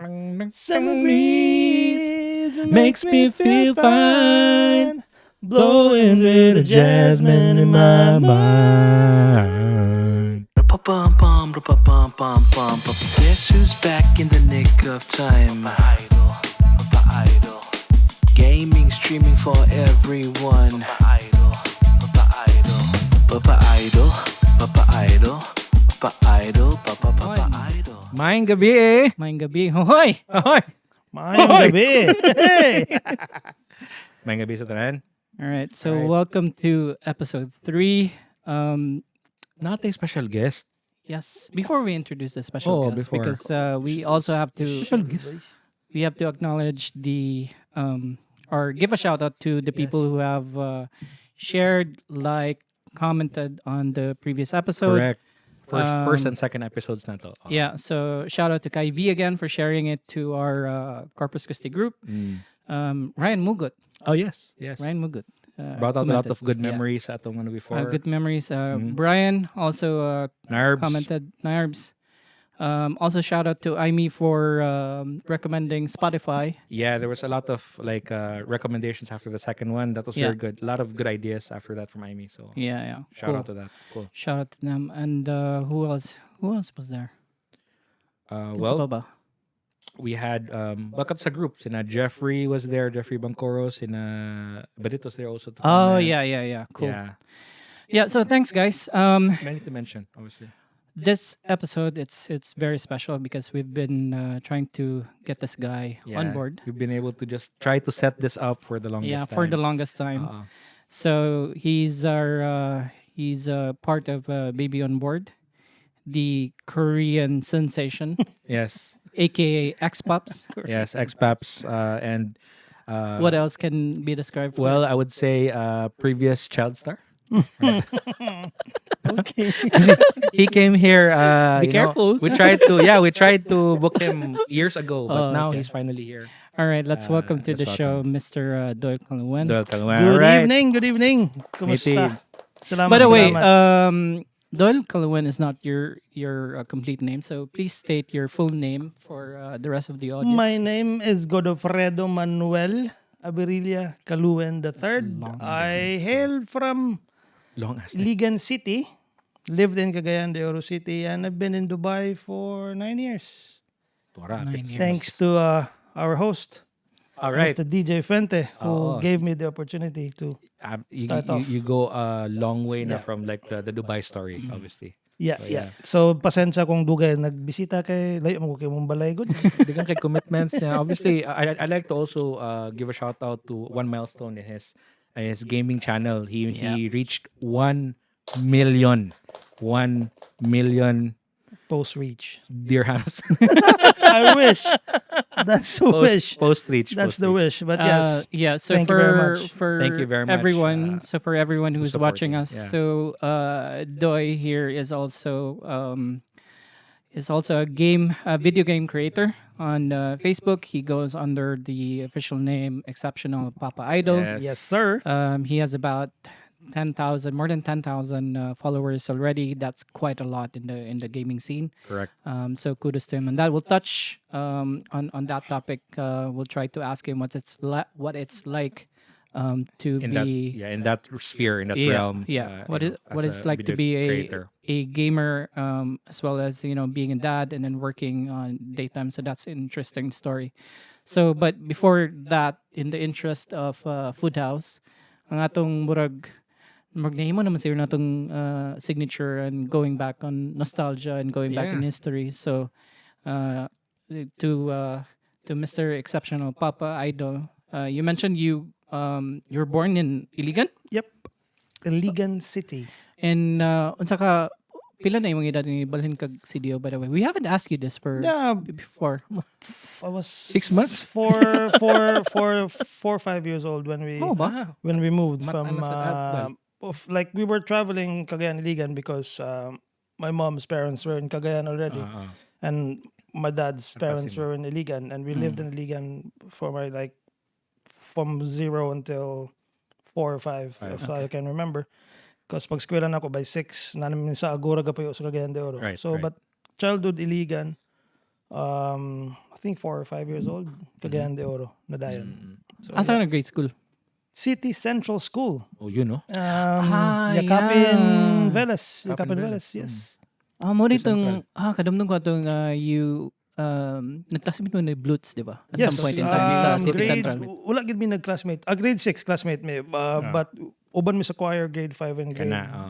Summer breeze makes me feel fine, blowing with the jasmine in my mind. Guess who's back in the nick of time? Papa Idol. Gaming, streaming for everyone. Papa Idol. Papa Idol. Papa Idol. Papa Idol. Papa Idol. Maing gabi eh. Maing gabi. Hoy! Hoy! Maayong gabi. Hey! Maing gabi sa tanan. All right. So All right. welcome to episode 3. Not a special guest. Yes. Before we introduce the special guest, before. because we also have to we have to acknowledge the or give a shout out to the people who have shared, commented on the previous episode. Correct. First and second episodes na to. Yeah, so shout out to Kai V again for sharing it to our Corpus Christi group. Ryan Mugut. Oh, yes. Ryan Mugut. Brought out a lot commented. of good Yeah. memories sa atong ano before. Good memories. Brian also Narbs. commented. Narbs. Also shout out to Aimee for recommending Spotify. Yeah, there was a lot of recommendations after the second one. That was Yeah. very good. A lot of good ideas after that from Amy. So Yeah. shout Cool. out to that. Cool. Shout out to them. And who else? Who else was there? Well, Baba. we had bakat sa group. Sina Jeffrey was there. Jeffrey Bancoro. Sina Badit was there also. To Oh comment. yeah. Cool. Yeah. Yeah. So thanks, guys. Many to mention, obviously. This episode it's very special because we've been trying to get this guy Yeah. on board. We've been able to just try to set this up for the longest Yeah, time. for the longest time. So he's our he's part of Baby on Board, the Korean sensation, Yes. aka X Pops. Yes. X-Paps and What else can be described? For well, I would say previous child star. Okay. He came here. Be careful. We tried to book him years ago, but now he's finally here. all right, let's welcome to the let's show, Mr. Doyle Caluen. Doyle Caluen. Good Alright. evening. Good evening. Matey. Kumusta? Salamat. By the way, salamat. Doyle Caluen is not your complete name, so please state your full name for the rest of the audience. My name is Godofredo Manuel Abirilla Caluen III. long I hail from Long as Iligan City, lived in Cagayan de Oro City, and I've been in Dubai for 9 years. 9 years. Thanks to our host, All right. Mr. DJ Fente, who Oo. gave me the opportunity to. Start off. You go a long way na Yeah. from the Dubai story, obviously. Yeah. So, pasensya kung dugay nagbisita kay layo mo kay mong balay good. Digang kay commitments niya. Obviously, I like to also give a shout out to one milestone in his gaming channel. He reached 1 million Post reach. dirhams. I wish. That's the wish. Post reach. That's the wish. But yes. Yeah, so Thank you very much. for Thank you very much, everyone, so for everyone who's watching supporting, us, yeah. so Doy here is also a video game creator on Facebook. He goes under the official name Exceptional Papa Idol. Yes, sir. He has about more than 10,000 followers already. That's quite a lot in the gaming scene. Correct. So kudos to him, and that will touch on that topic. We'll try to ask him what it's like to In be that sphere, in that realm. what as it's a like to video be creator. a gamer, as well as being a dad and then working on daytime. So that's an interesting story. So, but before that, in the interest of Foodhaus, ang atong murag nahimo naman sa'yo natong signature and going back on nostalgia and going back in Yeah. history. So to Mr. Exceptional Papa Idol, you mentioned you were born in Iligan, Yep. Iligan City. and unsa ka pila na imong edad ni balhin kag CDO. By the way, we haven't asked you this Yeah, before. I was 6 months? 4 or 5 years old when we Ba? when we moved from ano sa lahat, we were traveling Cagayan Iligan because my mom's parents were in Cagayan already, and my dad's parents were in Iligan, and we lived in Iligan for from 0 until 4 or 5, if I can remember. Because pag skwelan ako by 6, namin sa Agora gapayo sa Cagayan de Oro. Right, So, right. but childhood Iligan, I think 4 or 5 years old. Cagayan de Oro, nadayon. So, Asa ka na grade school? City Central School. Oh, you know. Yakapin Velas. Yakapin Velas, yes. Mo ditong kadumdum ko atong you nagklasmate mo ni Blutz, di ba? At Yes, some point in time sa City grade, Central. wala gid mi nag-classmate. Grade 6 classmate mi. But uban mi sa choir grade 5 and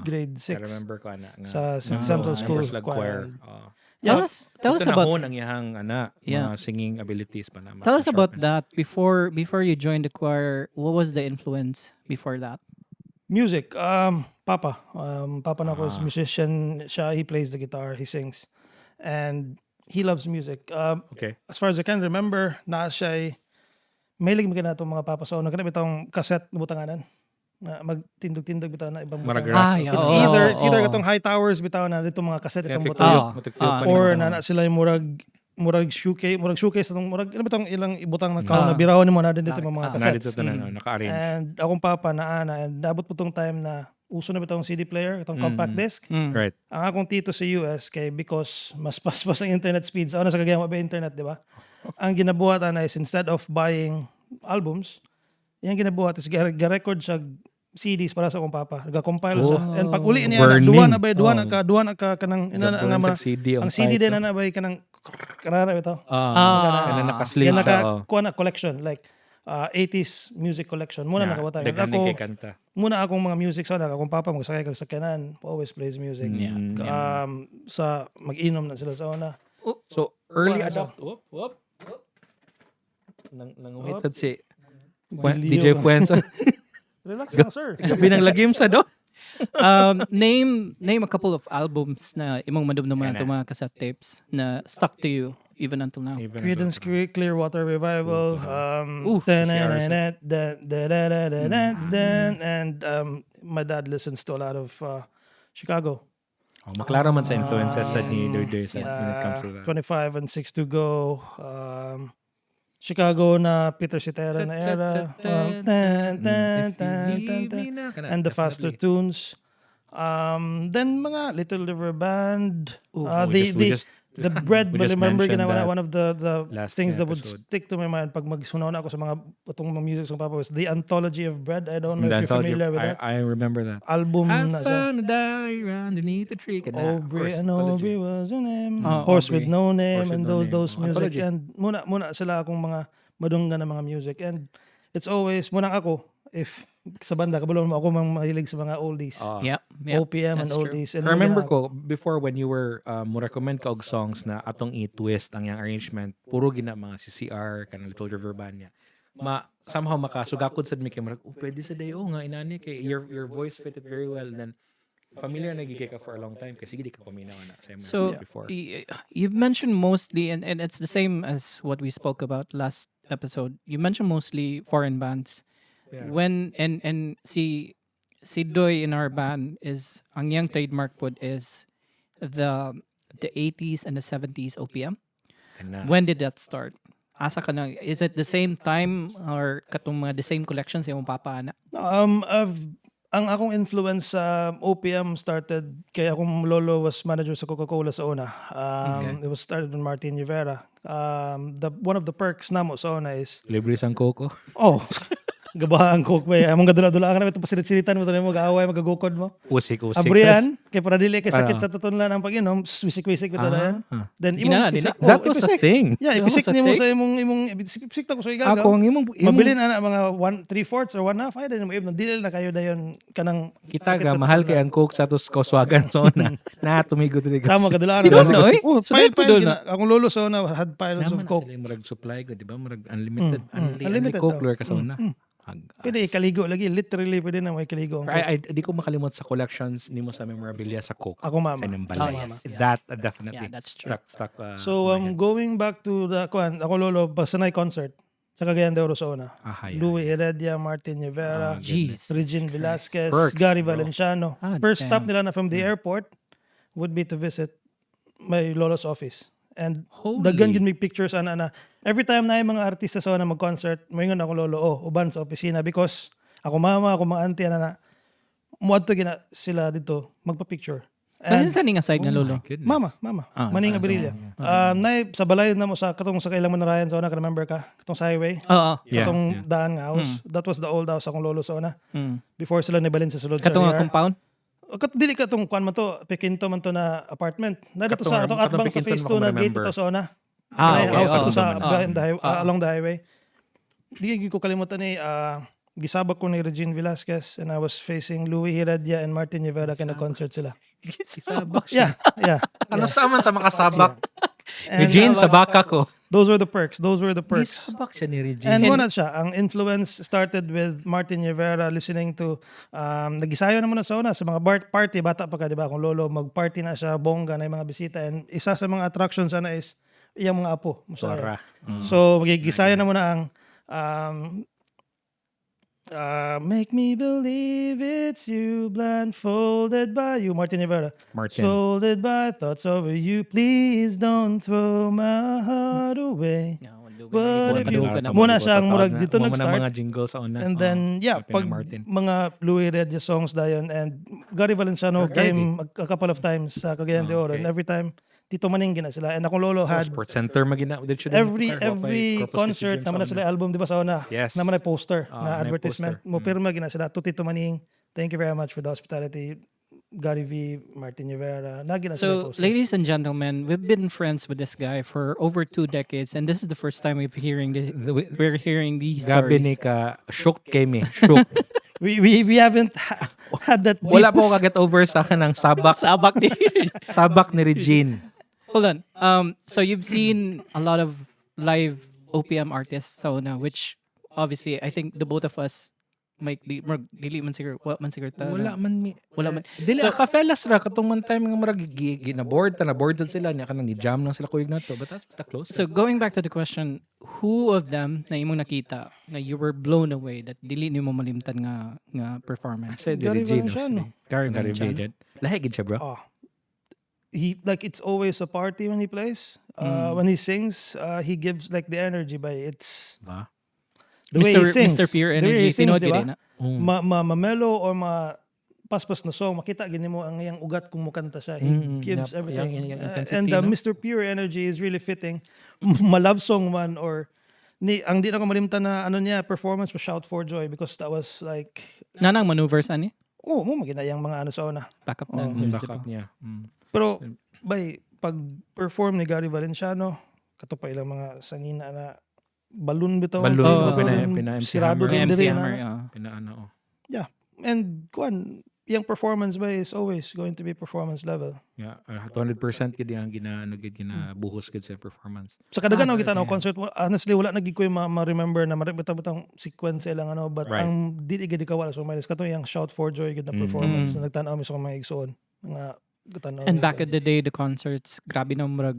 grade 6. I remember ko ana Sa City Central School choir. Tell us about ang iyang mga singing abilities pa na. Tell us about that before you joined the choir. What was the influence before that? Music. Papa. Papa na ko is musician. Siya, he plays the guitar, he sings. And he loves music. Okay. As far as I can remember, siya mahilig mo na itong mga papa. So, nagkanap itong cassette na butanganan. Na magtindog-tindog bitaw na ibang butang. Yeah. It's either katong high towers bitaw na dito mga cassette itong butang. Or na sila yung murag showcase itong murag ano bitong ilang ibutang na kaon na biraw nimo na din dito mga cassettes. Naka-arrange. And akong papa and nabot po tong time na uso na bitong CD player, itong compact disc. Right. Ang akong tito sa US because mas paspas ang internet speeds. Ano sa Cagayan ba internet, di ba? Ang ginabuhatan is instead of buying albums, yung ginabuhat is ga-record siya CDs para sa akong papa. Nag-compile siya. And pag uli niya, duwan na ka kanang CD ang CD din na bay kanang kanara ito. Kanang naka-slate. Yan naka collection like 80s music collection. Muna nakawata. Muna akong mga music sa akong papa magsakay kag sakyanan, always plays music. Sa mag-inom na sila sa una. So early adopt. Nang wait si DJ Fuenza. Relax lang, sir. Gabi nang lagim sa do. Name a couple of albums na imong madumduman na mga cassette tapes na stuck to you even until now. Creedence Clearwater Revival. And my dad listens to a lot of Chicago. Maklaro man sa influences sa ni Doyle when it comes to that. 25 and 6 to go. Chicago na Peter Cetera na era. And the faster tunes. Then mga Little River Band. The bread, remember ginawa one of the things that would stick to my mind pag magsunaw na ako sa mga itong mga music sa papa was The Anthology of Bread. I don't know if you're familiar with that. I remember that. Album na siya. Found a diary underneath the tree. Aubrey was your name. Horse with No Name and those music. And muna sila akong mga madunggan na mga music. And it's always, muna ako, if sa banda, kabulong mo ako mahilig sa mga oldies. Yep. OPM and oldies. And I remember ko, before when you were, mo recommend ka og songs na atong i-twist ang yung arrangement, puro gina mga CCR, kanang Little River Band niya. Somehow makasugakod sa dami kayo, pwede sa dayo nga, inani kay your voice fitted very well. And then, familiar na gigay ka for a long time kasi hindi ka paminaw na sa before. You've mentioned mostly, and it's the same as what we spoke about last episode, you mentioned mostly foreign bands. Yeah. When and si Doy in our band is ang young trademark pod is the 80s and the 70s OPM. When did that start? Asa ka na, is it the same time or katong mga the same collections yung papa ana? Ang akong influence sa OPM started kaya akong lolo was manager sa Coca-Cola sa una. It was started with Martin Rivera. One of the perks namo sa una is libre sang Coco. Gabahan coke ba among gadula-dula ka na ito pasilit-silitan mo to mo gaaway magagukod mo. Usik. Abrian kay para dili kay sakit sa tutunlan ang pag-inom, wisik-wisik bitaw na yan. Then imong that was a thing. Yeah, ipisik nimo sa imong ipisik ta ko sa igaga. Ako ang imong mabilin ana mga 1/3 or 1/2 ay din mo ibn dili na kayo dayon kanang kita ga mahal kay ang coke sa tos Koswagan so na tumigo dili. Sama gadula na. Pile akong lolo sa una had piles of coke. Murag supply ko di ba murag unlimited coke lure ka sa una. Pwede ikaligo lagi, literally pwede na may ikaligo. Di ko makalimot sa collections nimo sa memorabilia sa Coke. Ako mama. Yes. That definitely. Yeah, that's true. Stuck, so going back to the ako lolo Pasanay concert sa Cagayan de Oro sa una. Louis Heredia, Martin Rivera, Regine Velasquez, Gary Valenciano. First stop nila na from the airport would be to visit my lolo's office. And daghan yun may pictures ana every time na yung mga artista sa na mag-concert moingon ako lolo uban sa opisina because ako mama ako mga auntie na muadto gina sila dito magpa-picture Ano sa ning aside na lolo? my goodness. Mama. Maning so- Abrilya. Nay sa balay na mo sa katong sa kailang mo narayan sa una, ka remember ka? Katong sa highway. Oo. Yeah, Katong daan nga house. That was the old house akong lolo sa una. Mm. Before sila nibalin sa sulod sa Katong nga RR. compound? Dili ka tong kuan man to, pekinto man to na apartment. Na dito sa atong Katong atbang sa Pekinto phase na 2 na ako gate remember. to sa una. Ah, May okay. house oo. dito sa naman. along the highway. Di ko kalimutan ni gisabak ko ni Regine Velasquez and I was facing Louis Heredia and Martin Rivera kaya nag-concert sila. Sabak Yeah. Ano sa man ta makasabak? And Regine, sabak ako. those were the perks. Sabak siya ni Regine. And muna siya, ang influence started with Martin Rivera listening to, nagisayo na muna sa una, sa mga party, bata pa ka, di ba? Kung lolo, mag-party na siya, bongga na yung mga bisita. And isa sa mga attractions sana is, iyang mga apo. Sora. So, magigisayo na muna ang, make me believe it's you, blindfolded by you, Martin Rivera. Martin. Folded by thoughts over you, please don't throw my heart away. What if you... Muna siya ang murag dito nag-start. mga jingle sa una. And then, pag Martin. mga Louis Redia songs dayon and Gary Valenciano came a couple of times sa Cagayan de Oro. And every time, Tito Maning gina sila. And akong lolo had Sports Center magina. every concert naman na sila album, di ba sa una? Yes. Naman na poster na may advertisement. poster. Mo pirma gina sila. To Tito Maning, thank you very much for the hospitality. Gary V, Martin Rivera. Nagina sila So, posters. ladies and gentlemen, we've been friends with this guy for over 2 decades, and this is the first time we're hearing these Gabi ni stories. ka shook kami. Shook. We haven't had that deep... Wala po kaget over sa kanang sabak. Sabak ni Sabak ni Regine. Hold on. So you've seen a lot of live OPM artists sa una, which obviously I think the both of us dili man siguro ta. Wala man. Dili So- ka fellas ra katong man time nga murag gina-board sila niya kanang ni-jam lang sila kuyog nato. But that's the close. So going back to the question, who of them na imong nakita na you were blown away that dili nimo malimtan nga performance? Said Gary Regine. Valenciano. Gary Gary Valenciano. Valenciano. Lahi gid siya, bro. He like it's always a party when he plays. When he sings, he gives like the energy by it's Ba? the way he sings. Mr. Pure The way Energy, he sings, tinood di ba? yun na. Mamelo or paspas na song, makita gini mo ang iyang ugat kung mukanta siya. He gives Yep. everything. Yung intensity, And no? Mr. Pure Energy is really fitting. Malove song man or ang di na ko malimtan na performance was Shout for Joy because that was like Nanang maneuvers ani? mo magina yung mga ano sa una. Backup Oh, dancers. Backup niya. Pero pag-perform ni Gary Valenciano, kato pa ilang mga sangina na balloon bitaw. Balloon, balloon, MC sirado Hammer. din MC diri Hammer, na. Pinaano. Yeah. And yung performance ba is always going to be performance level. Yeah, 100% gid ang ginabuhos gid sa performance. Sa kadagan kita na concert, honestly wala nagig ko ma-remember na maributang sequence lang but Right. ang dili gid ka wala so may kato yung Shout for Joy gid na performance na nagtan-aw mi sa mga igsoon nga gatan-aw. And back in the day, the concerts, grabe na murag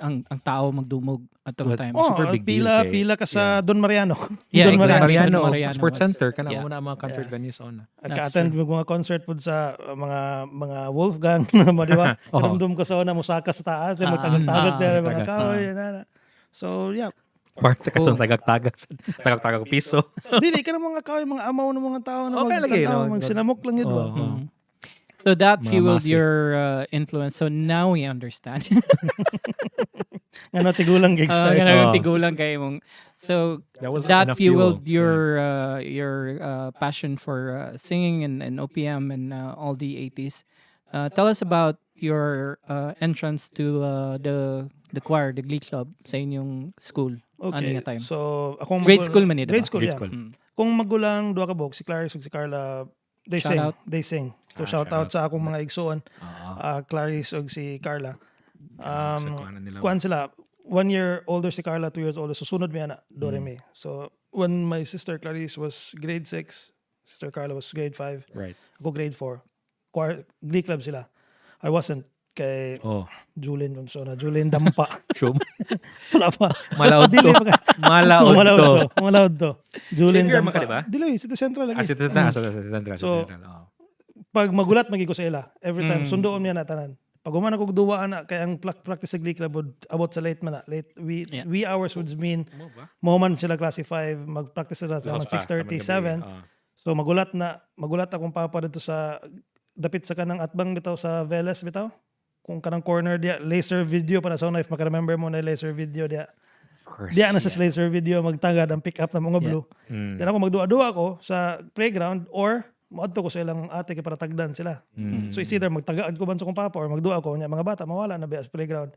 ang tao magdumog at the time. super big deal kay- pila ka sa Don Mariano. Yeah, Don exactly. Mariano, Mariano Sports was- Center kana yeah. una mga concert venues on. That's Ka-attend mo mga concert pud sa mga Wolfgang na mo di ba? Karamdam ko sa una musaka sa taas, di magtagag-tagag der mga kahoy na. So yeah. Part sa katong tagak piso. Dili ka na mga kahoy mga amaw ng mga tao na Okay lagi, no? mag sinamok lang yun ba? So that Mga fueled massive. your influence. So now we understand. Ano tigulang gigs tayo. Ganun tigulang kay mong. So That was that enough fuel. fueled your passion for singing and OPM and all the 80s. Tell us about your entrance to the choir, the Glee Club sa inyong school. Ano Okay. nga time? So akong Grade school man yun, Grade diba? school, Grade yeah. school. Kung magulang duha ka bok si Clarice ug si Carla, they Shout sing. out. They sing. So shout out sa akong mga igsoon, Clarice ug si Carla. Kuan sila 1 year older si Carla, 2 years older. So sunod mi ana do re mi. So when my sister Clarice was grade 6, sister Carla was grade 5, Right. ako grade 4. Choir, Glee Club sila. I wasn't kay Oh. Julien so na Julien Dampa. Show. Wala pa. Malaod Dili to. pa ka- Malaod to. Malaod to. Julien Xavier Dampa. man ka, diba? Dili, City Central lagi. As it is So, pag magulat magi ko sa ila, every time sundoon niya na tanan. Pag umana kog duwa na kay ang practice sa Glee Club about sa late man na. Late we hours would mean mo man sila klase 5 mag-practice sila sa 6:30, 7. So magulat akong papa dito sa dapit sa kanang atbang bitaw sa Veles bitaw. Kung kanang corner dia laser video pa na so if maka-remember mo na laser video dia. Of course. Diya na sa laser video magtagad ang pick up na mga blue. Mm. Kaya ako magduwa-duwa ako sa playground or maadto ko sa ilang ate kay para tagdan sila. So it's either magtagaad ko ban sa kong papa or magduwa ko nya mga bata mawala na ba sa playground.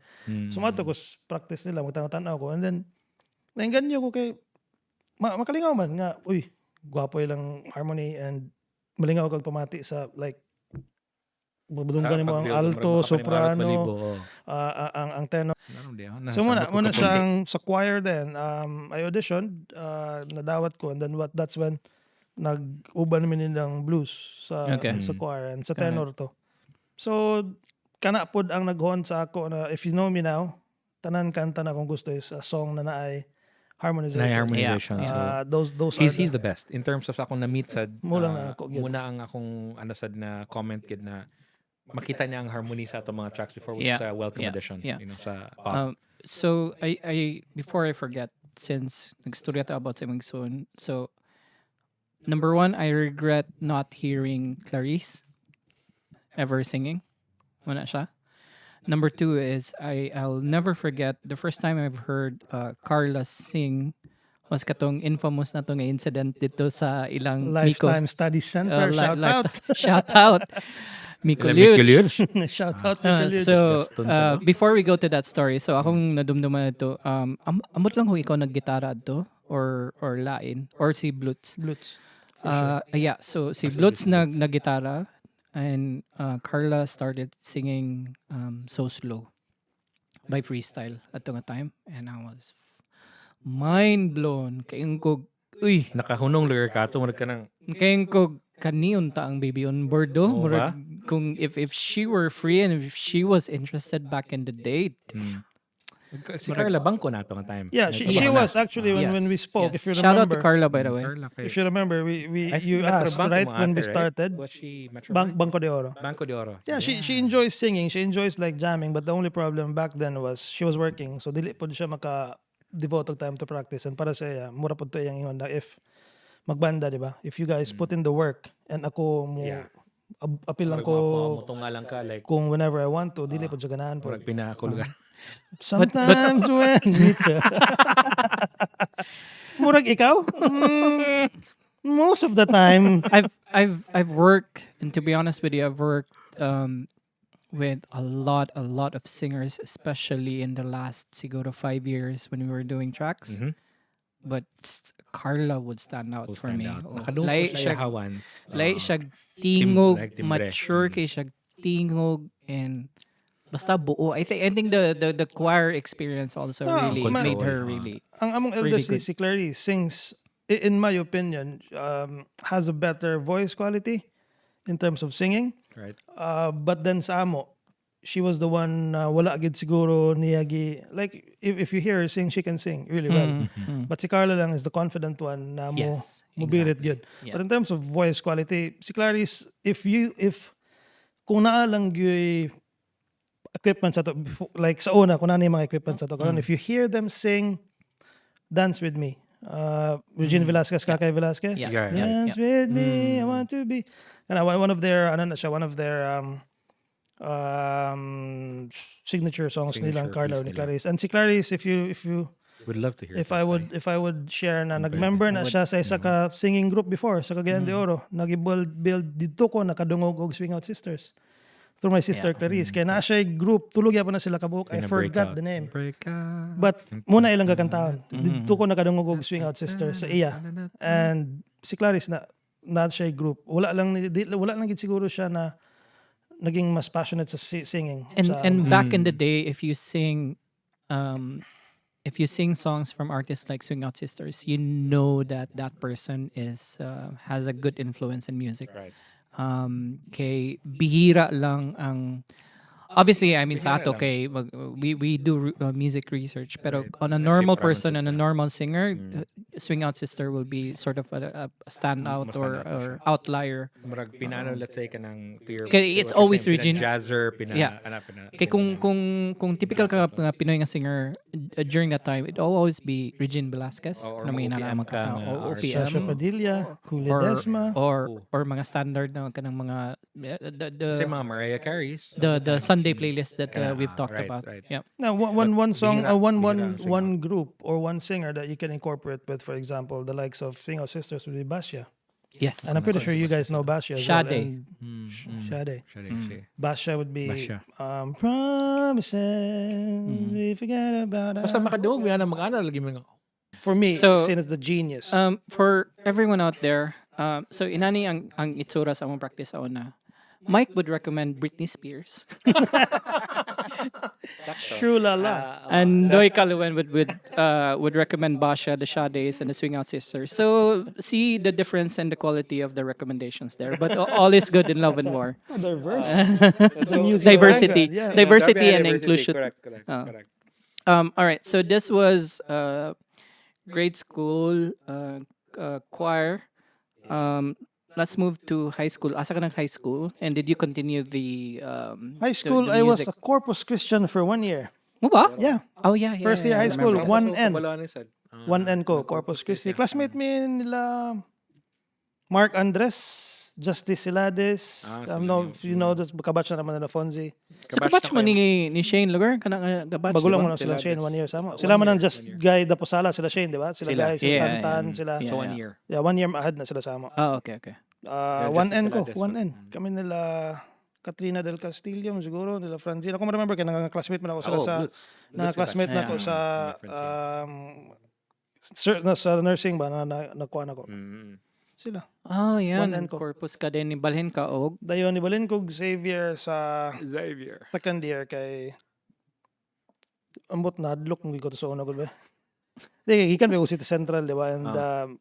So maadto ko practice nila magtanaw-tanaw ko and then nainganyo ko kay makalingaw man nga uy gwapo ilang harmony and malingaw kag pamati sa like budunggan mo ang alto, soprano, ang tenor. So muna siya sa choir din. I auditioned, nadawat ko and then that's when nag-uban namin ng blues sa choir and sa tenor to. So kana pod ang naghon sa ako na if you know me now, tanan kanta na kung gusto is a song na naay harmonization. So, those he's the best in terms of akong na-meet sa muna ang akong sad na comment kid na makita niya ang harmony sa atong mga tracks before which is a welcome addition sa pop. So I before I forget, since nagstorya ta about sa imong son, so number one, I regret not hearing Clarice ever singing. Wala siya. Number two is I'll never forget the first time I've heard Carla sing was katong infamous na to nga incident dito sa ilang Lifetime Study Center. Shout out. Miko Liuch. Shout out Miko Liuch. So, before we go to that story, so akong nadumduman ito, amot lang kung ikaw naggitara ito or lain or si Blutz. Yeah, so si Blutz naggitara and Carla started singing So Slow by Freestyle at nga time and I was mind blown kayong ko nakahunong lugar ka to ka nang kayong ko kaniyon ta ang baby on board do kung if she were free and if she was interested back in the day. Si Carla Bangko na to nga time. Yeah, she was actually when we spoke. If you remember, shout out to Carla by the way. If you remember, you asked right when we started. Was she Banco de Oro. Banco de Oro. Yeah, she enjoys singing. She enjoys like jamming. But the only problem back then was she was working. So dili po siya maka-devote og time to practice. And para sa iya, mura po to yung ingon na if magbanda, di ba? If you guys put in the work and ako mo apil lang ko lang ka like kung whenever I want to, dili po siya ganahan po. Pinakulugan. Sometimes when murag ikaw? Most of the time. I've worked, and to be honest with you, I've worked with a lot of singers, especially in the last siguro 5 years when we were doing tracks. But Carla would stand out for me. Lahi siya tingog, mature kay siya tingog, and basta buo. I think the choir experience also really made her really. Ang among eldest si Clarice sings, in my opinion, has a better voice quality in terms of singing. Right. But then sa amo, she was the one wala agad siguro niyagi. Like if you hear her sing, she can sing really well. But si Carla lang is the confident one na mo birit good. Yeah. But in terms of voice quality, si Clarice, if kung naa lang yung equipment sa to, like sa una, kung ano yung mga equipment sa to, if you hear them sing Dance With Me, Regine Velasquez, Kakay Velasquez, Dance With Me, I Want To Be, one of their signature songs nilang Carla or ni Clarice. And si Clarice, if you would love to hear if I would share na nag-member na siya sa isa ka singing group before sa Cagayan de Oro, nag-build dito ko nakadungog og Swing Out Sisters through my sister Clarice. Kaya na siya group, tulog ya pa na sila kabuok. I forgot the name. But muna ilang kakantaon. Dito ko nakadungog og Swing Out Sisters sa iya. And si Clarice na siya group. Wala lang gid siguro siya na naging mas passionate sa singing. And back in the day, if you sing songs from artists like Swing Out Sisters, you know that person has a good influence in music. Right. Kay bihira lang ang obviously I mean sa ato kay we do music research pero on a normal person and a normal singer swing out sister will be sort of a standout Mas standout or siya. outlier. Murag pinano, let's say, kanang to your... Kaya it's always Regine. Jazzer, Yeah. Kaya kung typical ka nga Pinoy nga singer during that time, it will always be Regine Velasquez. Or na may OPM nana ka nga, o or Sasha OPM. Padilla, Or, Desma. or mga standard na kanang mga Say mga Mariah Careys. the Sunday playlist that we've talked right, about. right. Yeah. Now, one song, bihira- one bihira ang swing one group or one singer that you can incorporate with, for example, the likes of Swing Out Sisters would be Basha. Yes. And I'm pretty sure you guys know Basha as Sade. well. And Sade. Siya. Basha would be Basha. Promises we forget about us. Basta makadungog, may anang mag-ana, lagi mga... For me, So, seen as the genius. For everyone out there, so inani ang itsura sa among practice sa una. Mike would recommend Britney Spears. True lala. And Doyle Caluen would recommend Basha, the Sades, and the Swing Out Sisters. So see the difference and the quality of the recommendations there. But all is good in love and war. Diverse. Diversity, Yeah. diversity and inclusion. Correct. All right. So this was grade school choir. Let's move to high school. Asa ka ng high school? And did you continue the High school, the I was music? a Corpus Christian for 1 year. Mo ba? Yeah. Oh yeah, yeah. First year yeah, high I school, remember. 1N. 1N ko, Corpus Christi. Classmate mi nila Mark Andres, Justice Silades. No, if you know, kabatch na naman nila Fonzie. So kabatch mo ni Shane Lugar? Kanang kabatch, Bagulang diba? mo na sila Shane 1 year sama. Sila man ang just guy Daposala, sila Shane, di ba? Sila guy, sila Yeah, Tantan, yeah. sila. Yeah. So 1 year. Yeah, 1 year ahead na sila sama. Oh, okay. 1N ko, Justice 1N. Kami nila Katrina del Castillo siguro, nila Francine. Ako remember kaya nang-classmate man ako sila sa na-classmate na ako sa sa nursing ba na nakuha na ko. Sila. Oh, yan. 1N ko. Corpus ka din ni Balhin ka og. Dayon ni Balin kog Xavier sa Xavier. second year kay ambot na adlok ng ko to sa una ko ba. Di gikan ba City Central, di ba? And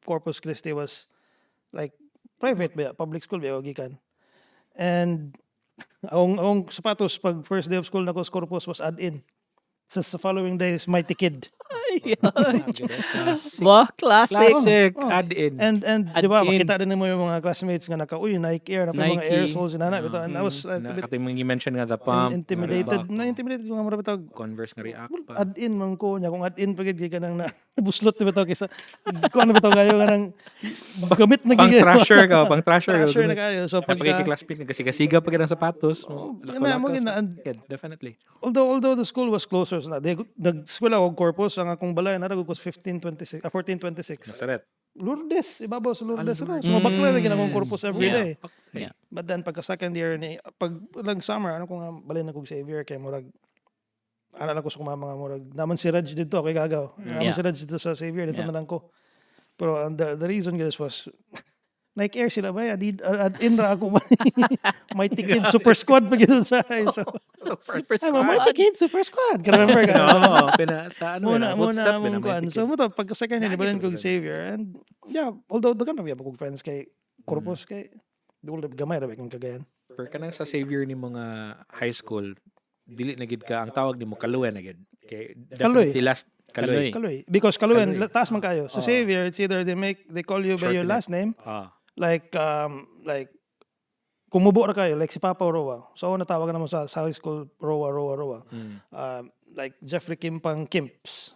Corpus Christi was like private ba, public school ba gikan. And ang sapatos pag first day of school na ko sa Corpus was add-in. Sa following day is Mighty Kid. Wow, classic. Add-in. And di ba Add-in. makita din mo yung mga classmates nga naka Nike Air na pa mga Nike. aerosols na bito. And I was a bit Kating mga mention nga the pump. intimidated. Na-intimidated yung mga tawag. Converse nga react pa. Add-in man ko niya kung add-in pagid ka nang nabuslot na bitaw kaysa kung ano bitaw kayo nga nang gamit na Pang gigay. trasher ka, pang trasher. Trasher na kayo. So Pag pagka classmate kasi kasiga pa ng sapatos. Definitely. although the school was closer na nag-eskwela og Corpus ang akong balay na was 1426. Nasaret. Lourdes, ibabaw sa Lourdes. So mabakla na ginakong Corpus every day. Yeah. But then pagka second year ni pag lang summer ano ko nga balay na kog Xavier kay murag ana lang ko sa mga murag naman si Reg dito kay gagaw. Naman si Reg dito sa Xavier dito na lang ko. Pero the reason guys was Nike Air sila ba? Add-in ra ako. Mighty Kid Super Squad pa gano'n sa so, Super Mighty Kid Super Squad. Ka remember ka? Oo, sa ano Muna footstep mong kuan. So mo to pagka second year balin kog Xavier and yeah, although dagan pa kog friends kay Corpus kay dugol gamay ra ba kung kagayan. pero kanang sa savior ni mga high school, dili na gid ka ang tawag nimo Caluen na gid. Kay definitely last Caluen. Kaloy. Because Caluen taas man kayo. So Xavier it's either they call you by your last name. Like kumubo ra kayo like si Papa Roa. So ako natawag naman sa high school Roa. Like Jeffrey Kimpang Kimps.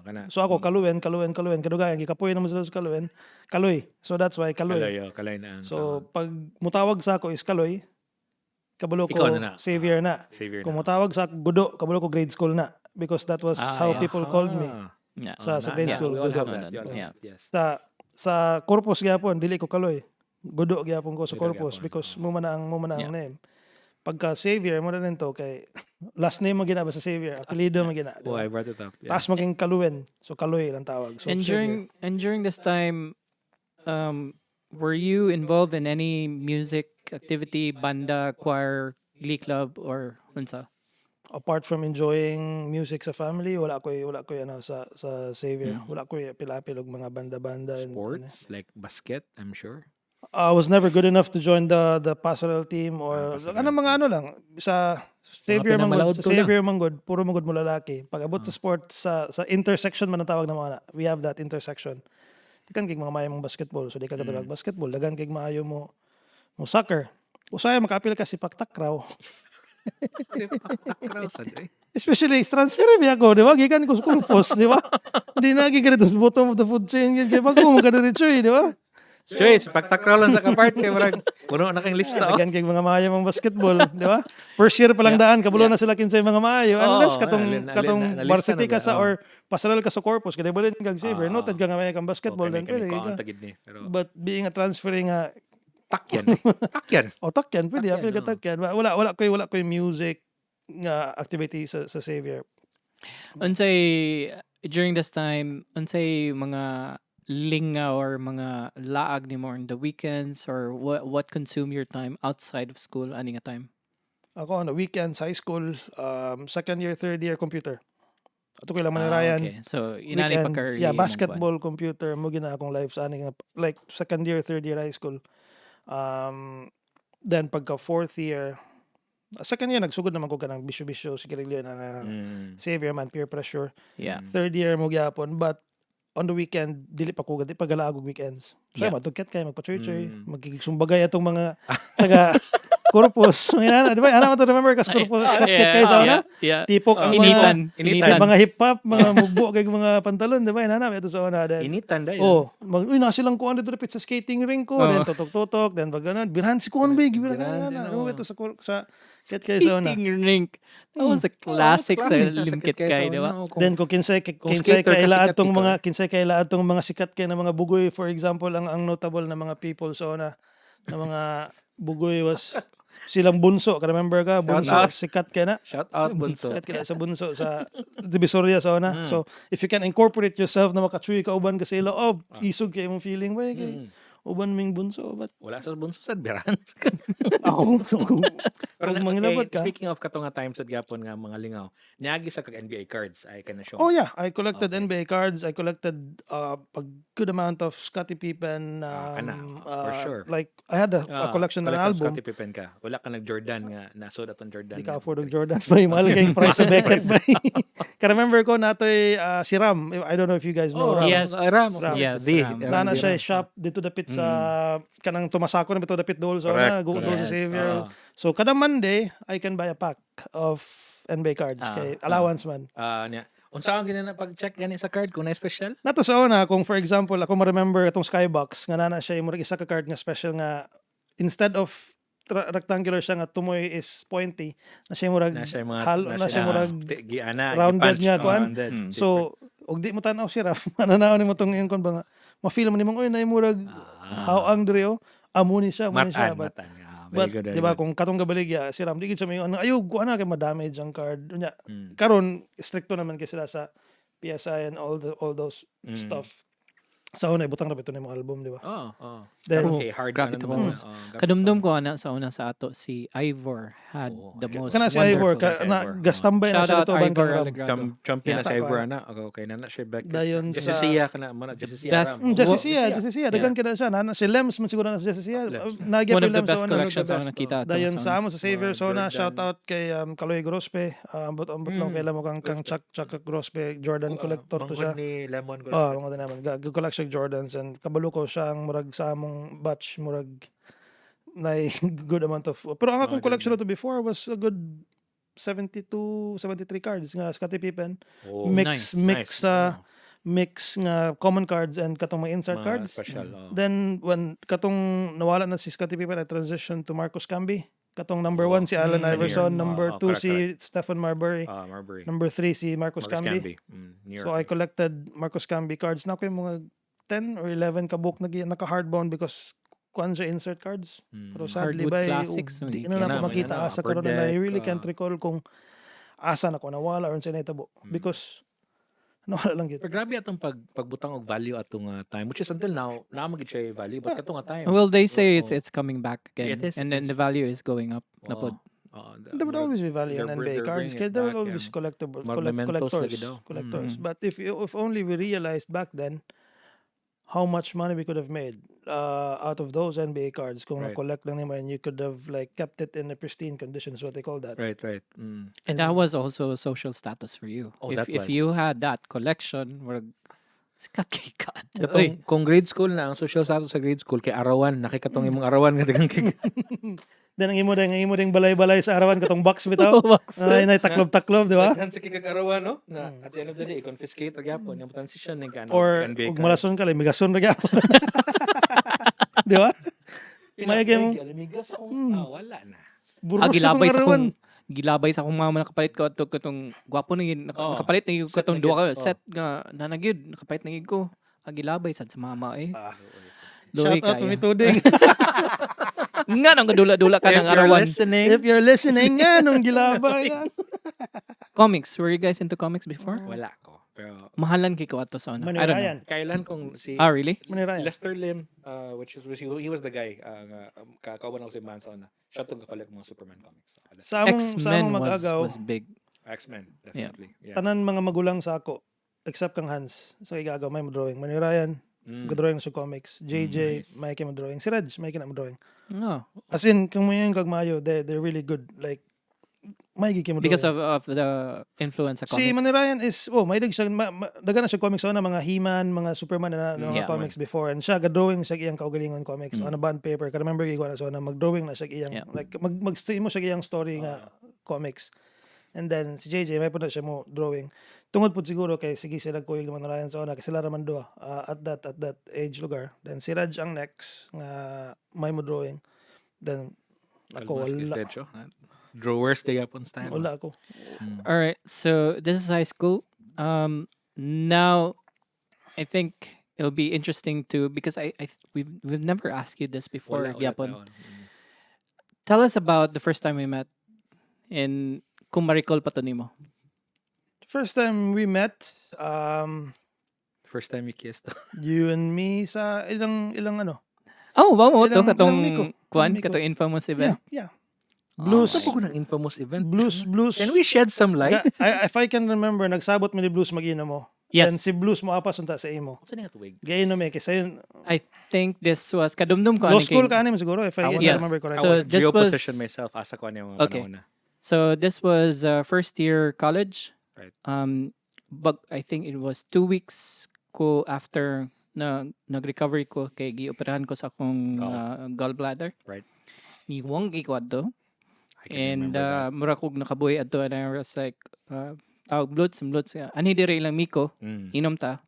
Kana. So ako Caluen kadugayan gikapoy naman sila sa Caluen. Kaloy. So that's why Kaloy. Kaloy na ang So pag mutawag sa ako is Kaloy, kabalo ko Ikaw na. Xavier na. Xavier Kung na. mutawag sa Gudo, kabalo ko grade school na because that was how people called me. Yeah. Sa grade school. We all Gudo. have that. We all have that. Yes. Sa Corpus gyapon dili ko Kaloy. Gudo gyapon ko sa Gudo Corpus gyapon. because mo man ang name. Pagka Xavier mo na rin to kay last name mo ginaba sa Xavier, apelyido mo gina. Oh, I brought it up. Yeah. Taas maging Caluen. So Kaloy lang tawag. So And Xavier. during this time, were you involved in any music activity, banda, choir, glee club, or unsa? Apart from enjoying music sa family, wala ko ano sa Xavier. Wala ko pilapil og mga banda-banda and Sports like basket, I'm sure. I was never good enough to join the pastoral team or mga ano lang sa Xavier pinamalaod Manggod. ko Sa Xavier Manggod, puro Manggod mo lalaki. Pag abot sa sport sa intersection man ang tawag na mga we have that intersection. Dagan kay mga maayo mong basketball, so di ka kadulag basketball. Dagan kay maayo mo soccer. Usaya makapil ka si paktakraw. Takraw sad eh. Especially transfer biya ko, di ba? Gikan ko sa Corpus, di ba? Hindi na gikan sa bottom of the food chain kay bago mo kada diretso, di ba? Choy, pagtakraw lang sa kapart kay murag puno na kang lista. Dagan kay mga maayo mong basketball, di ba? First year pa lang daan, kabulo na sila kinsay mga maayo. Unless katong varsity ka sa or pastoral ka sa Corpus, kada balin kag saver, noted ka nga may kang basketball then pwede ka. But being a transferring takyan. Takyan. takyan pwede, apil ka takyan. Wala koy music nga activity sa Xavier. Unsay during this time, unsay mga linga or mga laag ni mo on the weekends, or what consume your time outside of school ani nga time? Ako on the weekends, high school, second year, third year computer. Ato ko lang manirayan. Okay. So inani pa Weekends, ka basketball, computer, mo gina akong live sa ani nga like second year, third year high school. Then pagka fourth year, second year nagsugod naman ko kanang bisyo-bisyo sigarilyo na Xavier man peer pressure. Yeah. Third year mo gyapon, but on the weekend dili pa ko gadi pagalaagog weekends. So matugkat kay magpa-church, magkikisumbagay atong mga taga Corpus. Di ba? Ano mo to remember kas Corpus katket kay sa una? Yeah. Tipok ang Initan. mga hip hop, mga mugbo kay mga pantalon, di ba? Inana ito sa una then. Initan dayon. Uy na silang kuan dito dapit sa skating rink ko, then tutok-tutok, then pag ganun, birhan si kuan big, birhan ito sa ket kay sa una. Skating rink. That was a classic sa limkit kay, di ba? Then kung kinsay kay lahat tong mga sikat kay na mga bugoy, for example, ang notable na mga people sa una na mga bugoy was silang Bunso. Remember ka? Bunso. Sikat ka na. Shout out Bunso. Sikat ka na sa Bunso sa Divisoria sa una. So, if you can incorporate yourself na makatsuy ka uban ka sila, isog kayo mong feeling ba? Uban ming Bunso. But wala sa Bunso sa Biran. ako. Pero Mangilabot ka. Speaking of kato nga times sa gyapon nga mga lingaw, niagi sa kag NBA cards ay kana show. Oh yeah, I collected NBA cards. I collected a good amount of Scottie Pippen. For sure. Like I had a collection ng album. Scottie Pippen ka. Wala ka nag-Jordan nga nasod atong Jordan. Di ka afford ng Jordan ba? Mahal kayong price sa Beckett ba? Ka-remember ko natoy si Ram. I don't know if you guys know Ram. Yes. Ram. Yes. Nana siya shop dito dapit sa kanang tumasako na bito dapit Doyle sa una, Doyle sa Xavier. So kada Monday I can buy a pack of NBA cards kay allowance man. Niya. Unsa ang ginana pag-check gani sa card kung na special? Nato sa una kung for example ako ma-remember itong Skybox nga nana siya murag isa ka card nga special nga instead of rectangular siya nga tumoy is pointy na siya murag rounded nga kuan. So og di mo tan-aw si Raf mananaw ni mo tong ingon ba nga ma-feel mo nimong oy nay murag how ang dre amo ni siya but di ba kung katong gabaligya si Ram di gid sa may ayog ko ana kay ma-damage ang card nya karon stricto naman kay sila sa PSI and all those stuff sa una ibutang ra bito ni mga album di ba then okay hard grabe to mo. kadumdum ko ana sa una sa ato si Ivor had the most kana si Ivor na gastambay na siya dito ban champion na sa Ivor ana okay na siya back dayon sa siya kana mo na Jessica dagan kada siya na si Lems man siguro na sa Jessica nagyap one of the Lems best sa collections sa nakita dayon sa amo sa Xavier Sona shout out kay Kaloy Grospe ambot lang kay mo kang Chuck Grospe Jordan collector to siya ni Lemon mga naman collection Jordans and kabalo ko siya ang murag sa among batch murag na good amount of pero ang akong collection to before was a good 72 73 cards nga Scottie Pippen mix nga common cards and katong mga insert cards then when katong nawala na si Scottie Pippen I transition to Marcus Camby katong number 1 si Allen Iverson number 2 si Stephen Marbury number 3 si Marcus Camby so I collected Marcus Camby cards na ko yung mga 10 or 11 ka book naka-hardbound because kuan siya insert cards. Pero sadly ba di na ako makita asa karon na I really can't recall kung asa na ko nawala or sa natabo because nawala lang gid. Pero grabe atong pagbutang og value atong time which is until now na magid siya value but katong time. Well, they say it's coming back again and then the value is going up na pod. There would always be value in NBA cards. There will always collectors. But if only we realized back then how much money we could have made out of those NBA cards kung na-collect lang naman and you could have like kept it in a pristine condition is what they call that. Right. And that was also a social status for you. If you had that collection, Sikat kay kat. Katong, kung grade school na, ang social status sa grade school, kay arawan, nakikatong imong arawan nga dagang kay Then ang imo ding balay-balay sa arawan katong box bitaw. Box. Ay taklob-taklob, di ba? Daghan sa kikag-arawan, no? Na at the end of the day, confiscate ra gyapon yung transition ng kanang Or ug malason ka, migason ra gyapon. Di ba? May game alimigas ako. Wala na. burgos Gilabay sa sa arawan. gilabay sa akong mama nakapalit ko ato katong gwapo na yun nakapalit na yun Set katong na duha ka gyud. set nga nanagyud nakapalit na yun ko. Gilabay sad sa mama eh. Shout out to Mituding. Nga nang dula-dula ka ng arawan. If you're listening nga nung gilabay yan. Comics, were you guys into comics before? Wala ko. Pero Mahalan kay ko ato sa ano. I don't know. Manirayan. kailan kung si Really? Manirayan. Lester Lim, which is he was the guy kauban ako si Mansa na. Siya tong kakolek mga Superman comics. Sa X-Men among mag-agaw, was big. X-Men, definitely. Yeah. tanan mga magulang sa ako, except kang Hans, sa igagaw, may drawing. Manirayan, drawing sa comics. JJ, nice. may kay drawing. Si Reg, may kina drawing. Oh, As in, kung mo yung kagmayo, they're really good. Like, may gigi mo because drawing. of the influence sa comics. Si Manirayan is, may siya, daga na siya comics na mga He-Man, mga Superman na mga Yeah. comics before. And siya, ga-drawing siya iyang kaugalingon comics on a bond paper. Ka remember gigo na so na mag-drawing na siya iyang, Yeah. like, mag-stream mo siya iyang story nga comics. And then, si JJ, may po na siya mo drawing. Tungod po siguro kay sige sila kuyog naman Manirayan sa una, kasi sila raman dua at that age lugar. Then si Raj ang next, nga may mo drawing. Then, ako wala. Drawers day upon style. Wala ako. All right, so this is high school. Now, I think it'll be interesting to because we've never asked you this before, Gyapon. Tell us about the first time we met, and kung ma-recall pa to nimo. First time we met, First time you kissed. you and me sa ilang ano. Oh, wow mo to Ilang katong Miko. kwan, Miko. katong infamous event. Yeah. Blues. Ano po ng infamous event? Blues. Can we shed some light? If I can remember, nagsabot mo ni Blues mag-inom mo. Yes. Then si Blues mo apas unta sa imo. Saan nga tuwig? Gainom eh, kasi yun, I think this was kadumdum ko law ani school kay- ka anim siguro, if I Yes. remember correctly. So, this was- Geo-possession myself. Asa ko niya mga Okay. panahon na. So this was first year college. Right. But I think it was 2 weeks ko after na nag-recovery ko kay gioperahan ko sa akong gallbladder. Right. Iwang gikwado. I can And remember that. mura kog nakabuhi adto and I was like tawag blood ani dire lang miko inom ta.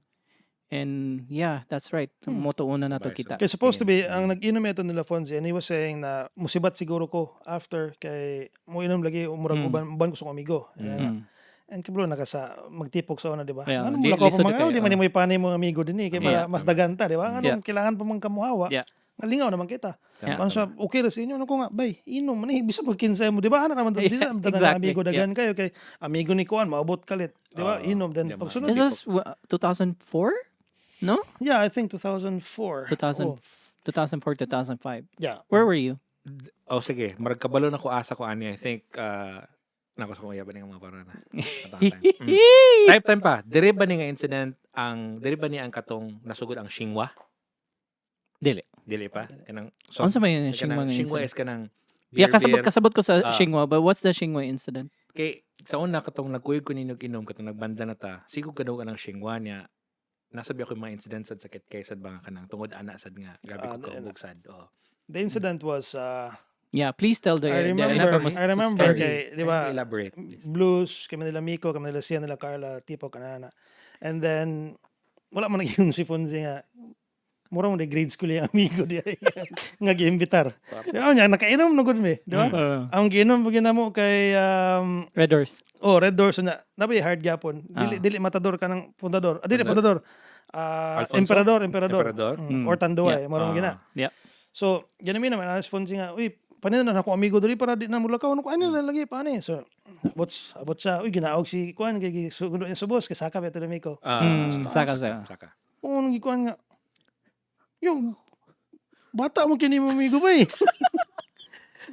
And yeah, that's right. Moto una na to Bye, kita. Kaya supposed to be, ang nag-inom ito nila Fonzie, and he was saying na musibat siguro ko after kay mo inom lagi umurag uban ko sa amigo. And kablo magtipok sa una, di ba? Yeah, Ano di- mo lakaw lisod pa mga, kayo, di man mo ipanay mo amigo din eh, kay para Yeah. mas daganta, di ba? Anong Yeah. kailangan pa mong kamuhawa? Yeah. Ngalingaw naman kita. Yeah. Ano siya, okay ra sa inyo, ano ko nga, bay, inom, man bisa pag kinsay mo, di ba? Ano naman, di Yeah, naman exactly, amigo dagan kayo, kay amigo ni Kuan, maabot kalit, di ba? Inom, then yeah, pagsunod, This was 2004? No? yeah, I think 2004. 2000, Oh, 2004, 2005. yeah. Where were you? Oh, sige. Marag kabalo na ko asa ko ani. I think, nakos ko yaban nga mga parana. Time pa. Dire ba ni nga incident dire ba ni ang katong nasugod ang Xinhua? Dili. Dili pa. Kanang Unsa may yung Xinhua nga Xinhua incident? is kanang Yeah, kasabot ko sa Ah. Xinhua, but what's the Xinhua incident? Kay sa una katong nagkuyog ko ninog inom katong nagbanda na ta. Sigog ka daw kanang Xinhua niya. Nasabi ako yung mga incidents sad sakit kay sad ba nga kanang tungod ana sad nga grabe ko kaubog sad. Oh. The incident was, Yeah, please tell the I remember, infamous story. kay, di ba, Elaborate, please. Blues, kami nila Miko, kami nila Sia, nila Carla, tipo kanana. And then, wala mo naging si Fonzie nga, mura mo na grade school yung amigo diya nga giimbitar. Di ba, niya, nakainom na good me, di ba? Ang giinom pag mo kay, Red Doors. Red Doors na, nabay hard gyapon. Dili matador ka ng fundador. Dili fundador. Alfonso? Emperador. Emperador? Or Tanduay, mura mo gina. Yeah. So, yan namin naman, alas Fonzie nga, uy, panin na ako amigo dali para di na mulakaw, ano ko, ano lagi, paano eh. So, abot siya, uy, ginaog si Kuan, kay sugundo niya sa boss, kay Saka, beto na Miko. Saka. Oo, nung Kuan nga, yung, bata mo kini mo amigo ba eh.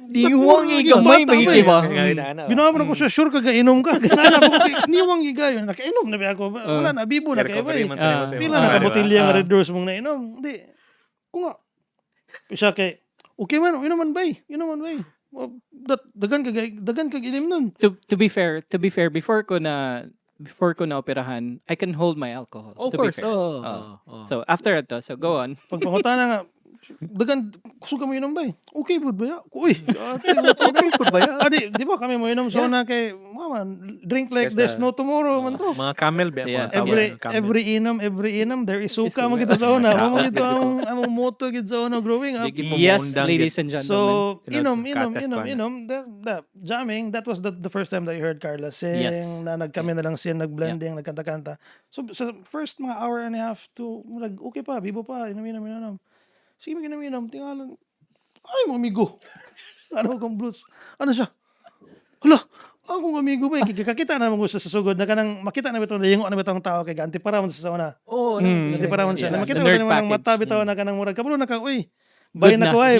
Niwang igamay ba Bata ba ba? Ginawa mo na ko siya, sure ka gainom ka. Ganaan ako, niwang igayo, nakainom na ba ako, wala na, bibo na kayo ba eh. Pila na kabotilya nga Red Doors mong nainom. Hindi, kung nga, siya kay, okay man, yun naman bay. Dagan ka ilim nun. To be fair, before ko na before ko naoperahan, I can hold my alcohol. Of to be course. fair. Oh. So after ito, so go on. Pagpangutana nga, dagan, kusog ka mo inom ba? Okay po ba? Uy, okay po ba? Di ba kami mo inom sa una kay, mama, drink like there's no tomorrow man to. Mga camel ba? Yeah. Every inom, there is suka mo kita sa una. Mo gito among motto gid sa una growing up. Yes, ladies and gentlemen. So, You know, inom, the jamming, that was the first time that I heard Carla sing, Yes. na nagkami na lang siya, nagblending, nagkanta-kanta. So, sa first mga hour and a half to, okay pa, bibo pa, inom. Sige, mag-inom, tingalan. Ay, mga amigo. Ano kong blues? Ano siya? Hala, akong amigo ba? Kakita na naman ko sa sugod na kanang makita na bitaw na yung ano bitawng tao kay ganti para mo sa una. Oo. Ganti para mo siya. Na makita ko nerd naman ng package. mata bitaw na kanang murag kapulo na ka, uy. Good Bayan na. ako ay,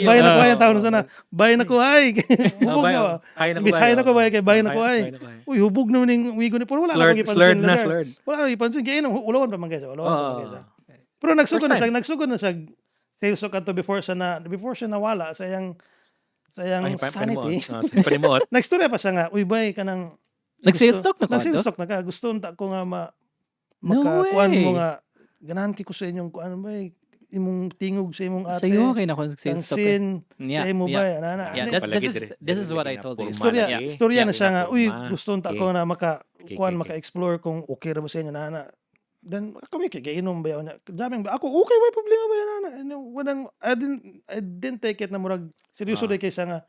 ang tao na sana. Bayan ako ay. Hubog na ba? Bisayan ako ba kay bayan ako ay. Uy, hubog na ning wigo ni pero wala na Slurred ipansin. na, slurred. Wala na ipansin kay ulawan pa man kaysa. Pero nagsugod na siya. Sales so kanto before siya nawala sa yang sanity. Panimot. Nagstorya pa siya nga, uy bay kanang Nag-sales stock na ko. Nag-sales stock na ka. Gusto unta ko nga No makakuan way. mo nga ganahan ko sa inyong kuan bay imong tingog sa imong ate. Sa iyo okay na ko nag-sales stock. Tangsin Yeah, sa imo yeah. bay ana. Yeah, this is what I told you. Istorya na siya nga, uy, Formal. gusto unta ko na Okay. maka-explore kung okay ra ba sa inyo nana. Then kami kainom ba yun? Jamming ba? Ako okay ba problema ba yan nana? I didn't take it na murag seryoso day kaysa nga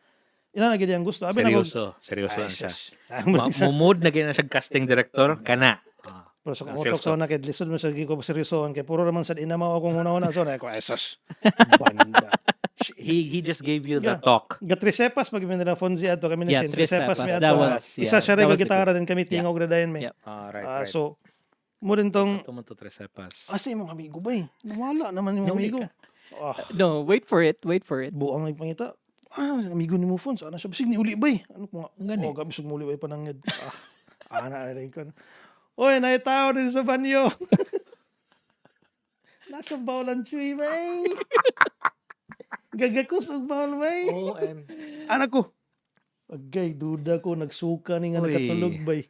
ina na gid ang gusto. Abi na ko. Seryoso lang siya. Pero Mumod na gina siya casting director kana. sa utok sa una kay lisod mo sa ko seryosohan kay puro raman sa inamaw akong una-una so na ko esos. Banda. He just gave you the talk. Gatrisepas pag mi na Fonzie ato kami ni Yeah, Trisepas mi That ato. was, Isa siya that rin was the gitara din kami tingog ra dayon mi. Yeah. Right. So mo rin tong Tumunto tresepas. asa imong amigo ba eh? Nawala naman yung amigo. No, wait for it. Buang ay pangita. Amigo ni mo Fons. Ano siya? Bisig ni uli ba eh? Ano ko nga? Gani. Gabi bisig mo uli ba eh panangid. Ana na ko. Oy, naitaw din sa banyo. Nasa bawlan chuy ba eh? Gagakos ang bawal ba eh? Anak ko. Agay, duda ko. Nagsuka ni nga Uy. nakatulog ba eh?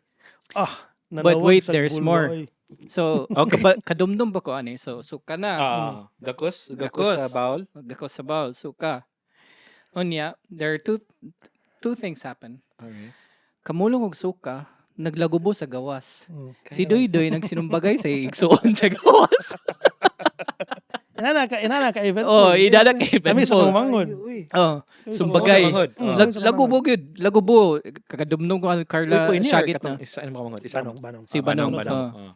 But nanawag wait, sa there's gulo, more. ay. So, kadumdum ba ko ani? So, suka na. Gakos Gakos. sa bawl. Gakos sa bawl, suka. Unya, there are two things happen. Okay. Kamulong og suka, naglagubo sa gawas. Mm. Si Doy nagsinumbagay sa igsuon sa gawas. Inana ka event. Idadak event. Kami sa Mangod. Oh, sumbagay. Manghod. Lagubo gud, lagubo. Kakadumdum ko Carla Shagit na. Isa nung Si Banong. Banong.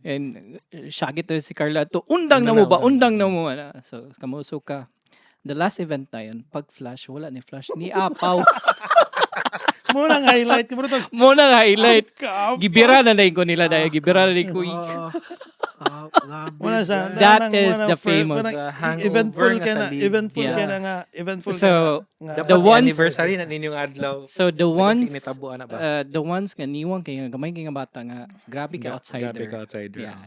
And Shagit na si Carla to undang na mo ba? Undang na mo na. So kamo suka. The last event na yun, pag flash, wala ni flash, ni apaw. Muna nga highlight. Muna nga highlight. Gibira na ko nila dahil. Gibira na ko. Muna siya. That is the famous. Eventful ka na. Eventful Yeah. ka na nga. Eventful So, ka na. the ones, anniversary na ninyong adlaw. so the ones, Kinitabuan na ba? the ones nga niwang kay gamay kay nga bata nga, grabe ka outsider. Grabe ka outsider. Yeah,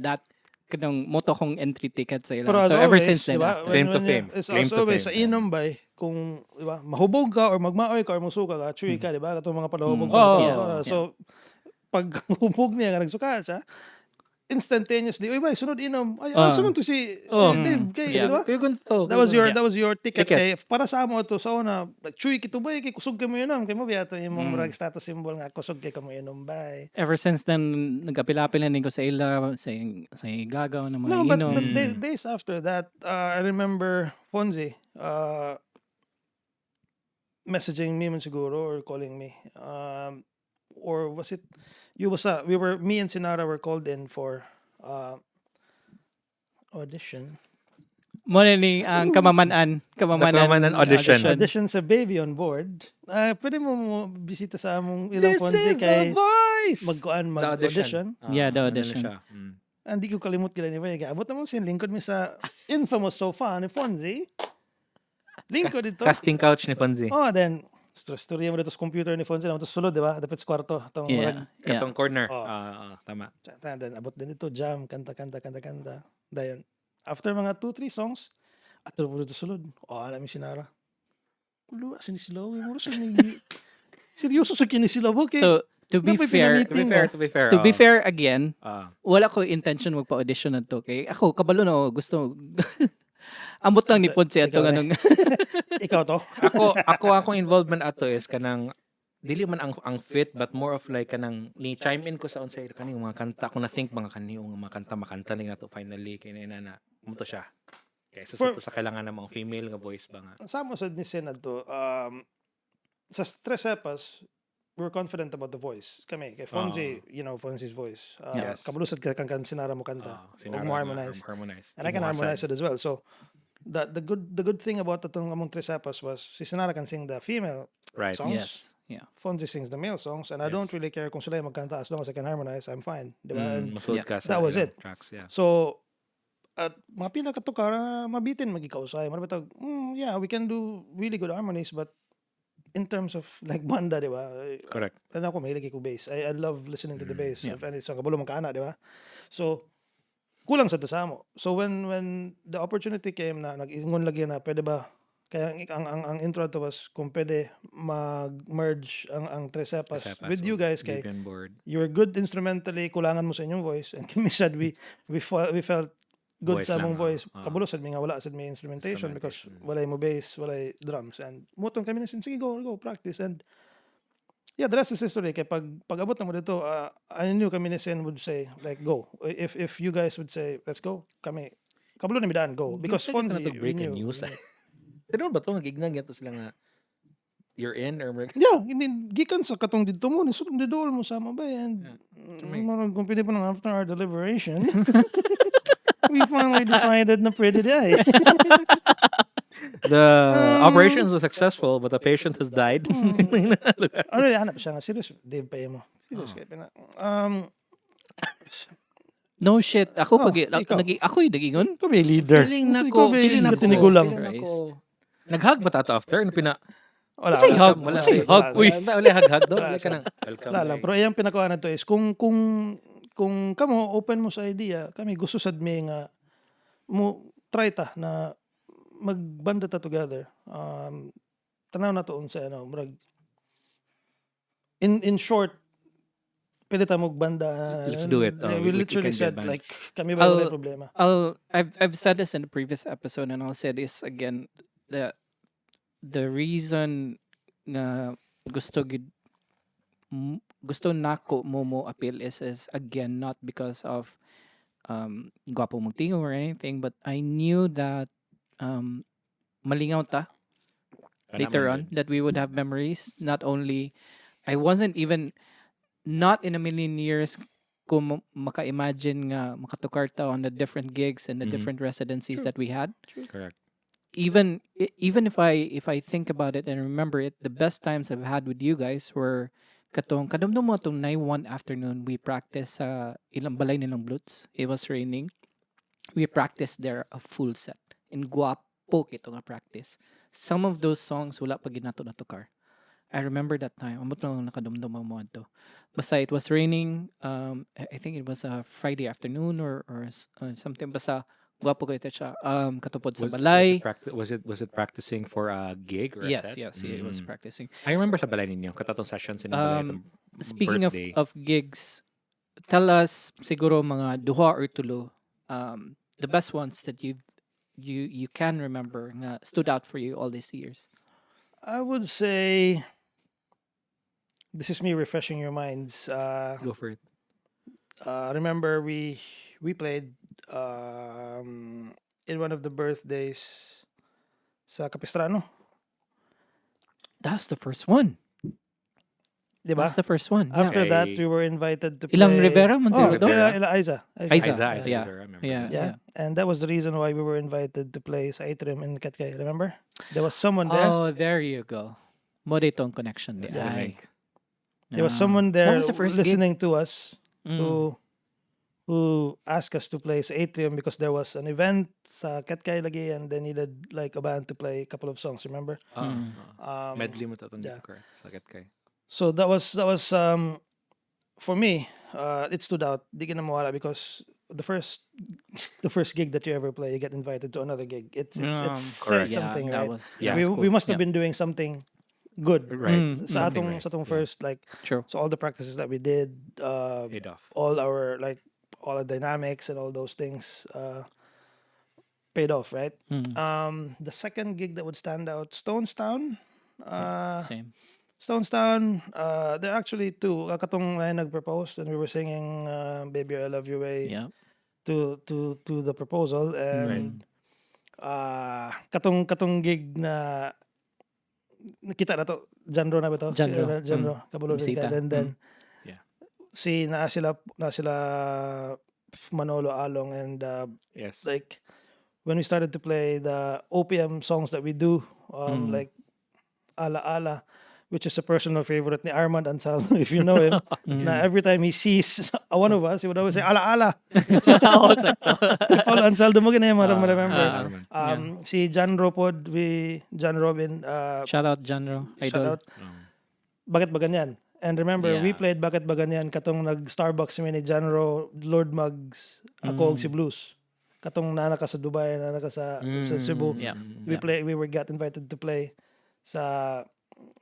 that kanang moto kong entry ticket sa ila. Pero as So ever always, since then, diba, after. Claim to fame. As Claim to always, fame. sa inom ba, kung diba, mahubog ka or magmaoy ka or musuka ka, chewy ka, diba? Katong mga palahubog. Oh, So, pag hubog niya, nagsuka siya, instantaneously, uy ba, sunod inom. Ay, sunod to si Dave. Kay, Yeah. diba? Kaya ganito. That was your ticket. Kay, para sa mo to sa una, like, chewy kito ba, kay kusog ka mo inom. Kay mo biya ito yung mong status symbol nga, kusog kay ka mo inom ba. Ever since then, nagapilapil na ko sa ila, sa gagaw na mga No, but inom. days after that, I remember Fonzie messaging me man siguro or calling me. Or was it me and Sinara were called in for audition. Muna ni ang kamamanan audition. Audition sa Baby on Board. Pwede mo bisita sa among ilang Fonzie kay voice! magkuan mag-audition. Yeah, the audition. Hindi ko kalimot kila ni Vega. Abot naman sin lingkod mi sa infamous sofa ni Fonzie. Lingkod dito. Casting couch ni Fonzie. Then storya mo dito sa computer ni Fonzie naman to sulod, di ba? Dapat sa kwarto. Itong Yeah. Katong corner. Tama. Then abot din ito, jam, kanta. Dayon. After mga 2-3 songs, ato po dito sulod. Alam mi Sinara. Kulo, asin sila. Seryoso sa kini sila ba? So, To be Dapat fair, pinamiting ba? to be fair again, Ah, wala ko intention magpa-audition na to. Kay ako, kabalo no, gusto, ambot lang ni Ponce Ikaw, atong eh. anong, Ikaw to. akong involvement ato is kanang dili man ang fit but more of like kanang ni chime in ko sa unsay kani mga kanta ko na think mga kani mga kanta makanta ning nato finally kay na mo to siya. Kaya susuto sa kailangan ng mga female nga voice ba nga. Sama sa ni Senad to, sa Tres Cepas, we're confident about the voice. Kami, kay Fonzie, Fonzie's voice. Yes. Kabulusad ka kang sinara mo kanta. Huwag mo harmonize. And I can harmonize it as well. So, the good thing about itong among Tres Cepas was si Sinara can sing the female Right. songs. yes, yeah. Fonzie sings the male songs, and I don't really care kung sila yung magkanta as long as I can harmonize, I'm fine. Di ba? And Masuod ka sa that was ilang it. tracks, yeah. so, at mga pila katukar, mabitin magikausay. Marabitag, yeah, we can do really good harmonies, but in terms of like banda, di ba? Correct. Ano ako, mahilig ko bass. I love listening to the bass. Yeah. If any, sa kabulo magkaana, di ba? So, kulang sa tasamo. So when the opportunity came na nag-ingon lagi na pwede ba kaya ang intro to was kung pwede mag-merge ang Tres Cepas with you guys kay Vivian board. you're good instrumentally, kulangan mo sa inyong voice, and kami said we felt good Voice sa among lang, voice. ah. Kabulo sad mi nga wala sad may instrumentation because walay mo bass, walay drums, and mutong kami na sige go practice. And yeah, the rest is history. Kaya pag abot na mo dito, I knew kami ni Sen would say, like, go. If you guys would say, let's go, kami, kabulo na midaan, go. Because Fonzie, we break knew. news. Pero ba to nga gignang yato sila nga you're in or Yeah, hindi, gikan sa katong dito mo, nisutong didol mo sama ba, and marang kung pwede pa nang after our deliberation, we finally decided na pwede day. the operations was successful but the patient has died. Ano rin, hanap siya nga, serious, Dave pa mo. Serious kayo, pina. No shit. Ako ikaw. ako yung nagingon. Ikaw may leader. feeling Ikaw may feeling tinigulang. Naghag ba tato after? Ano pina? Wala. Say hug. Wala. Say hug. Uy. Wala hag doon. Wala, Wala ka nang welcome. Wala lang. Pero yung pinakuha na to is, kung kamo open mo sa idea, kami gusto sad may nga, mo try ta na magbanda ta together. Tanaw na to sa murag, in short, pwede ta magbanda. Let's do it. We We literally can said get band. like kami ba wala problema. I've said this in the previous episode and I'll say this again. The reason na gusto nako mo appeal is again not because of gwapo mong tingog or anything, but I knew that malingaw ta later on, that we would have memories. Not only I wasn't even not in a million years ko maka-imagine nga makatukar ta on the different gigs and the different residencies that we had. Correct. Even if I think about it and remember it, the best times I've had with you guys were kadamdam mo tong night one afternoon we practice sa ilang balay nilang Blutz. It was raining. We practiced there a full set. In guwapo kito nga practice. Some of those songs wala pa ginato na tukar. I remember that time. Amot lang nakadumdum ang mga to. Basta it was raining. I think it was a Friday afternoon or something. Basta guwapo kayo siya. Katupod sa balay. Was it practicing for a gig or a Yes, set? yes, it was practicing. I remember sa balay ninyo, katatong sessions in balay itong Speaking birthday. of gigs, tell us siguro mga duha or tulo the best ones that you can remember nga stood out for you all these years. I would say, this is me refreshing your minds. Go for it. Remember we played in one of the birthdays sa Capistrano, That's the first one. di ba? That's the first one. Yeah. After Okay. that, we were invited to play. Ilang Rivera man Oh, siguro doon? Aiza. Aiza. Isa, Yeah. I remember. Yeah. Yeah. And that was the reason why we were invited to play sa atrium in Katkay. Remember? There was someone there. Oh, there you go. Mo ditong connection di That's the ay. link. There was someone What there was the first gig? listening to us Mm. who asked us to play sa atrium because there was an event sa Katkay lagi and they needed like a band to play a couple of songs. Remember? Medley mo tatong yeah. dito, sakit kay. So that was for me. It stood out. Di ka na mawala because the first gig that you ever play, you get invited to another gig. It Correct. says something, that right? was Yeah, we that's we cool. must have Yeah. been doing something good. Right. Sa Something atong right. sa atong Yeah. first like True. so all the practices that we did, Paid off. all our like all the dynamics and all those things paid off, right? The second gig that would stand out, Stonestown. Same. Stonestown, there are actually two. Katong na nag-propose and we were singing Baby I Love You Way Yeah. to the proposal Right. and katong gig na nakita na to genre na ba to? Genre. Genre kabalo rin ka Bisita. and then Yeah. si na sila Manolo Along and Yes. like when we started to play the OPM songs that we do like Ala Ala, which is a personal favorite ni Armand Ansaldo, if you know him. Na every time he sees one of us, he would always say, Ala Ala. Oo, sakto. Si Paul Ansaldo mo ganyan, remember. Arman. Si John Ropod, John Robin, Shout out Genre. shout Idol. out. Bakit ba ganyan? And remember, we Yeah. played Bakit ba ganyan, katong nag-Starbucks kami ni John Lord Mugs, ako og si Blues. Katong nana ka sa Dubai, nana ka sa Cebu. Yeah. We got invited to play sa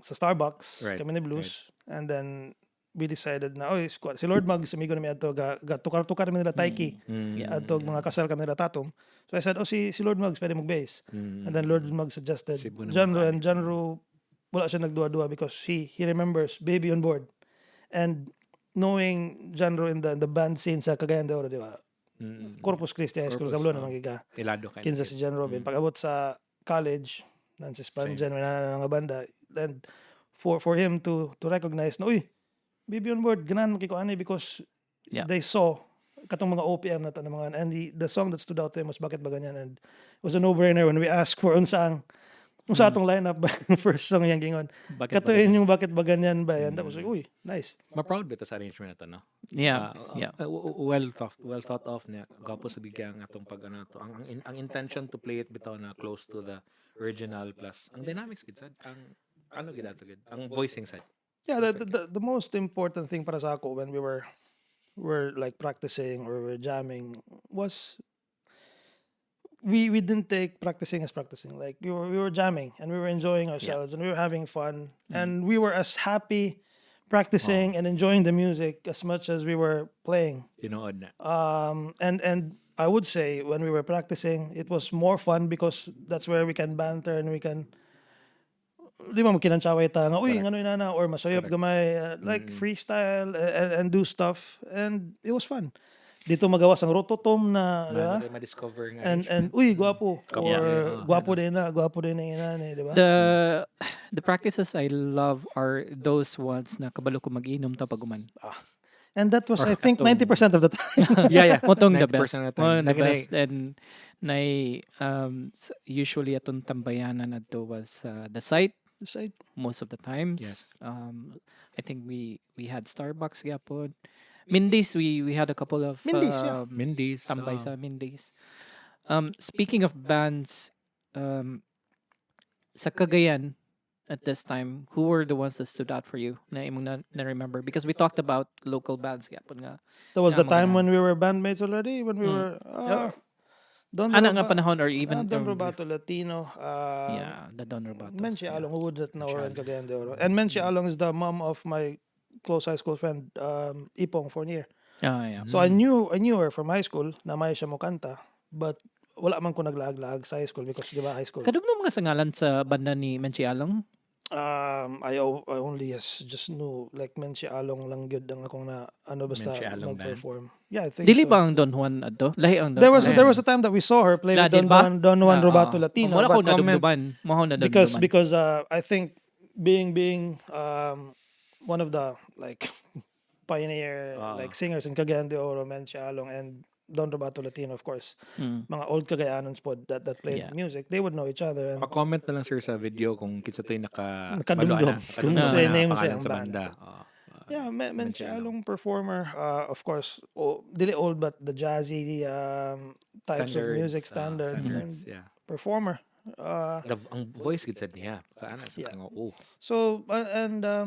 Starbucks Right, kami ni Blues and then we decided na si Lord Mag amigo na mi adto ga tukar-tukar mi nila Taiki adto mga kasal kami nila Tatom, so I said si Lord Mag pwede mag bass and then Lord Mag suggested Cebu naman genre and genre wala siya nagduwa-duwa because he remembers Baby on Board and knowing genre in the band scene sa Cagayan de Oro, di ba? Corpus Christi High School kablo na magiga Ilado ka. kinsa si John Robin pag-abot sa college nan si Spanjan may nga banda then for him to recognize na Baby on Board ganan makiko ani because Yeah. they saw katong mga OPM na to na mga and the song that stood out to him was Bakit ba ganyan and it was a no-brainer when we asked for unsa atong lineup ba first song yang gingon Bakit ba katuin yung Bakit ba ganyan ba and that was like nice. Ma-proud bita sa arrangement na to, no? Yeah. Yeah. Well thought of niya. Gapo sa bigyan atong pag ano to. Ang intention to play it bitaw na close to the original plus ang dynamics gid sad. Ang ano gid ato gid. Ang voicing sad. Yeah, the most important thing para sa ako when we were like practicing or we're jamming was we didn't take practicing as practicing. Like we were jamming and we were enjoying ourselves and we were having fun and we were as happy practicing and enjoying the music as much as we were playing. Tinuod na. And I would say when we were practicing, it was more fun because that's where we can banter and we can di ba magkinansyaway ta nga ngano inana or masayop gamay like freestyle and do stuff and it was fun. Dito magawas ang rototom na di ba? Ma-discover nga. And gwapo or gwapo din na inani, di ba? The practices I love are those ones na kabalo ko mag-inom ta paguman. And that was I think 90% of the time. yeah. Motong the 90% best. of the time. The best. And usually atong tambayanan adto was the site most of the times. Yes. I think we had Starbucks gyapon. Mindy's we had a couple of Mindy's, yeah. Mindy's. tambay sa Mindy's. Speaking of bands, sa Cagayan at this time, who were the ones that stood out for you na imong na remember? Because we talked about local bands gyapon nga. That was the Yeah, time mga- when we were bandmates already when we were Don Ana nga panahon or even Don Robato Latino. yeah, the Don Robatos. Menchi Along, who would that know in Cagayan de Oro? And Menchi Along is the mom of my close high school friend, Ipong Fournier. Yeah. So I knew her from high school na may siya mo kanta, but wala man ko naglaag-laag sa high school because di ba high school. Kadumdum mga sangalan sa banda ni Menchi Along? I only just knew like Menchi Along lang gyud ang akong na ano basta Menchi Along band? mag-perform. Yeah, I think Dili so. ba ang Don Juan adto? Lahi ang Don There was Juan. a time that we saw her play with Dili ba? Don Juan Robato Latino. Wala ko but nadumduman. Maho na because nadumduman. I think being one of the like pioneer like singers in Cagayan de Oro, Menchi Along and Don Robato Latino, of course, mga old Cagayanons po that played Yeah. music, they would know each other. And Pa-comment na lang sir sa video kung kitsa to'y Nakadumdum. Kung nakadumdum say na name pangalan siya sa ang banda. yeah, Menchi Menchi Along performer, of course, dili old but the jazzy types of music standards and yeah. performer. Ang voice gid sad niya. Kaana sa Yeah. nga So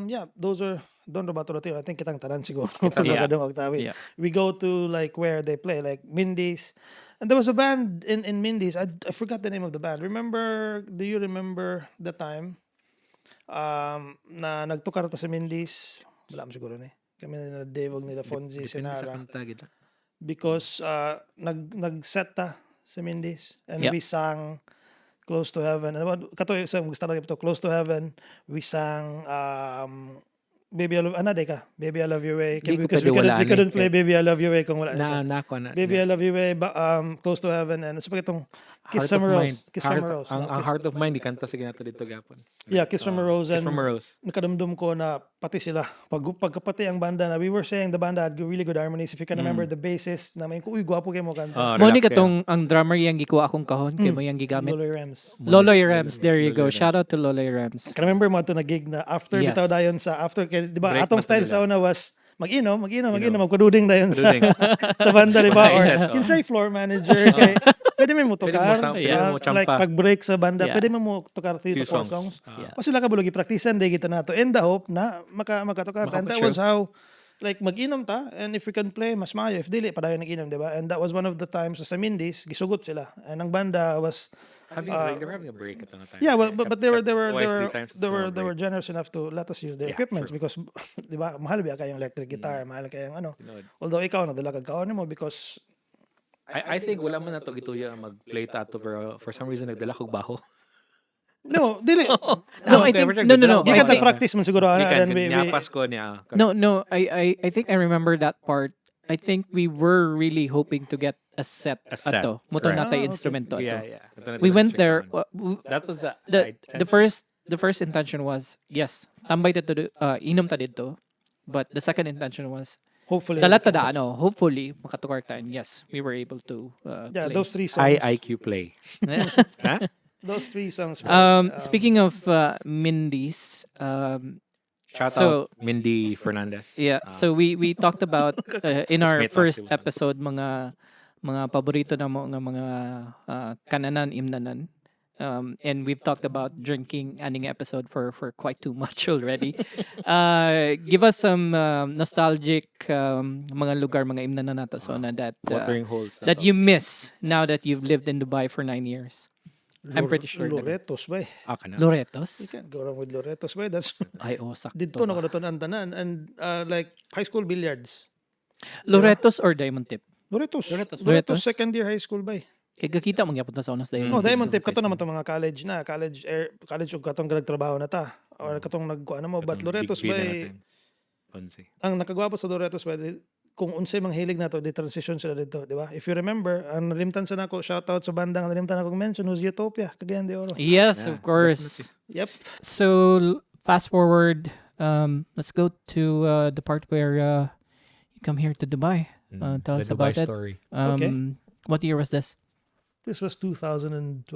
yeah, those are Don Robato Latino. I think kitang tanan siguro. Yeah. Magadong Octavio. Yeah. We go to like where they play, like Mindy's. And there was a band in Mindy's. I forgot the name of the band. Do you remember the time? na nagtukar ta sa Mindis. Wala mo siguro ni. Kami na Dave nila Fonzie, Depende sa Senara. kanta gid. Because nag-set ta sa Mindis and Yep. we sang Close to Heaven. And kato isang gusto na ito, Close to Heaven. We sang Baby I Love Baby I Love Your Way. Di ko Because pwede wala, we couldn't play Baby I Love Your Way kung wala siya. Na ako na. Baby I Love You Way, Close to Heaven, and sa itong Kiss from a Rose. Kiss from a Rose. Ang Heart of Mine, di kanta sige nato dito gapon. Yeah, Kiss from a Rose. Kiss And from a Rose. nakadumdum ko na pati sila. Pagkapati ang banda na, we were saying the banda had really good harmonies. If you can remember the bassist, na may uy, gwapo kayo mo kanta. Mo ni Relax katong ang drummer yang gikuha akong kahon kay mo yang gigamit. Loloy Rems. Loloy Rams, there you go. Shout out to Loloy Rams. Can remember mo ito na gig na after Yes. bitaw dayon sa after kay di ba Break atong ba style sila? sa una was mag-inom magkududing dayon sa Kududing. sa banda di ba or Mindset, oh. kinsay floor manager kay pwede mo tukar pwede mo champa. like pag break sa banda Yeah. pwede mo tukar 3 to 4 Few songs. songs Yeah. o sila ka bulogi praktisan day kita nato and the hope na makatukar and that Makapag-show. was how like mag-inom ta and if we can play mas maayo if dili padayon nag-inom di ba and that was one of the times sa Mindis gisugot sila and ang banda was Having a break, they were having a break at the time. yeah, well, but they were Twice, 3 times they were break. generous enough to let us use their Yeah, equipments sure. because di ba mahal ba kayong electric guitar, mahal kayong ano. Tinood. Although ikaw nadala kag kaon mo because I think wala man nato gituya mag-play tato pero for some reason nagdala kog baho. no, dili. No, I think no. Gikan I ta think- practice man siguro ana Gikan, and we niyapas ko niya. No, I think I remember that part. I think we were really hoping to get a set. A set, Ato. Muto correct. natay Ah, okay. instrumento Yeah, ato. yeah. Ito na We ito went na there. check on. That was the The first intention was yes, tambay dito inom ta dito. But the second intention was hopefully dala ta da ano, hopefully makatukar ta. And yes, we were able to yeah, play. those three songs. IIQ play. Ha? Those three songs. Speaking of Mindy's, Shout So- out Mindy Fernandez. yeah. So we talked about in our Smith first Silva. episode mga paborito na mo nga mga kananan imnanan. And we've talked about drinking aning episode for quite too much already. Give us some nostalgic mga lugar mga imnanan nato so na that Watering holes. na that to. you miss now that you've lived in Dubai for 9 years. I'm pretty sure. na- Loretos ba? Ka na. You Loretos? can't go wrong with Loretos ba? That's Ay, sakto. dito na ko natunan tanan and like high school billiards. Loretos or Diamond Tip? Loretos. Loretos. Loretos second year high school ba? Kaya kakita mangyapon ta sa unas dayon. Oh, Diamond Tip kato naman tong mga college ug katong nagtrabaho na ta or katong nagkuan mo but Itong Loretos big ba bida natin. Ponce. ang nakagwapo sa Loretos ba kung unsay mang hilig nato di transition sila dito, di ba? If you remember, ang nalimtan sa nako shout out sa banda ang nalimtan ako mention was Utopia, Cagayan de Oro. Yes, Yeah, of course. Yep. So fast forward, let's go to the part where you come here to Dubai. Tell us The Dubai about it. story. Okay. What year was this? This was 2012,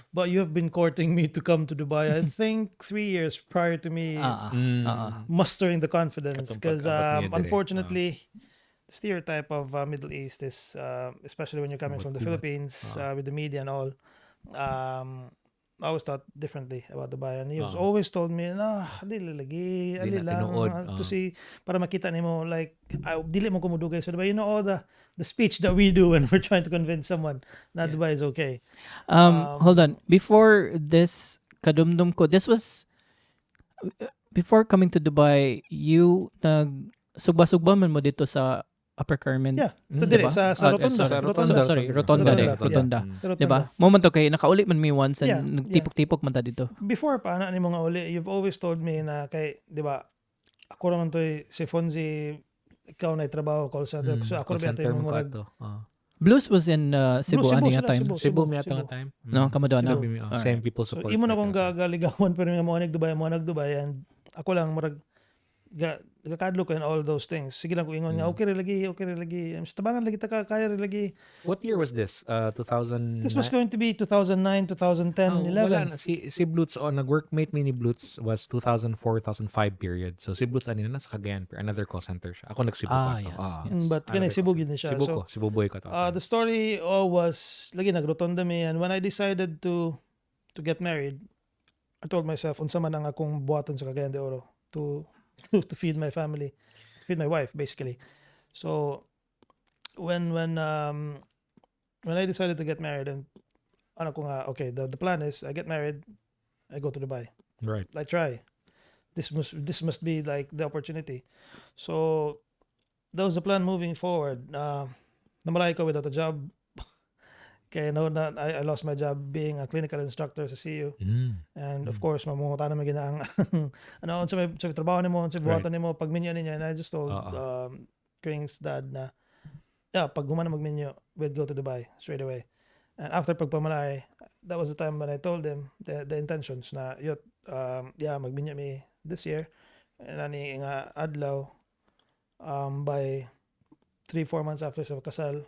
but you have been courting me to come to Dubai. I think 3 years prior to me mustering the confidence Katong because pagkabot niya dire. unfortunately the stereotype of Middle East is especially when you're coming from the Kubat. Philippines with the media and all I always thought differently about Dubai and he was always told me dili lagi ali Di na lang tinuod, to see para makita nimo like dili mo kumudugay sa Dubai, you know all the speech that we do when we're trying to convince someone na Dubai is okay. Hold on. Before this, kadumdum ko, this was before coming to Dubai, you sugba-sugba man mo dito sa Upper Carmen. Yeah. So Diba? dili sa Rotonda. Sorry, Rotonda Yeah. Rotonda. Sa Rotonda. Diba? Moment to kay nakauli man mi once and Yeah, nagtipok-tipok man ta dito. Before pa na nimo nga uli, you've always told me na kay, di ba, ako naman to si Fonzie, ikaw na trabaho call center. So ako rin ito yung murag. Blues was in Cebu Cebu ani nga sila, time. Cebu mi atong time. No, kamo doon na. Same people So support. imo na kong gagaligawan pero nga mo nag-Dubai and ako lang murag gakadlo ko and all those things. Sige lang ko ingon nga okay ra lagi. Tabangan lagi ta kaya ra lagi. What year was this? 2000. This was going to be 2009, 2010, 11. Wala na. Si Blutz, nag-workmate me ni Blutz was 2004-2005 period. So si Blutz anina nasa Cagayan, pero another call center siya. Ako nag-Cebu pa. yes. But kanay Cebu gid na siya. Cebu So ko. Cebu boy ko to. the story was lagi nagrotonda mi and when I decided to get married, I told myself unsa man ang akong buhaton sa Cagayan de Oro to feed my family, to feed my wife basically. So when I decided to get married and ano ko nga okay, the plan is I get married, I go to Dubai. Right. I try. this must be like the opportunity. So that was the plan moving forward. Namalay ko without a job. Kaya no, I lost my job being a clinical instructor sa CU. And of course, mamungutan naman gina ang ano sa trabaho nimo, sa buhatan nimo, pag minyo niya. And I just told Kring's dad na, pag gumana magminyo, we'd go to Dubai straight away. And after pagpamalay, that was the time when I told him the intentions na magminyo mi this year. And ani nga adlaw by 3-4 months after sa kasal,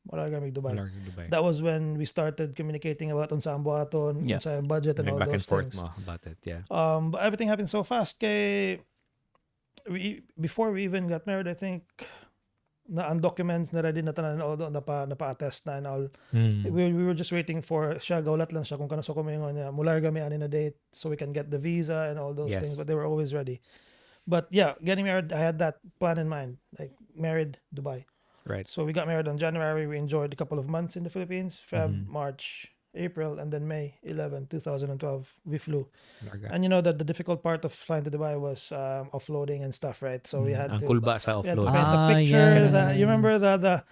wala kami Dubai. That was when we started communicating about unsa ang buhaton, unsa ang budget and all back those and forth things. mo about it, yeah. But everything happened so fast. Kay before we even got married, I think na ang documents na ready na tanan all napa-attest na and all. We were just waiting for siya gaulat lang siya kung kano sa kumingon niya. Mular kami ani na date so we can get the visa and all those things, but they were always ready. But yeah, getting married, I had that plan in mind, like married Dubai. Right. So we got married in January. We enjoyed a couple of months in the Philippines, Feb, March, April, and then May 11, 2012, we flew. And you know that the difficult part of flying to Dubai was offloading and stuff, right? So we had ang to kulba sa we had to offload. paint a picture. You remember the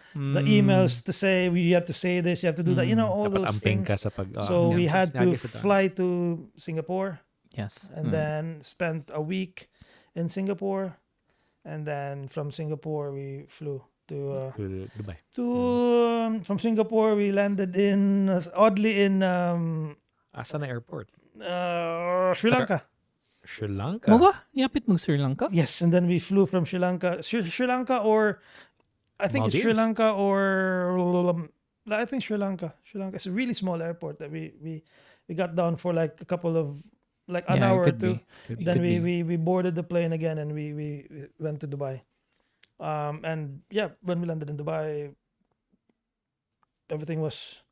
emails to say you have to say this, you have to do that. You know all Dapat those amping things. ka sa pag So we had to Nagis ito. fly to Singapore Yes. and then spent a week in Singapore, and then from Singapore we flew to Dubai. from Singapore we landed in oddly in Asa na airport? Sri Lanka. Sri Lanka. Mo ba? Niyapit mong Sri Lanka? Yes, and then we flew from Sri Lanka, Sri Lanka, or I think it's Sri Maldives? Lanka or I think Sri Lanka. Sri Lanka. It's a really small airport that we got down for like a couple of like an hour or two. Then we boarded the plane again and we went to Dubai. And yeah, when we landed in Dubai, everything was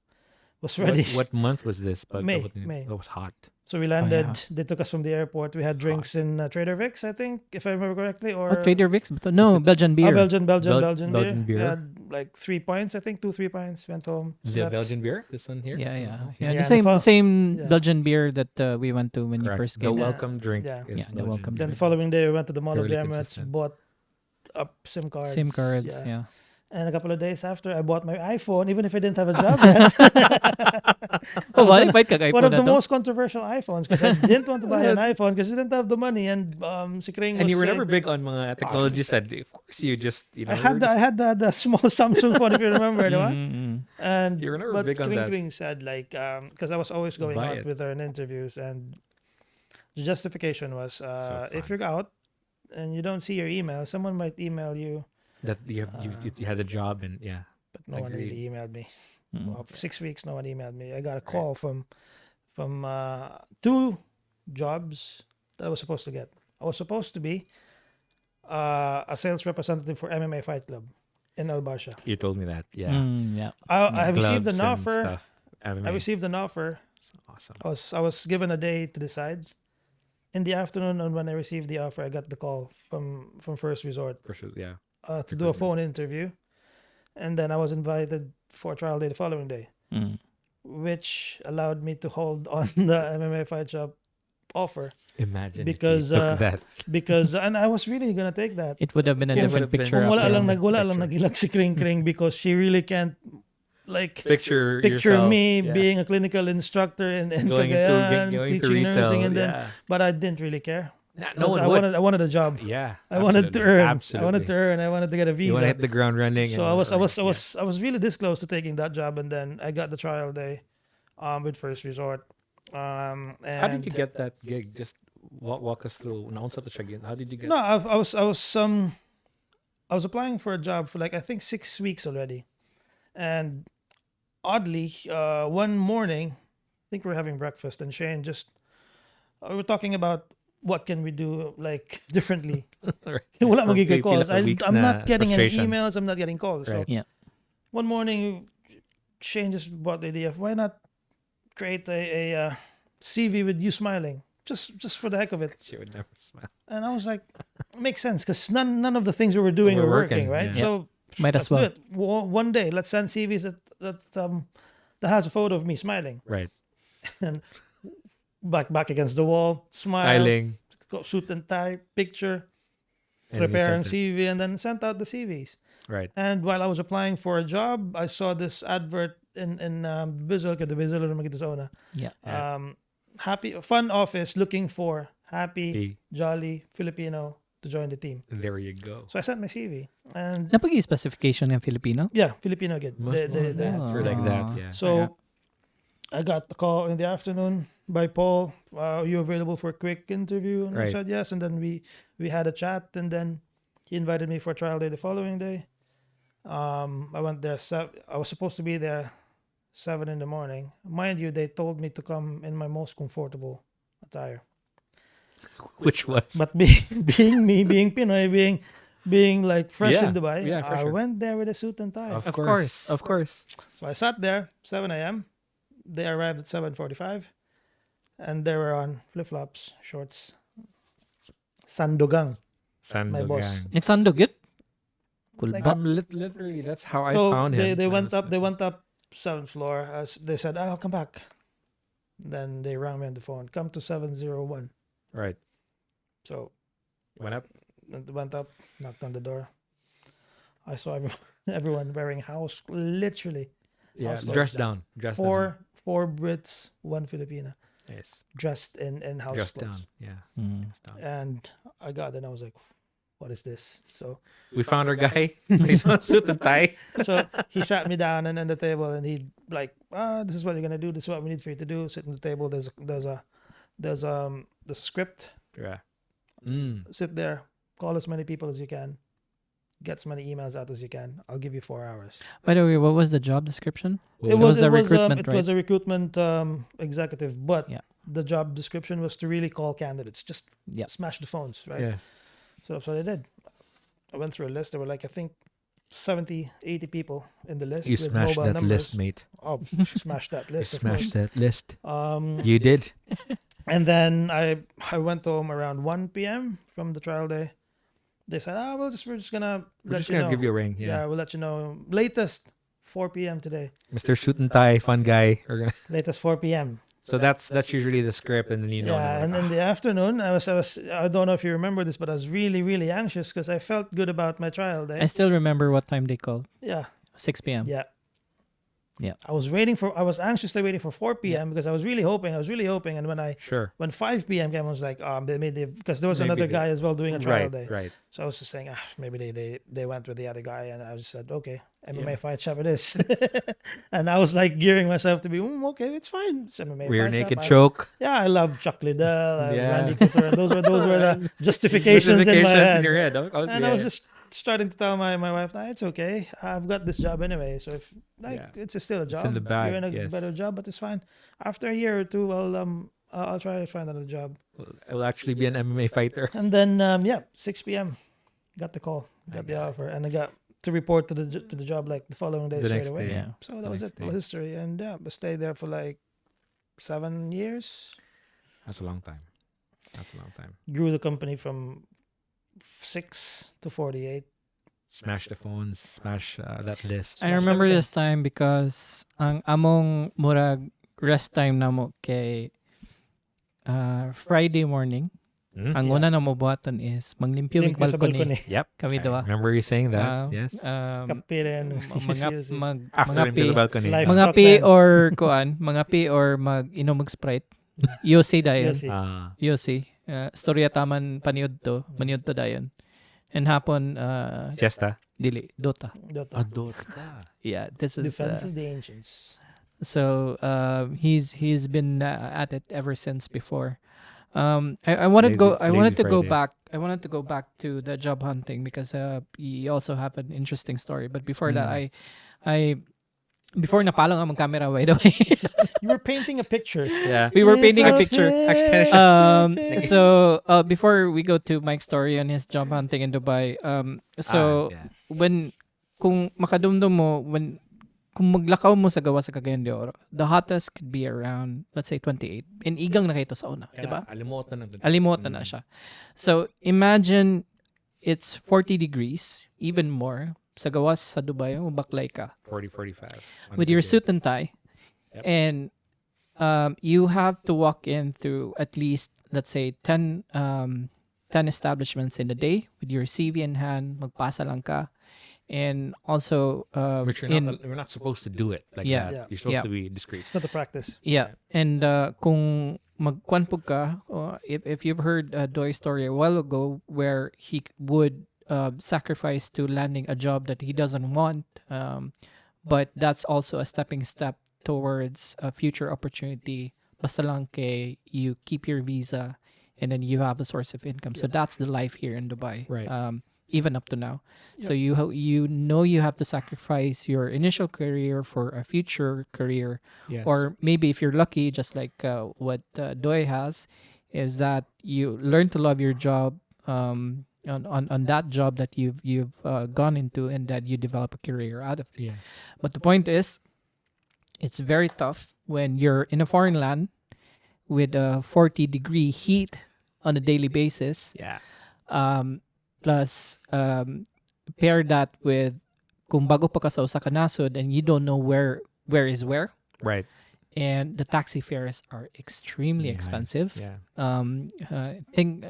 ready. What month was this? May. It was hot. So we landed. They took us from the airport. We had drinks in Trader Vic's, I think, if I remember correctly, or Trader Vic's? But no, Belgian beer. Belgian Belgian beer. beer. We had like 3 pints, I think, 2-3 pints. Went home. The slept. Belgian beer? This one here? Yeah. Yeah, The same yeah. Belgian beer that we went to when you first The came. welcome drink. Yeah. Is The Belgian welcome beer. Then the following day, we went to the Mall of the Fairly Emirates, consistent. bought up SIM cards. Same cards, yeah. And a couple of days after, I bought my iPhone, even if I didn't have a job yet. Oh, why kag One of iPhone the na to? most controversial iPhones because I didn't want to buy an iPhone because I didn't have the money, and si Kring was And you were saying- never big on mga technology said. Of course, you just, I had the small Samsung phone, if you remember, diba? Mm-mm. And You were never but big on Kring that. Kring said like because I was always going Buy out it. with her in interviews, and the justification was if you're out and you don't see your email, someone might email you, that you had a job and yeah. but no one Agreed. really emailed me. Mm. Well, for 6 weeks, no one emailed me. I got a call from 2 jobs that I was supposed to get. I was supposed to be a sales representative for MMA Fight Club in Al Barsha. You told me that. Yeah. Yeah. I received Gloves an and offer. stuff. MMA. I received an offer. Awesome. I was given a day to decide. In the afternoon, and when I received the offer, I got the call from First Resort For sure, yeah. to do a phone interview, and then I was invited for a trial day the following day, which allowed me to hold on the MMA Fight Shop offer Imagine because if you took that. and I was really gonna take that. It would have been a Yeah, different would have been- picture. Kung wala after. lang nagilag si Kring Kring because she really can't like Picture picture yourself, me yeah. being a clinical instructor in going Cagayan, to teaching retail, nursing, and then yeah. but I didn't really care. No one I would. wanted a job. Yeah. I wanted to earn. Absolutely. I wanted to earn. I wanted to get a visa. You want to hit the ground running. So and- I was really this close to taking that job, and then I got the trial day, with First Resort. And How did you get that gig? Just walk us through. Naunsa to siya gin? How did you get? No, I was applying for a job for like I think 6 weeks already, and oddly, one morning, I think we were having breakfast, and Shane we were talking about what can we do like differently. Right. Wala For magiging calls. pila ka weeks I'm na not getting any frustration. emails. I'm not getting calls. So Right. Yeah. one morning, Shane just brought the idea of why not create a CV with you smiling, just for the heck of it. She would never smile. And I was like, makes sense because none of the things we were doing Were were working, working, right? yeah. So Might let's as well. do it. One day, let's send CVs that has a photo of me smiling, Right. back against the wall, smile, Smiling. suit and tie, picture, And then you prepare sent an it. CV, and then sent out the CVs. Right. And while I was applying for a job, I saw this advert in Bizzle, the Bizzle naman kita sa una. Yeah. Fun office looking for happy, Hey, jolly Filipino to join the team. there you go. So I sent my CV, and Napag-specification ng Filipino? yeah, Filipino again. For like that, yeah. So I got the call in the afternoon by Paul. Are you available for a quick interview? And I Right. said yes. And then we had a chat, and then he invited me for a trial day the following day. I went there. I was supposed to be there 7 in the morning. Mind you, they told me to come in my most comfortable attire. Which was But being me, being Pinoy, being like fresh Yeah, in Dubai, yeah, for I sure. went there with a suit and tie. of Of course, course. of course. So I sat there 7 a.m. They arrived at 7:45, and they were on flip-flops, shorts, sandogang. My boss. Sandogang. Nagsandog it? Cool Like- ba? Literally, that's how I So found him. they when I went was- up. They went up 7th floor. As they said, "I'll come back." Then they rang me on the phone. Come to 701. Right. So Went up. went up, knocked on the door. I saw everyone wearing house, literally Yeah. House Dress clothes down. Dress four Brits, one Filipina, down. Yes. dressed in house Dress clothes. down. Yeah. Mm. Dress down. And I got there and I was like, "What is this?" So We found our guy. He's on suit and tie. he sat me down and on the table, and he like, "This is what you're gonna do. This is what we need for you to do. Sit on the table. There's a script. Yeah. Sit there, call as many people as you can, get as many emails out as you can. I'll give you 4 hours." By the way, what was the job description? Well, It was a recruitment, it right? was a recruitment executive, but Yeah. the job description was to really call candidates, just Yeah. smash the phones, right? Yeah. So that's what I did. I went through a list. There were like, I think 70, 80 people in the list. You with smashed mobile that numbers. list, mate. Oh, smashed that You list. Of smashed course. that list. Um, You did. and then I went home around 1 p.m. from the trial day. They said, we're just gonna We're let just you gonna know. give you a ring. Yeah. We'll let you know. Latest 4 p.m. today. Mr. Suit and Tie, fun guy. We're gonna. Latest 4 p.m. So that's usually the script, and then you know. Yeah, and in the afternoon, I don't know if you remember this, but I was really, really anxious because I felt good about my trial day. I still remember what time they called. Yeah, 6 p.m. yeah. Yeah. I was anxiously waiting for 4 p.m. because I was really hoping, and Sure. when 5 p.m. came, I was like, because there was Maybe another they- guy as well doing a trial Right. day. Right. So I was just saying, maybe they went with the other guy, and I just said, okay, MMA Yeah. fight shop it is. And I was like gearing myself to be, okay, it's fine. It's MMA Rear fight naked shop. choke. Yeah, I love Chuck Liddell, Yeah. Randy Couture, and those were the justifications in my head. in your head. And I was just starting to tell my wife, "Nah, it's okay. I've got this job anyway. So if it's still a job, in the bag, you're in a yes. better job, but it's fine. After a year or two, I'll try to find another job." I will actually be an MMA fighter. And then 6 p.m. got the call, got the offer, and I got to report to the job like the following day The straight next away. day. Yeah. So that was next it, day. history, and I stayed there for like 7 years. That's a long time. That's a long time. Grew the company from 6 to 48. Smash the phones. Smash that list. I Smash remember everything. this time because ang among murag rest time namo kay Friday morning. Hmm? Ang Yeah. una na mo buhaton is manglimpyo mig Limpyo sa balcony. Yep. Kami I daw. remember you saying that. Ah, Yes. Kapirin. After mga into the balcony. Life- mga Stock pi man. or kuan, mga pi or mag inom mag Sprite. Yossi dayon. Yossi. Yossi. Storya taman maniud to dayon. And hapon Siesta. dili Dota. Dota. Dota. Yeah, this is Defense of the Ancients. so he's been at it ever since before. I wanted Lazy to go Fridays. back. I wanted to go back to the job hunting because we also have an interesting story. But before that, I before napalong ang camera by the way. You were painting a picture. Yeah. We were If painting a I picture. paint a So before we go to Mike's story on his job hunting in Dubai, Yeah. kung makadumdum mo kung maglakaw mo sa gawa sa Cagayan de Oro, the hottest could be around, let's say, 28. In igang na kayo sa una, di ba? Alimutan na. Alimot na siya. So, imagine it's 40 degrees, even more, sa gawas sa Dubai, baklay ka. 40, 45. With your suit and tie. Yep. And you have to walk in through at least let's say 10 establishments in a day with your CV in hand, magpasa lang ka. And also Which we're not supposed to do it like Yeah. that. Yeah. You're supposed Yeah. to be discreet. It's not the practice. Yeah. And kung magkuan pug ka, if you've heard Doy's story a while ago where he would sacrifice to landing a job that he doesn't want, but that's also a stepping step towards a future opportunity. Basta lang kay you keep your visa and then you have a source of income. So that's the life here in Dubai. Right. Even up to now. So you you have to sacrifice your initial career for a future career. Yes. Or maybe if you're lucky, just like what Doy has, is that you learn to love your job on that job that you've gone into, and that you develop a career out of it. Yeah. But the point is, it's very tough when you're in a foreign land with a 40-degree heat on a daily basis. Yeah. Plus, pair that with kung bago pa ka sa usa ka nasod and you don't know where is where, Right. and the taxi fares are extremely Yeah. expensive. Yeah. Think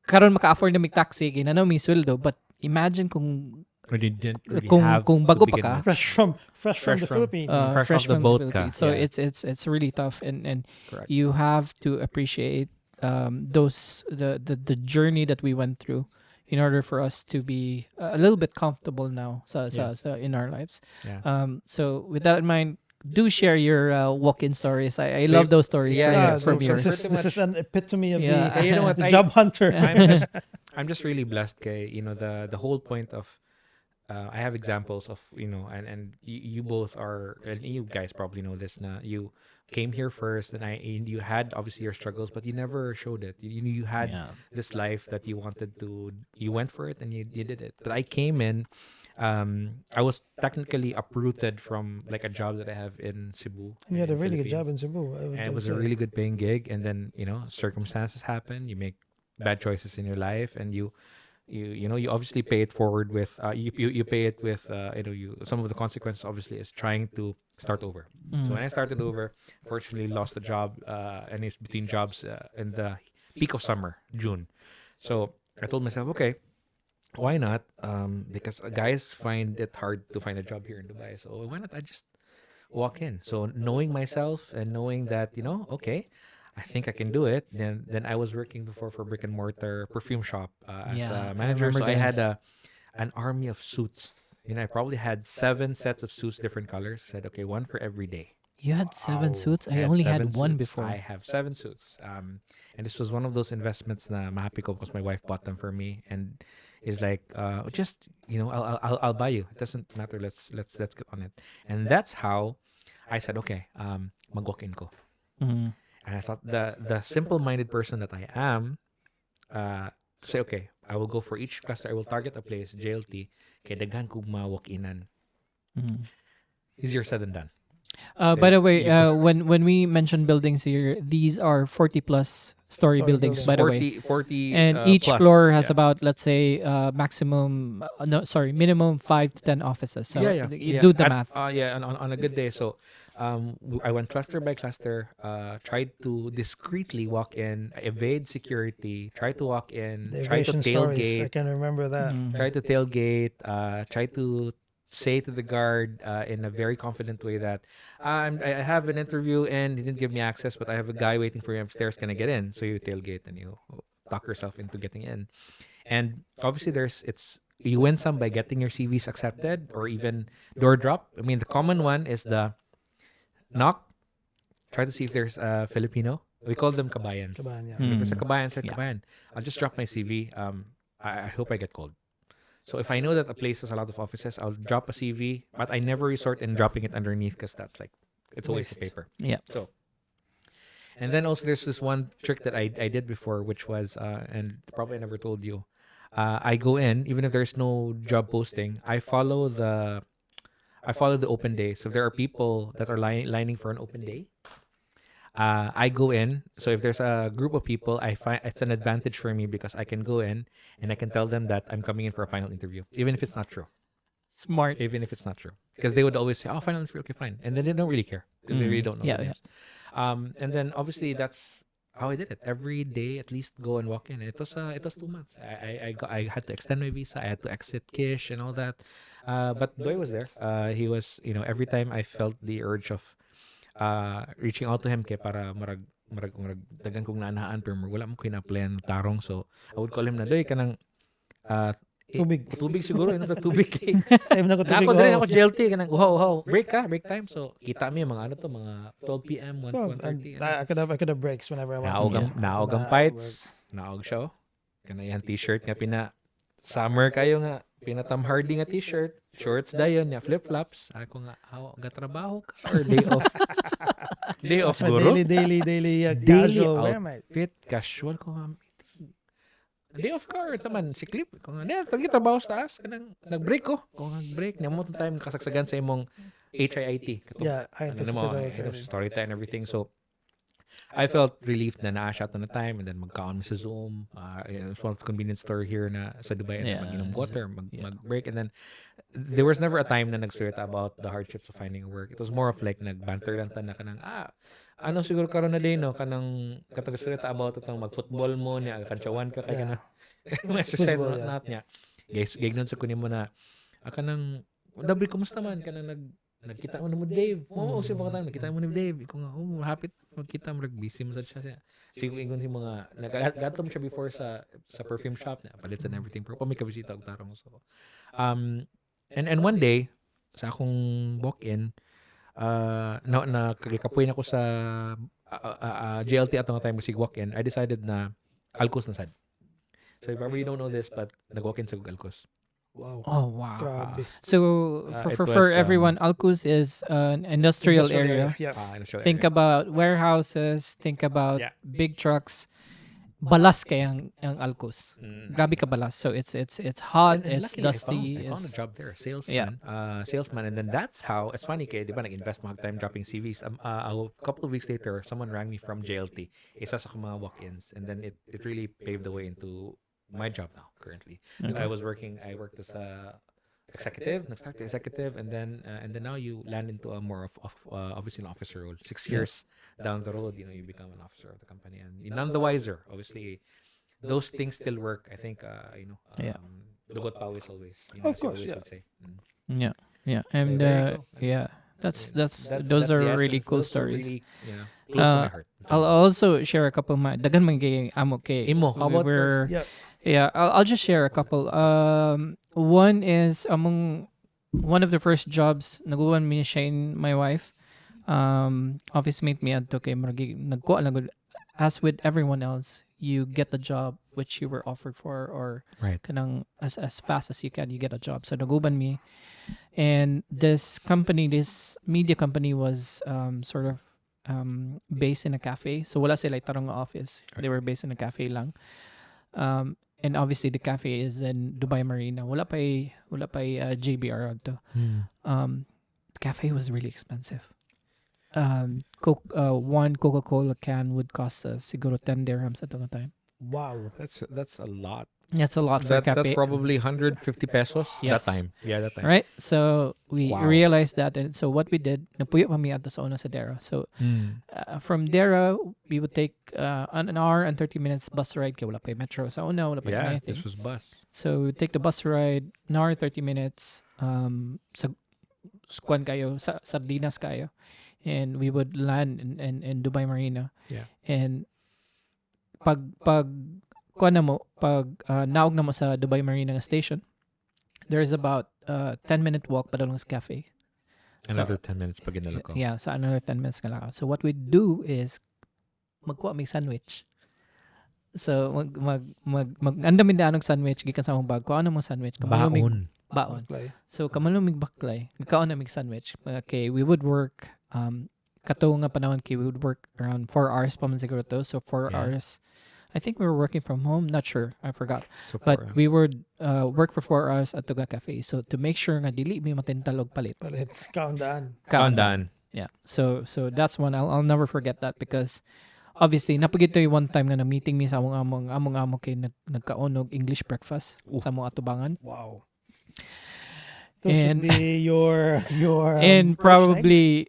karon maka-afford na mig taxi kay nanaw mi sweldo, but imagine kung Or you didn't really Kung- have kung to bago pa begin ka, with. Fresh from Fresh the from- Philippines. fresh off the from boat Philippines. ka. So Yeah. it's really tough, and Correct. you have to appreciate the journey that we went through in order for us to be a little bit comfortable now Yes. in our lives. Yeah. So with that in mind, do share your walk-in stories. I So love you- those stories Yeah, from yeah. yours. This is an epitome of Yeah. the, You know what, the I- job hunter. I'm just really blessed, kay. You know, the whole point of I have examples of, you know, and you both are, and you guys probably know this. Na you came here first, and you had obviously your struggles, but you never showed it. You had this life that you wanted to. You went for it and you did it. But I came in. I was technically uprooted from like a job that I have in Cebu. You had a in really good job Philippines. in Cebu. I would And it was say. a really good paying gig, and then circumstances happen, you make bad choices in your life, and you obviously pay it forward with you pay it with some of the consequences obviously is trying to start over. So when I started over, fortunately lost the job, and it's between jobs in the peak of summer, June. So I told myself, okay, why not, because guys find it hard to find a job here in Dubai, so why not I just walk in. So knowing myself and knowing that, okay, I think I can do it. Then I was working before for brick and mortar perfume shop as Yeah, I a manager. So remember I had those. an army of suits. I probably had 7 sets of suits, different colors. Said, okay, one for every day. You had 7 suits. I had only 7 had one suits. before. I have 7 suits. And this was one of those investments na mahappy ko because my wife bought them for me, and is like, just I'll buy you. It doesn't matter. Let's get on it. And that's how I said, okay, mag-walk-in ko. Mhm. And I thought the simple-minded person that I am, to say, okay, I will go for each cluster. I will target a place, JLT, kay daghan kog ma-walk-inan. Mhm. Easier said than done. By the way, You- when we mention buildings here, these are 40 plus story Story buildings, buildings. by the way. 40 And each plus. floor has Yeah. about, let's say, minimum 5 to 10 offices. So you yeah. do the At- math. on a good day. So I went cluster by cluster, tried to discreetly walk in, evade security, try to walk in, The try to evasion stories. I tailgate, can remember that. Mhm. try to tailgate, try to say to the guard in a very confident way that I have an interview and he didn't give me access, but I have a guy waiting for you upstairs. Can I get in? So you tailgate and you talk yourself into getting in. And obviously you win some by getting your CVs accepted or even door drop. I mean, the common one is the knock, try to see if there's a Filipino. We call them kabayans. Kabayan, yeah. If there's a Mm. kabayan, said Yeah. kabayan, I'll just drop my CV. I hope I get called. So if I know that a place has a lot of offices, I'll drop a CV, but I never resort in dropping it underneath because that's like, it's a waste of Waste. paper. Yeah. So, and then also there's this one trick that I did before, which was, and probably I never told you, I go in, even if there's no job posting, I follow the open day. So if there are people that are lining for an open day, I go in. So if there's a group of people, I find it's an advantage for me because I can go in and I can tell them that I'm coming in for a final interview, even if it's not true. Smart. Even if it's not true, because they would always say, "Oh, final interview, okay, fine," and then they don't really care because they really don't know. Yeah, the yeah. names. And then obviously that's how I did it. Every day, at least go and walk in. It was 2 months. I had to extend my visa. I had to exit Kish and all that. But Doy was there. He was, every time I felt the urge of reaching out to him kay para marag dagan kong naanahan pero wala mo ko na-applyan tarong. So I would call him na Doy kanang tubig siguro ino tubig kay. Time na ko Na tubig. ako din ako JLT kanang uhaw. Break time. So kita mi mga mga 12 p.m. 1:30. I could have breaks whenever I want. Naog ang fights. Naog siya. Kana yan t-shirt nga summer kayo nga pinatam hardy nga t-shirt, shorts dayon nga flip-flops. Ako nga gatrabaho ka or day off. Day off guro. Daily Daily casual. Where am I? outfit, casual ko nga. Day off ka or taman si Clip. Kung nga, tagi trabaho sa taas. Kanang nag-break ko. Kung nag-break, niya mo time kasagsagan sa imong HIIT. Yeah, I Story time and everything. So, I felt relieved na naa-shot na time and then magkaon mo sa Zoom. It was one of the convenience store here na sa Dubai and then mag-inom water, mag-break. And then, there was never a time na nag-story about the hardships of finding work. It was more of like nag-banter lang ta na kanang, ano siguro karon na din no kanang katag-story about itong mag-football mo niya kantsawan ka kay kanang exercise not niya. Guys, gignon sa kunin mo na kanang Dawbe kumusta man kanang nagkita mo ni Dave. Si mga nakita mo ni Dave. Iko nga, hapit magkita mo busy mo sa siya. Siguro ingon si mga nagatom siya before sa perfume shop na palit and everything pero pa may kabisita og tarong so and one day sa akong walk-in na kagikapoy na ko sa JLT atong time kasi walk-in, I decided na Alcos na sad. So you probably don't know this but nag-walk-in sa Alcos. Wow. Oh wow. Grabe. So it for was, everyone, Alcus is an industrial area. Yeah. Think about warehouses, think about Yeah. big trucks. Balas kaya ang Alcus. Grabe ka balas. So it's hot, And it's luckily, dusty. I found a job there, Yeah. salesman, and then that's how it's funny. Kay, di ba nag-invest mga time dropping CVs. A couple of weeks later, someone rang me from JLT. Isa sa mga walk-ins, and then it really paved the way into my job now currently. So I worked as a executive, nag-start to executive, and then now you land into a more of obviously an officer role. 6 years down the road, you become an officer of the company, and you're none the wiser. Obviously, those things still work. I think dugot pawis always. Of as you course, always yeah. would say. Yeah. And there you go. yeah. That's those the are really essence. cool Those were stories. really, close to my heart. I'll also share a couple of my dagan man gay amo kay. Imo, how about yours? Yeah. Yeah, I'll just share a couple. One is among one of the first jobs naguwan mi siya and my wife. Office mate mi adto kay maragi nagkuha lang gud. As with everyone else, you get the job which you were offered for, or Right. kanang as fast as you can, you get a job. So naguban mi, and this media company was sort of based in a cafe. So wala sila tarong office. They were based in a cafe lang. And obviously the cafe is in Dubai Marina. Wala pa JBR adto. The cafe was really expensive. One Coca-Cola can would cost us siguro 10 dirhams at the time. Wow. That's a lot. That's a lot for a cafe. That's probably 150 pesos Yes. that time. Yeah, that time. Right? So we Wow. realized that, and so what we did, napuyo kami ato sa una sa Dera. So from Dera, we would take an hour and 30 minutes bus ride. Kaya wala pa yung metro. Sa una, wala pa yung Yeah, anything. this was bus. So we take the bus ride, an hour and 30 minutes, sa Kwan kayo, sa Sardinas kayo. And we would land in Dubai Marina. Yeah. And pag naog na mo sa Dubai Marina nga station, there is about 10-minute walk padulong sa cafe. Another 10 minutes pag ginala ko. Yeah, sa another 10 minutes nga lakad. So what we do is magkuha mig sandwich. So andamin daanong sandwich gikan sa akong bag. Kuha na mo sandwich. Baon. Baklay. So kamalo mig baklay. Magkaon na mig sandwich. Okay, we would work kato nga panahon we would work around 4 hours pa man siguro to. So 4 Yeah. hours. I think we were working from home. Not sure. I forgot. So But we would work for 4 hours at Tuga Cafe. So to make sure nga dili mi matintalog palit. Palit. Kaundaan. Kaundan. Yeah. So that's one. I'll never forget that because obviously napagid to one time nga na meeting mi sa among amo kay nagkaon og English breakfast sa among atubangan. Wow. Those And- should be your And brunch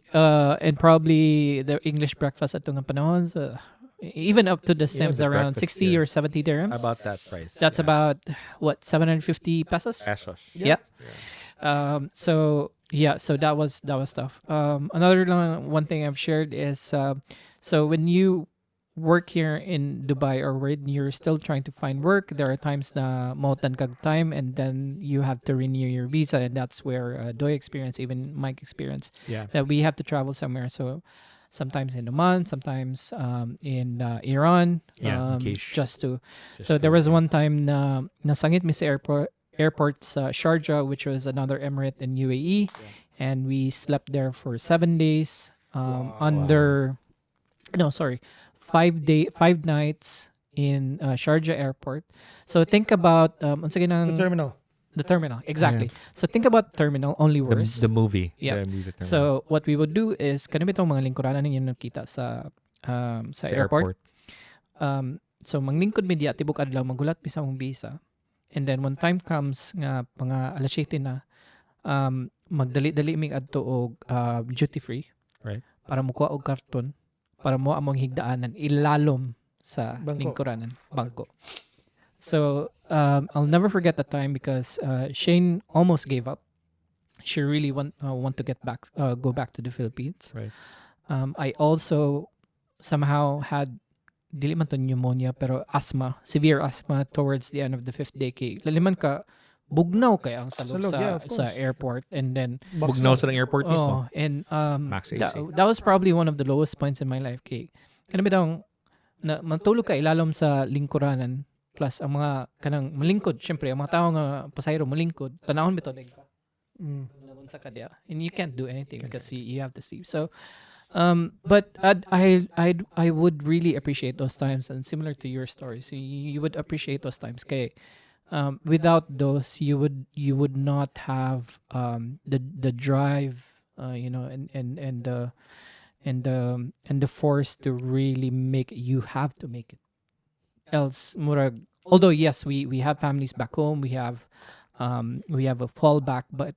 probably the English breakfast at nga panahon sa even up to the Yeah, stems the around breakfast 60 here. or 70 dirhams. About that price. That's yeah. about what, 750 pesos. Pesos. Yeah. So yeah, so that was tough. One thing I've shared is so when you work here in Dubai, or when you're still trying to find work, there are times na mautan kag time, and then you have to renew your visa, and that's where Doy experience, even Mike experience, Yeah. that we have to travel somewhere. So sometimes in Oman, sometimes in Iran, Yeah, in case. just to. Just So there to- was one time na nasangit mi sa airports Sharjah, which was another emirate in UAE, and we slept there for 7 days under no, sorry, 5 nights in Sharjah airport. So think about once again The terminal. the terminal, exactly. So think about terminal, only the, worse. the movie. Yeah. The movie terminal. So what we would do is kanami itong mga lingkuranan ninyo nakita sa airport. So manglingkod mi diya tibok adlaw magulat mi sa mong visa. And then when time comes nga mga alas 7 na, magdali-dali mi adto og duty free Right. para mukuha og karton para mo among higdaanan ilalom sa Bangko. lingkuranan, bangko. So I'll never forget that time because Shane almost gave up. She really want to go back to the Philippines. Right. I also somehow had dili man to pneumonia pero asthma, severe asthma towards the end of the 5th day. Kay laliman ka bugnaw kay ang salog Salog, yeah, of sa course. airport, and then Bugnaw sa ng airport mismo. and Max AC. that was probably one of the lowest points in my life. Kay kanang bitaw na matulog ka ilalom sa lingkuranan, plus ang mga kanang malingkod, syempre ang mga tao nga pasahero malingkod tanahon bitaw like sa kadya, and you can't do anything because you have to sleep. So but I would really appreciate those times, and similar to your stories, you would appreciate those times. Kay without those, you would not have the drive, and the force to really make it. You have to make it. Else, murag. Although yes, we have families back home, we have a fallback, but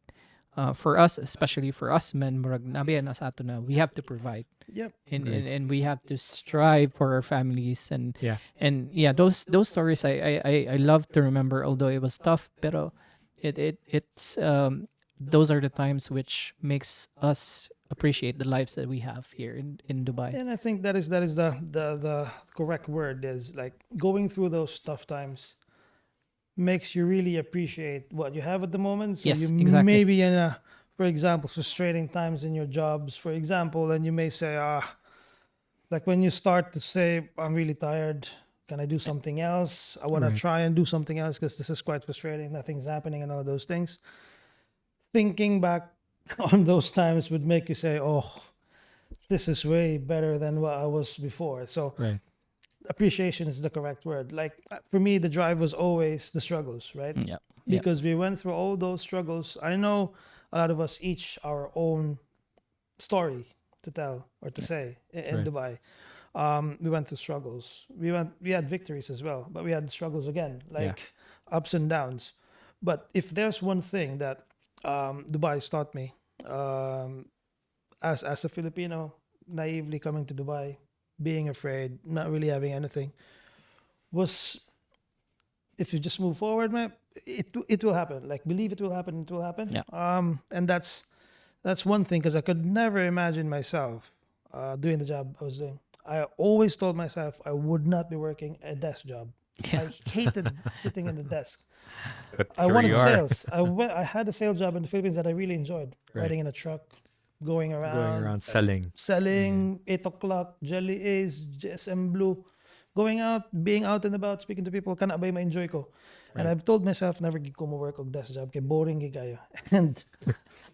for us, especially for us men, murag nabiyan na sa ato na we have to provide. Yep. And we have to strive for our families, and Yeah. those stories I love to remember, although it was tough, pero it's those are the times which makes us appreciate the lives that we have here in Dubai. And I think that is the correct word, is like going through those tough times makes you really appreciate what you have at the moment. So Yes, you exactly. may be in for example, frustrating times in your jobs, for example, and you may say, like when you start to say, I'm really tired. Can I do something else? I want Right. to try and do something else because this is quite frustrating. Nothing's happening and all those things. Thinking back on those times would make you say, oh, this is way better than what I was before. So Right. appreciation is the correct word. Like for me, the drive was always the struggles, right? Yeah. Because we went through all those struggles. I know a lot of us each our own story to tell or to say in Right. Dubai. We went through struggles. We had victories as well, but we had struggles again, like ups and downs. But if there's one thing that Dubai has taught me, as a Filipino, naively coming to Dubai, being afraid, not really having anything, was if you just move forward, man, it will happen. Like believe it will happen, it will happen. Yeah. And that's one thing, because I could never imagine myself doing the job I was doing. I always told myself I would not be working a desk job. I hated sitting in the desk. But I here wanted you are. sales. I had a sales job in the Philippines that I really enjoyed. Right. Riding in a truck, going around, Going around selling. selling 8 o'clock, Jelly A's, GSM Blue, going out, being out and about, speaking to people, kana ba ma-enjoy ko. And Right. I've told myself, never gid ko mo-work og desk job, kay boring gid kayo. And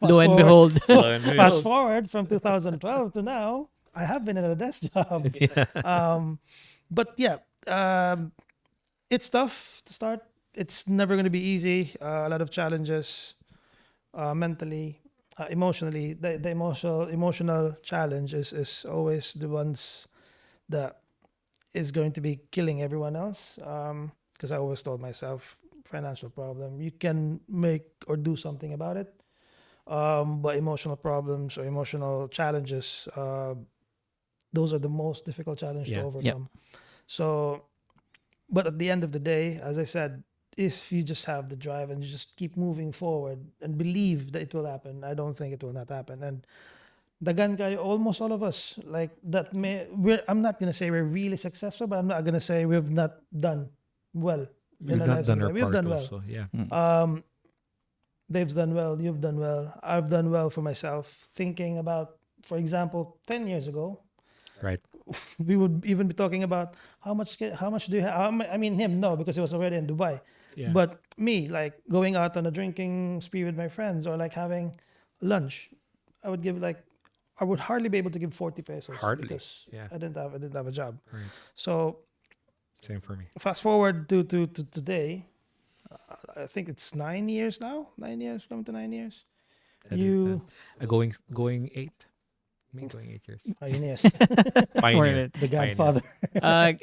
Lo and behold. fast forward from 2012 to now, I have been in a desk job. But yeah, it's tough to start. It's never going to be easy. A lot of challenges, mentally, emotionally. The emotional challenge is always the ones that is going to be killing everyone else. Because I always told myself, financial problem, you can make or do something about it. But emotional problems or emotional challenges, those are the most difficult challenge to Yeah. overcome. So, but at the end of the day, as I said, if you just have the drive and you just keep moving forward and believe that it will happen, I don't think it will not happen. And dagan kayo, almost all of us like that. I'm not gonna say we're really successful, but I'm not gonna say we've not done well We've in our not lives. done our We've part done well. also. Yeah. Dave's done well. You've done well. I've done well for myself. Thinking about, for example, 10 years ago, Right. we would even be talking about how much do you have? I mean, him, no, because he was already in Dubai. Yeah. But me, like going out on a drinking spree with my friends or like having lunch, I would give like, I would hardly be able to give 40 pesos Hardly. because Yeah. I didn't have a job. Right. So Same for me. fast forward to today, I think it's 9 years now. 9 years, coming to 9 years. You, Going 8. Me going 8 years. ayun, yes, Pioneer. the Godfather.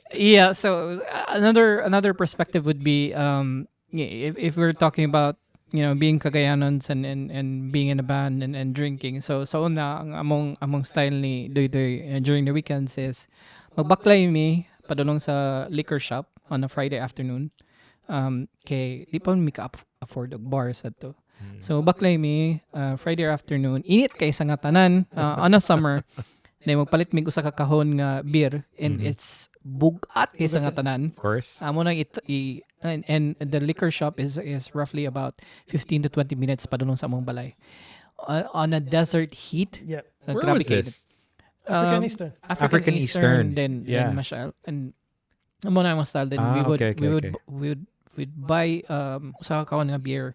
Yeah. So another perspective would be if we're talking about being Cagayanons and being in a band and drinking. So una ang among style ni Doy during the weekends is magbaklay mi padulong sa liquor shop on a Friday afternoon. Kay di pa mi ka afford og bars ato. So baklay mi Friday afternoon. Init kay sa nga tanan on a summer. Na magpalit mig usa ka kahon nga beer and it's bugat kay sa nga tanan. Of course. Amo nang and the liquor shop is roughly about 15 to 20 minutes padulong sa among balay. On a desert heat. Yeah, Where grabe was kay this? African Eastern. African Eastern. Then Yeah. masyal and amo na ang style. Then we would okay. we'd buy usa ka kahon nga beer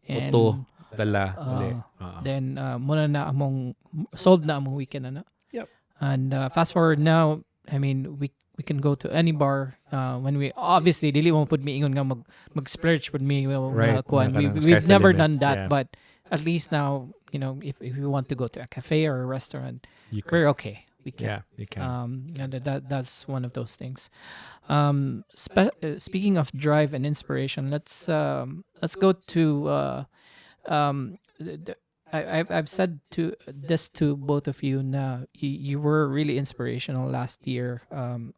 and Oto. Dala. uli. then muna na among sold na among weekend na. Yep. And fast forward now, I mean we can go to any bar when we obviously dili mo pud mi ingon nga mag splurge pud mi Right. kuan. Sky's We've the never limit. done that, Yeah. but at least now, if we want to go to a cafe or a restaurant, You can. we're okay. We can. Yeah, you can. And that's one of those things. Speaking of drive and inspiration, let's go to I've said to both of you na you were really inspirational last year on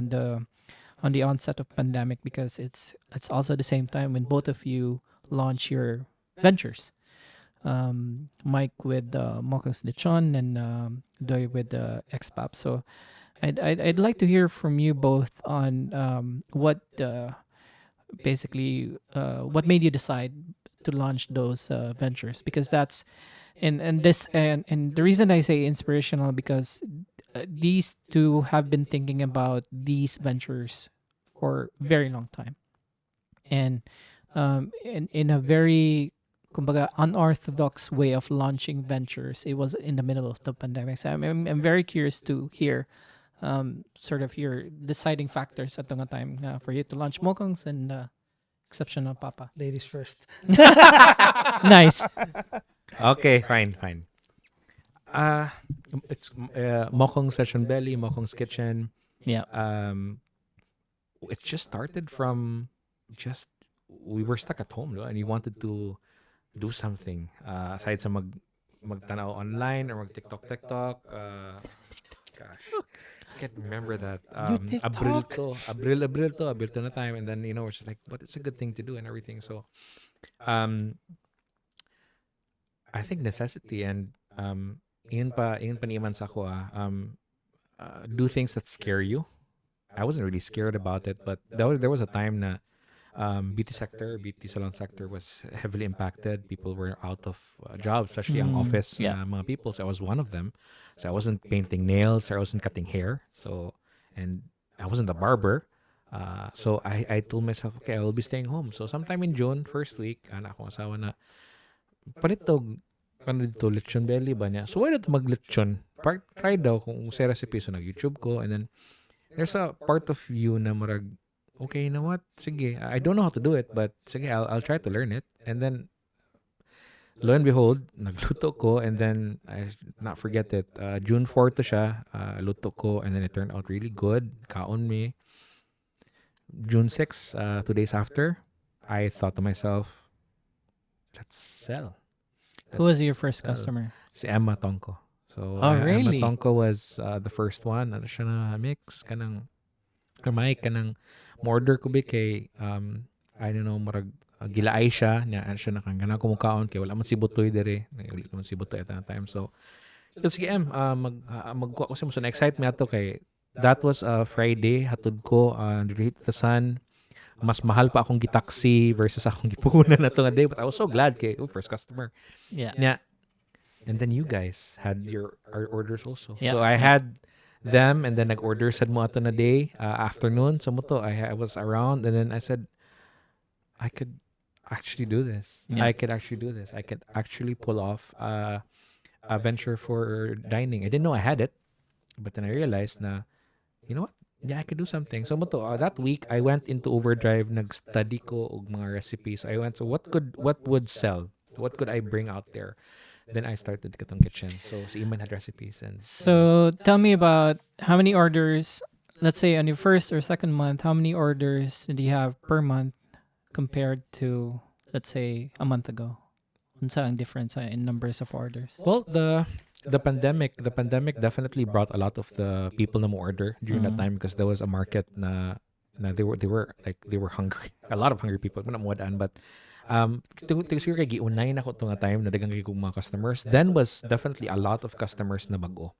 the onset of pandemic, because it's also the same time when both of you launch your ventures. Mike with Mokang's Lechon and Doy with Xpap. So I'd like to hear from you both on what basically what made you decide to launch those ventures, because that's and the reason I say inspirational because these two have been thinking about these ventures for a very long time, and in a very kumbaga unorthodox way of launching ventures. It was in the middle of the pandemic, so I'm very curious to hear sort of your deciding factors at the time for you to launch Mokongs and Exceptional Papa. Ladies first. Nice. Okay, fine. It's Mokong's Session Belly, Mokong's Kitchen. Yeah. It just started from we were stuck at home, no? And you wanted to do something aside sa magtanaw online or mag TikTok. Gosh, I can't remember that. Abril to na time, and then we're just like, but it's a good thing to do and everything. So, I think necessity and iyon pa niiman sa ako do things that scare you. I wasn't really scared about it, but there was a time na beauty salon sector was heavily impacted. People were out of jobs, especially ang office mga people. So I was one of them. So I wasn't painting nails, or I wasn't cutting hair. So, and I wasn't a barber. So I told myself, okay, I will be staying home. So sometime in June, first week, anak ko asawa na, panito, dito, lechon belly ba niya? So why not mag-lechon? Try daw kung sa recipe. So nag-YouTube ko, and then there's a part of you na marag, okay, you know what? Sige, I don't know how to do it, but sige, I'll try to learn it. And then, lo and behold, nagluto ko, and then I not forget it. June 4 to siya, luto ko, and then it turned out really good. Kaon me. June 6, 2 days after, I thought to myself, let's sell. Who was your first customer? Si Emma Tongko. So really? Matonko was the first one. Ano siya na mix kanang kamay kanang order ko bi kay I don't know marag gilaay siya nya ano siya nakang kanang kumukaon kay wala man si Butoy dire. Wala man si Butoy at that time. So sige magkuha ko sa mo so na-excite me ato kay that was Friday hatod ko underneath the sun. Mas mahal pa akong gitaxi versus akong gipuhunan na to nga day. But I was so glad kay first customer. Yeah. Yeah. And then you guys had our orders also. Yeah. So I had them and then nag-order sad mo ato na day, afternoon. So mo to, I was around and then I said, I could actually do this. Yeah. I could actually do this. I could actually pull off a venture for dining. I didn't know I had it. But then I realized na, you know what? Yeah, I could do something. So mo to, that week, I went into overdrive, nag-study ko og mga recipes. I went, so what would sell? What could I bring out there? Then I started Katong Kitchen. So Iman had recipes and So tell me about how many orders, let's say on your first or second month, how many orders did you have per month compared to, let's say, a month ago? Unsa ang difference in numbers of orders? well the pandemic definitely brought a lot of the people na mo order during that time because there was a market na they were hungry. A lot of hungry people na mo but siguro kay giunay na ko nga time na daghang kay kong mga customers. Then was definitely a lot of customers na bago.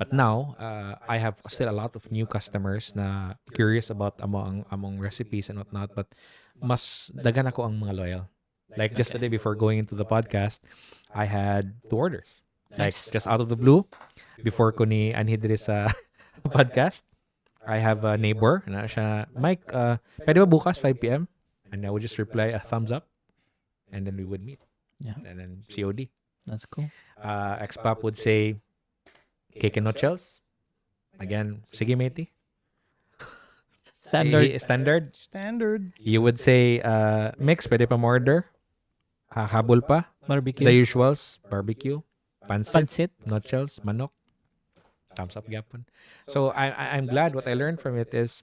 But now, I have still a lot of new customers na curious about among recipes and whatnot. But mas dagan ako ang mga loyal. Like just today before going into the podcast, I had 2 orders. Like Nice. just out of the blue, before ko ni anhid diri sa podcast, I have a neighbor na siya, Mike, pwede ba bukas 5 p.m.? And I would just reply a thumbs up. And then we would meet. Yeah. And then COD. That's cool. Ex-pop would say, cake and nutshell. Again, sige matey. Standard. Standard. You would say, mix, pwede pa order. Habol pa. Barbecue. The usuals, barbecue, pansit, Pansit. nutshells, manok. Thumbs up gyapon. So I'm glad what I learned from it is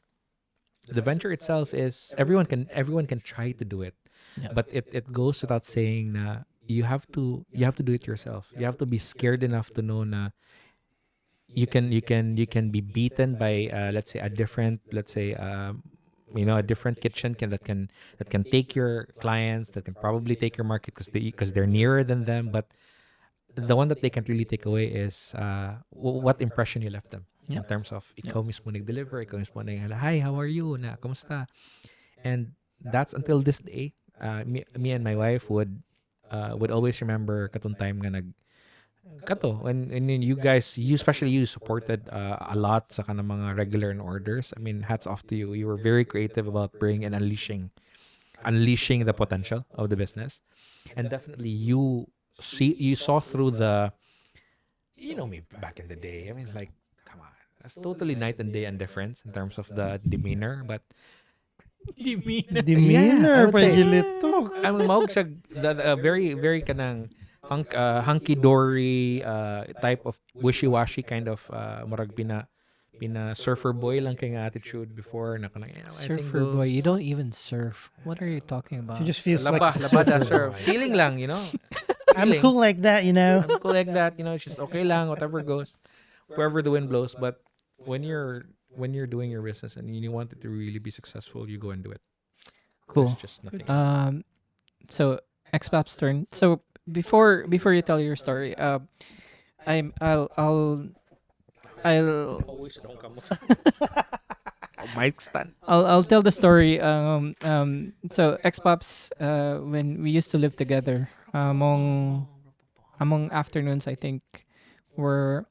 the venture itself is everyone can try to do it. Yeah. But it goes without saying na you have to do it yourself. You have to be scared enough to know na you can be beaten by let's say a different a different kitchen that can take your clients, that can probably take your market because they're nearer than them, but the one that they can really take away is what impression you left them in terms of ikaw mismo nag-deliver, ikaw mismo hi, how are you, na kamusta, and that's until this day. Me and my wife would always remember katong time nga when you guys, especially you supported a lot sa kanang mga regular orders. I mean, hats off to you. You were very creative about bringing and unleashing the potential of the business, and definitely you saw through the, me back in the day. I mean, like, come on, that's totally night and day and difference in terms of the demeanor, but Demeanor, I would say. pagilito. ang maog siya the very very kanang hunky dory type of wishy-washy kind of murag pina surfer boy lang kay nga attitude before na kanang Surfer boy, you don't even surf. What are you talking about? She just feels like laba a labada surfer. surf feeling lang, I'm feeling. cool like that, I'm cool like that, it's just okay lang, whatever goes, wherever the wind blows. But when you're doing your business and you want it to really be successful, you go and do it. Cool. There's just nothing else. So X-Pap's turn. So before you tell your story, Mic stand. I'll tell the story. So X-Pops, when we used to live together, among afternoons, I think, or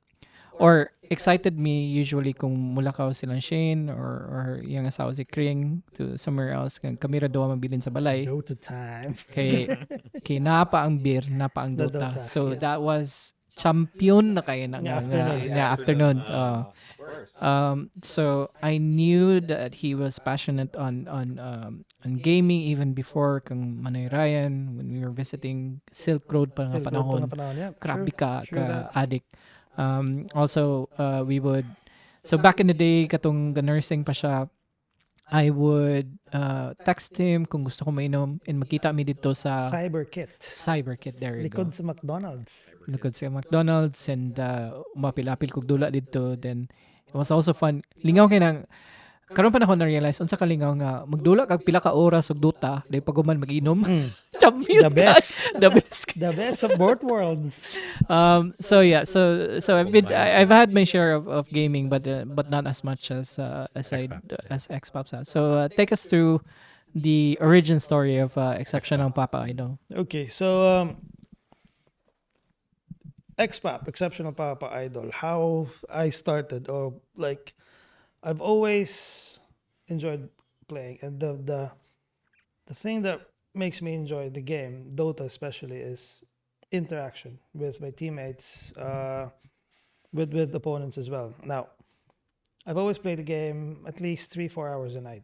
excited me usually kung mulakaw silang Shane or yung asawa si Kring to somewhere else. Kami ra daw mabilin sa balay. Go to time. Kay napa ang beer, napa ang The Dota. Dota, So yes. that was champion na kayo ng afternoon. So I knew that he was passionate on gaming even before kang Manoy Ryan when we were visiting Silk Road pa nga panahon. Grabe ka addict. Also we would, so back in the day katong nursing pa siya, I would text him kung gusto ko mainom and magkita mi dito sa Cyberkit. Cyberkit. There you go. Likod sa McDonald's. Lukod sa McDonald's and umapil-apil kog dula dito. Then it was also fun. Lingaw kay nang karon pa na ako na-realize unsa ka lingaw nga magdula kag pila ka oras og duta day paguman mag-inom. Champion The best. the best. The best of both worlds. So yeah, so I've had my share of gaming, but not as much as Xbox has. So take us through the origin story of Exceptional Papa Idol. Okay, so XPAP, Exceptional Papa Idol, how I started, or like, I've always enjoyed playing, and the thing that makes me enjoy the game, Dota especially, is interaction with my teammates, with opponents as well. Now, I've always played the game at least 3-4 hours a night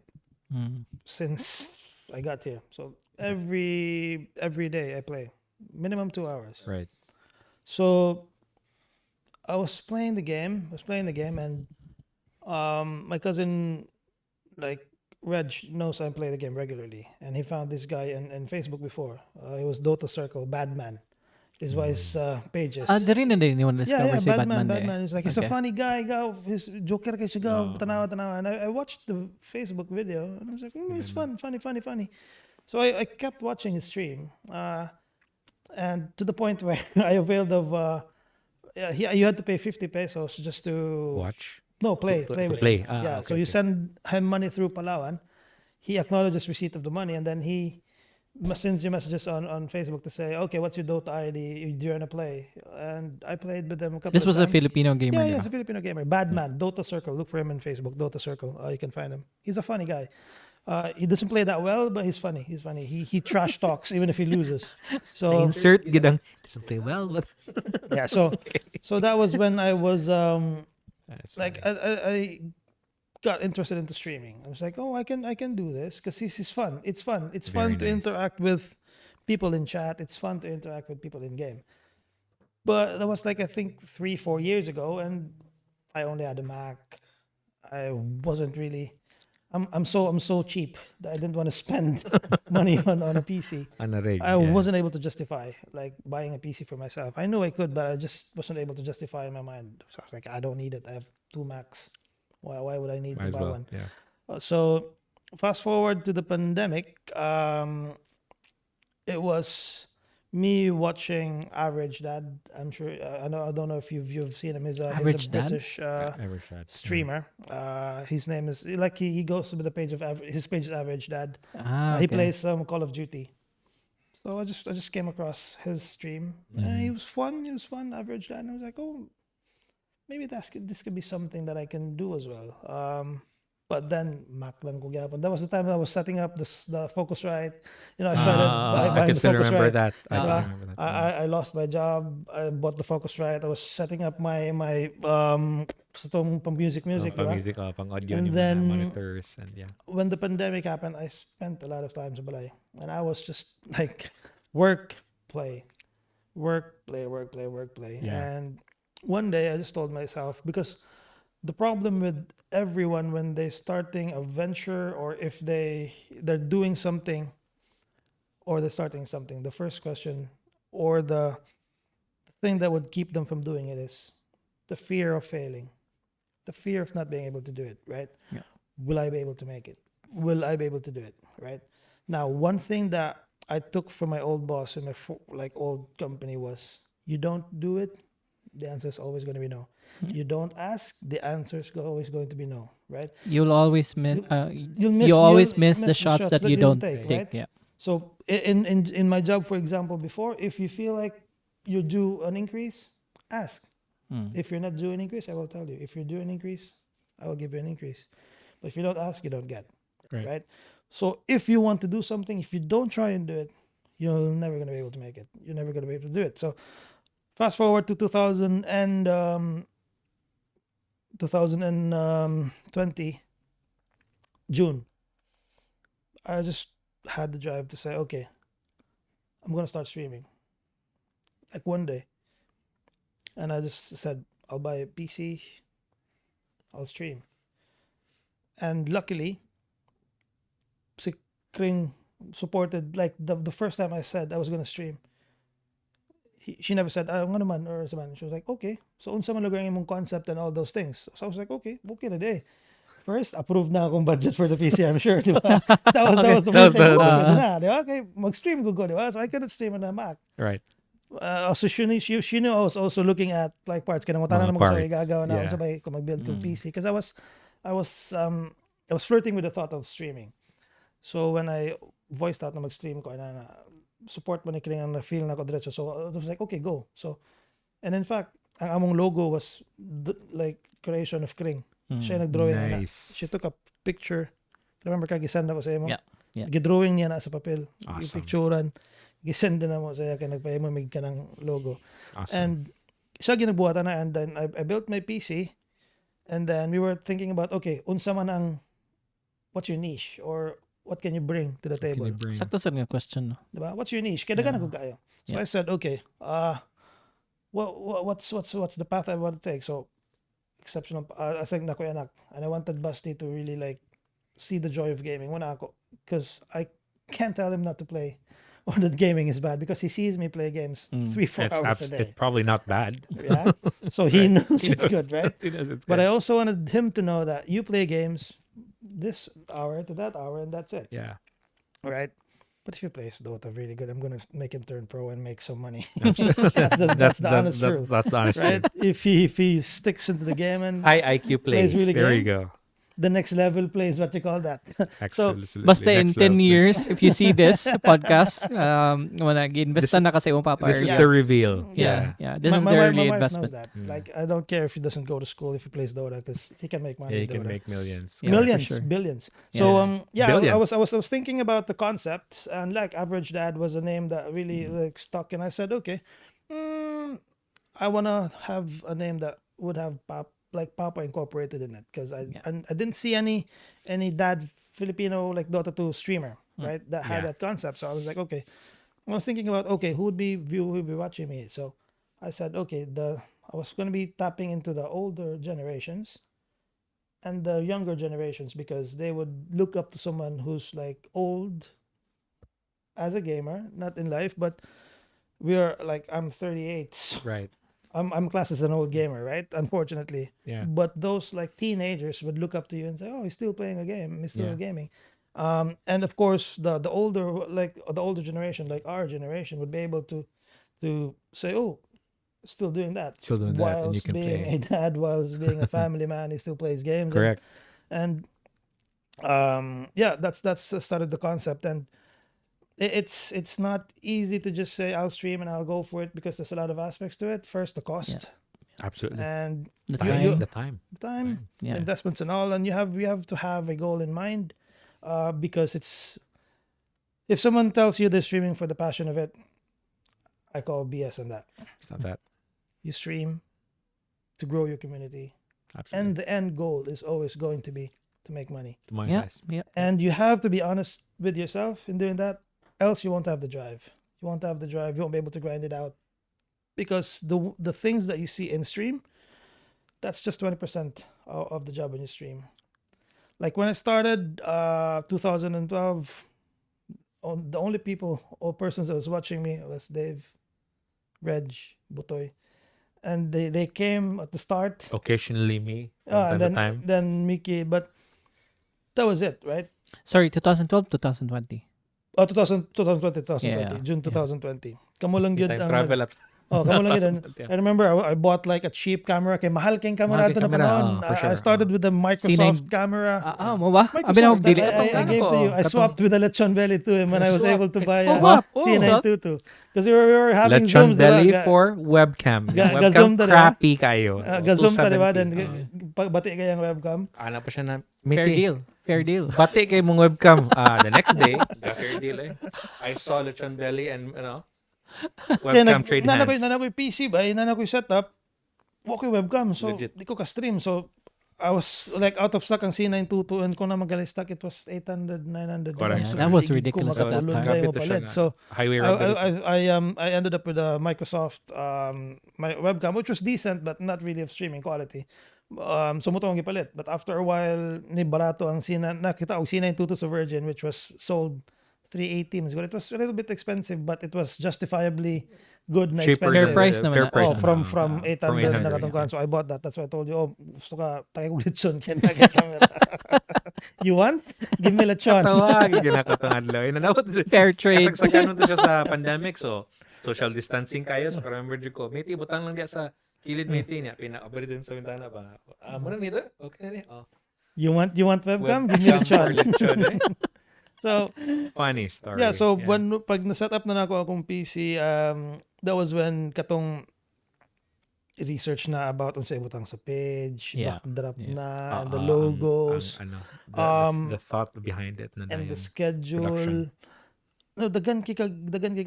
since I got here. So every day I play minimum 2 hours. Right. So I was playing the game. And my cousin, like Reg, knows I play the game regularly, and he found this guy in Facebook before. It was Dota Circle Badman. Is why his pages. Diri na din yung discover si Batman. Batman. He's like, he's a Okay. funny guy. Go, his Joker kasi go, tanawa. And I watched the Facebook video, and I was like, it's fun, funny. So I kept watching his stream, and to the point where I availed of, you had to pay 50 pesos just to Watch. No, play with him. Play. Yeah, Okay, so you okay. send him money through Palawan. He acknowledges receipt of the money, and then he sends you messages on Facebook to say, okay, what's your Dota ID? Do you want to play? And I played with them a couple This of was a times. Filipino gamer. Yeah, di ba? he's a Filipino gamer. Badman, Dota Circle. Look for him on Facebook, Dota Circle. You can find him. He's a funny guy. He doesn't play that well, but he's funny. He trash talks even if he loses. So Insert gidang doesn't play well, but yeah, so that was when I was that's like funny. I got interested into streaming. I was like, oh, I can do this because this is fun. It's fun. It's Very fun to nice. interact with people in chat. It's fun to interact with people in game. But that was like I think 3-4 years ago, and I only had a Mac. I wasn't really. I'm so cheap that I didn't want to spend money on a PC. Anarig, I yeah. wasn't able to justify like buying a PC for myself. I knew I could, but I just wasn't able to justify in my mind. So I was like, I don't need it. I have 2 Macs. Why would I need Might to as buy well. one? Yeah. So fast forward to the pandemic. It was me watching Average Dad. I'm sure I don't know if you've seen him. He's a Average Dad? British Average shot. streamer. His name is like he goes with the page of his page is Average Dad. He Okay. plays some Call of Duty. So I just came across his stream. He was fun. Average Dad. And I was like, oh, maybe this could be something that I can do as well. But then Mac lang ko gyapon. That was the time I was setting up the Focusrite. I started I buying can the still remember Focusrite. that. I Uh, can remember that. I lost my job. I bought the Focusrite. I was setting up my sa tong pang music, pang diba? music, pang audio, And yung then- mga monitors, and yeah. When the pandemic happened, I spent a lot of time sa balay. And I was just like work, play. Yeah. And one day I just told myself, because the problem with everyone when they're starting a venture, or if they're doing something, or they're starting something, the first question or the thing that would keep them from doing it is the fear of failing, the fear of not being able to do it, right? Yeah. Will I be able to make it? Will I be able to do it, right? Now, one thing that I took from my old boss in my old company was, you don't do it, the answer is always going to be no. You don't ask, the answer is always going to be no, right? You'll always miss. You'll You always you'll miss the shots that you don't take. right? Yeah. So in my job, for example, before, if you feel like you're due an increase, ask. If you're not due an increase, I will tell you. If you're due an increase, I will give you an increase. But if you don't ask, you don't get. Right? So if you want to do something, if you don't try and do it, you're never going to be able to make it. You're never going to be able to do it. So fast forward to 2020 June. I just had the drive to say, okay, I'm going to start streaming. Like one day. And I just said, I'll buy a PC, I'll stream. And luckily, si Kring supported, like the first time I said I was gonna stream, she never said, nga naman, or saman. She was like, okay. So, unsa man lugar ang imong concept and all those things. So, I was like, okay na day. First, approved na akong budget for the PC, I'm sure, di ba? That was the first thing. Pwede na, di ba? Okay, mag-stream ko, di ba? So, I couldn't stream on a Mac. Right. So, she knew I was also looking at, like, parts. Kaya Mga naman ko parts. gagawa na, Yeah. sabay ko mag-build ko PC. Because I was flirting with the thought of streaming. So, when I voiced out na mag-stream ko, na support mo ni Kring ang na-feel na ko diretso. So, I was like, okay, go. So, and in fact, ang among logo was like creation of Kring. Siya yung nag-drawing na. Nice. She took a picture. Remember ka, gisend ako sa imo? Yeah. Gidrawing niya na sa papel. Awesome. Gipicturan. Gisend din na mo sa kaya nagpahimamig ka ng logo. Awesome. And siya ginabuhatan na, and then I built my PC, and then we were thinking about, okay, unsa man ang, what's your niche, or what can you bring to the table? Sakto sa nga question, no? Diba? What's your niche? Kaya dagan Yeah. ako kayo. So Yeah. I said, okay, what's the path I want to take? So, exceptional, I think na ko anak, and I wanted Basti to really like see the joy of gaming. Wala ako, because I can't tell him not to play, or that gaming is bad, because he sees me play games 3-4 hours a day. It's probably not bad. Yeah, so he knows it's good, right? He knows it's But good. I also wanted him to know that you play games this hour to that hour, and that's it. Yeah. Right? But if he plays Dota really good, I'm gonna make him turn pro and make some money. Absolutely. That's the honest truth, That's the honest right? truth. If he sticks into the game and High IQ play. Plays really There you good. go. the next level plays, what you call that. Absolutely. Basta in Next 10 level. years, if you see this podcast, mag-invest na kasi mo papayar. This is Yeah. the reveal. Yeah. This is my the wife early knows investment. that. Like, I don't care if he doesn't go to school if he plays Dota, because he can make money. Yeah, you in can Dota. make millions. Yeah, Millions, for sure. billions. Yes. So Billions. I was thinking about the concept, and like Average Dad was a name that really like stuck, and I said, okay, I wanna have a name that would have Papa incorporated in it, because I didn't see any dad Filipino like Dota 2 streamer, right, that had Yeah. that concept. So I was like, okay, I was thinking about, okay, who would be watching me. So I said, okay, I was going to be tapping into the older generations and the younger generations, because they would look up to someone who's like old as a gamer, not in life, but we're like, I'm 38. So Right. I'm classed as an old gamer, right? Unfortunately. Yeah. But those like teenagers would look up to you and say, "Oh, he's still playing a game. He's still Yeah. gaming." And of course, the older generation, like our generation, would be able to say, "Oh, still doing that." Still doing that, and you Whilst can being play. a dad, whilst being a family man, he still plays games. Correct. And that's started the concept, and it's not easy to just say I'll stream and I'll go for it, because there's a lot of aspects to it. First, the cost, Absolutely. and The Time, time. the time. time, Yeah. investments, and all. And you have to have a goal in mind, because it's, if someone tells you they're streaming for the passion of it, I call BS on that. It's not that. You stream to grow your community, Absolutely. and the end goal is always going to be to make money. To Yeah. monetize. Yeah. And you have to be honest with yourself in doing that, else you won't have the drive. You won't have the drive. You won't be able to grind it out, because the things that you see in stream, that's just 20% of the job when you stream. Like when I started 2012, the only people or persons that was watching me was Dave, Reg, Butoy, and they came at the start. Occasionally me. From And time to time. then Mickey, but that was it, right? Sorry, 2012, 2020. 2020, Yeah. June 2020. Kamo lang yun Time ang travel at kamo lang yun. Yeah. I remember I bought like a cheap camera, kay mahal kayong camera Mahal ito na kayong camera, panahon. for sure. I started with the Microsoft camera. Mo ba? Abi na Microsoft, dili I gave to you. I swapped with the Lechon Belly to him when I was able to buy a Swap. C922. Because we were having Lechon Zooms. belly diba? for webcam. Gazum Webcam ta, diba? crappy kayo. Gazum pa, diba? 270. Then, bati kayang webcam. Ana pa siya na, Fair Miti, deal. Fair deal. bati kay mong webcam. The next day, fair deal eh. I saw Lechon belly and, webcam trade hands. Nana ko yung PC ba? Nana ko yung setup. Wako yung webcam. So, Legit. di ko ka-stream. So, I was like out of stock ang C922, and kung na magaling stock, it was 800, 900. Correct. Yeah, that was Hindi ko ridiculous at that makatulog time. na Grabe yung to siya palit. nga. So, Highway robbery. I ended up with a Microsoft my webcam, which was decent, but not really of streaming quality. sumutong ang gipalit. But after a while, ni barato ang nakita og C922 sa Virgin, which was sold 380. Siguro it was a little bit expensive, but it was justifiably good na Cheaper. expensive. Fair price naman Fair na. price Oh, naman. from 800 na 800, katungkuhan. So I bought that. That's why I told you, gusto ka, tayo kong lechon. Kaya camera. You want? Give me lechon. Tawag, ginakatangad lang. Inanawat Fair trade. kasagsagan to siya sa pandemic, so social distancing kayo. So remember ko, may butang lang diya sa kilid may niya. Pinakabali din sa bintana ba? Muna nito? Okay na niya. Oh. You want webcam? Give me Webcam or lechon. lechon, eh? So, Funny story. yeah, so pag na-set up na ako akong PC, that was when katong research na about unsa ibutang sa page, Yeah. backdrop Yeah. na, and the logos, The thought behind it na and the dayon. schedule. No, dagan kay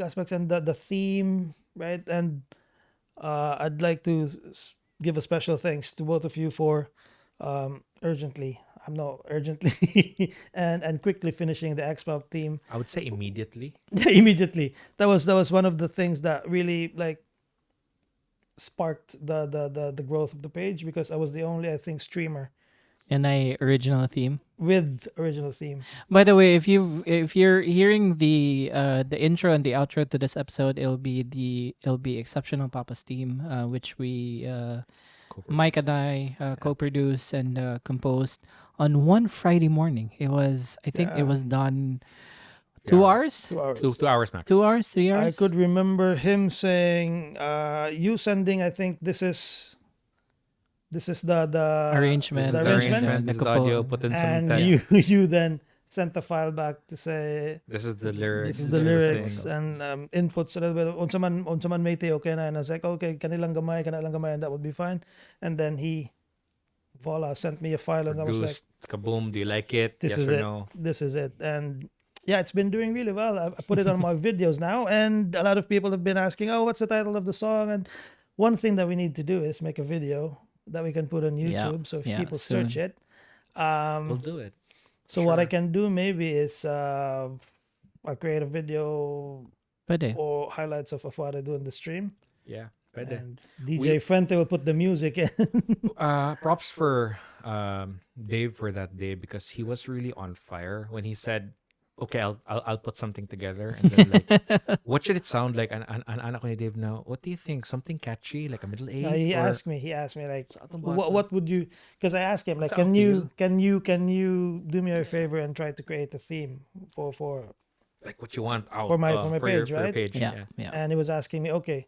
aspects, and the theme, right? And I'd like to give a special thanks to both of you for urgently and quickly finishing the X-Pop theme. I would say immediately. Immediately. That was one of the things that really like sparked the growth of the page, because I was the only, I think, streamer And original theme. with original theme. By the way, if you're hearing the intro and the outro to this episode, it'll be Exceptional Papa's theme, which we Mike and I co-produced and composed on one Friday morning. It was, I think, it was done 2 Yeah. hours, 2 hours. 2 hours max. 2 hours, 3 I hours. could remember him saying, you sending, I think this is the Arrangement. the The arrangement. the audio, put in some And time. you then sent the file back to say This is the lyrics. this is the this lyrics thing. and inputs a little bit. Unsa man may te, okay na. And I was like, okay, kanilang gamay, and that would be fine. And then he, voila, sent me a file, and I was like, Produced, kaboom, do you like it? this Yes is or it. no? This is it. And yeah, it's been doing really well. I put it on my videos now, and a lot of people have been asking, oh, what's the title of the song? And one thing that we need to do is make a video that we can put on Yeah, YouTube. So if yeah, people soon. search it, We'll do it. so what I sure. can do maybe is I'll create a video Pwede. or highlights of what I do in the stream. Yeah, pwede. And DJ Fuente will put the music in. Props for Dave for that day, because he was really on fire when he said, "Okay, I'll put something together." And then like, what should it sound like? And anak ko ni Dave now, what do you think? Something catchy, like a middle eight? He or asked me like, Sa atong bata? what would you? Because I asked him like, Sa can you do me a favor and try to create a theme for like what you want out For my your- page, for your right? page, Yeah, yeah. And he was asking me, okay,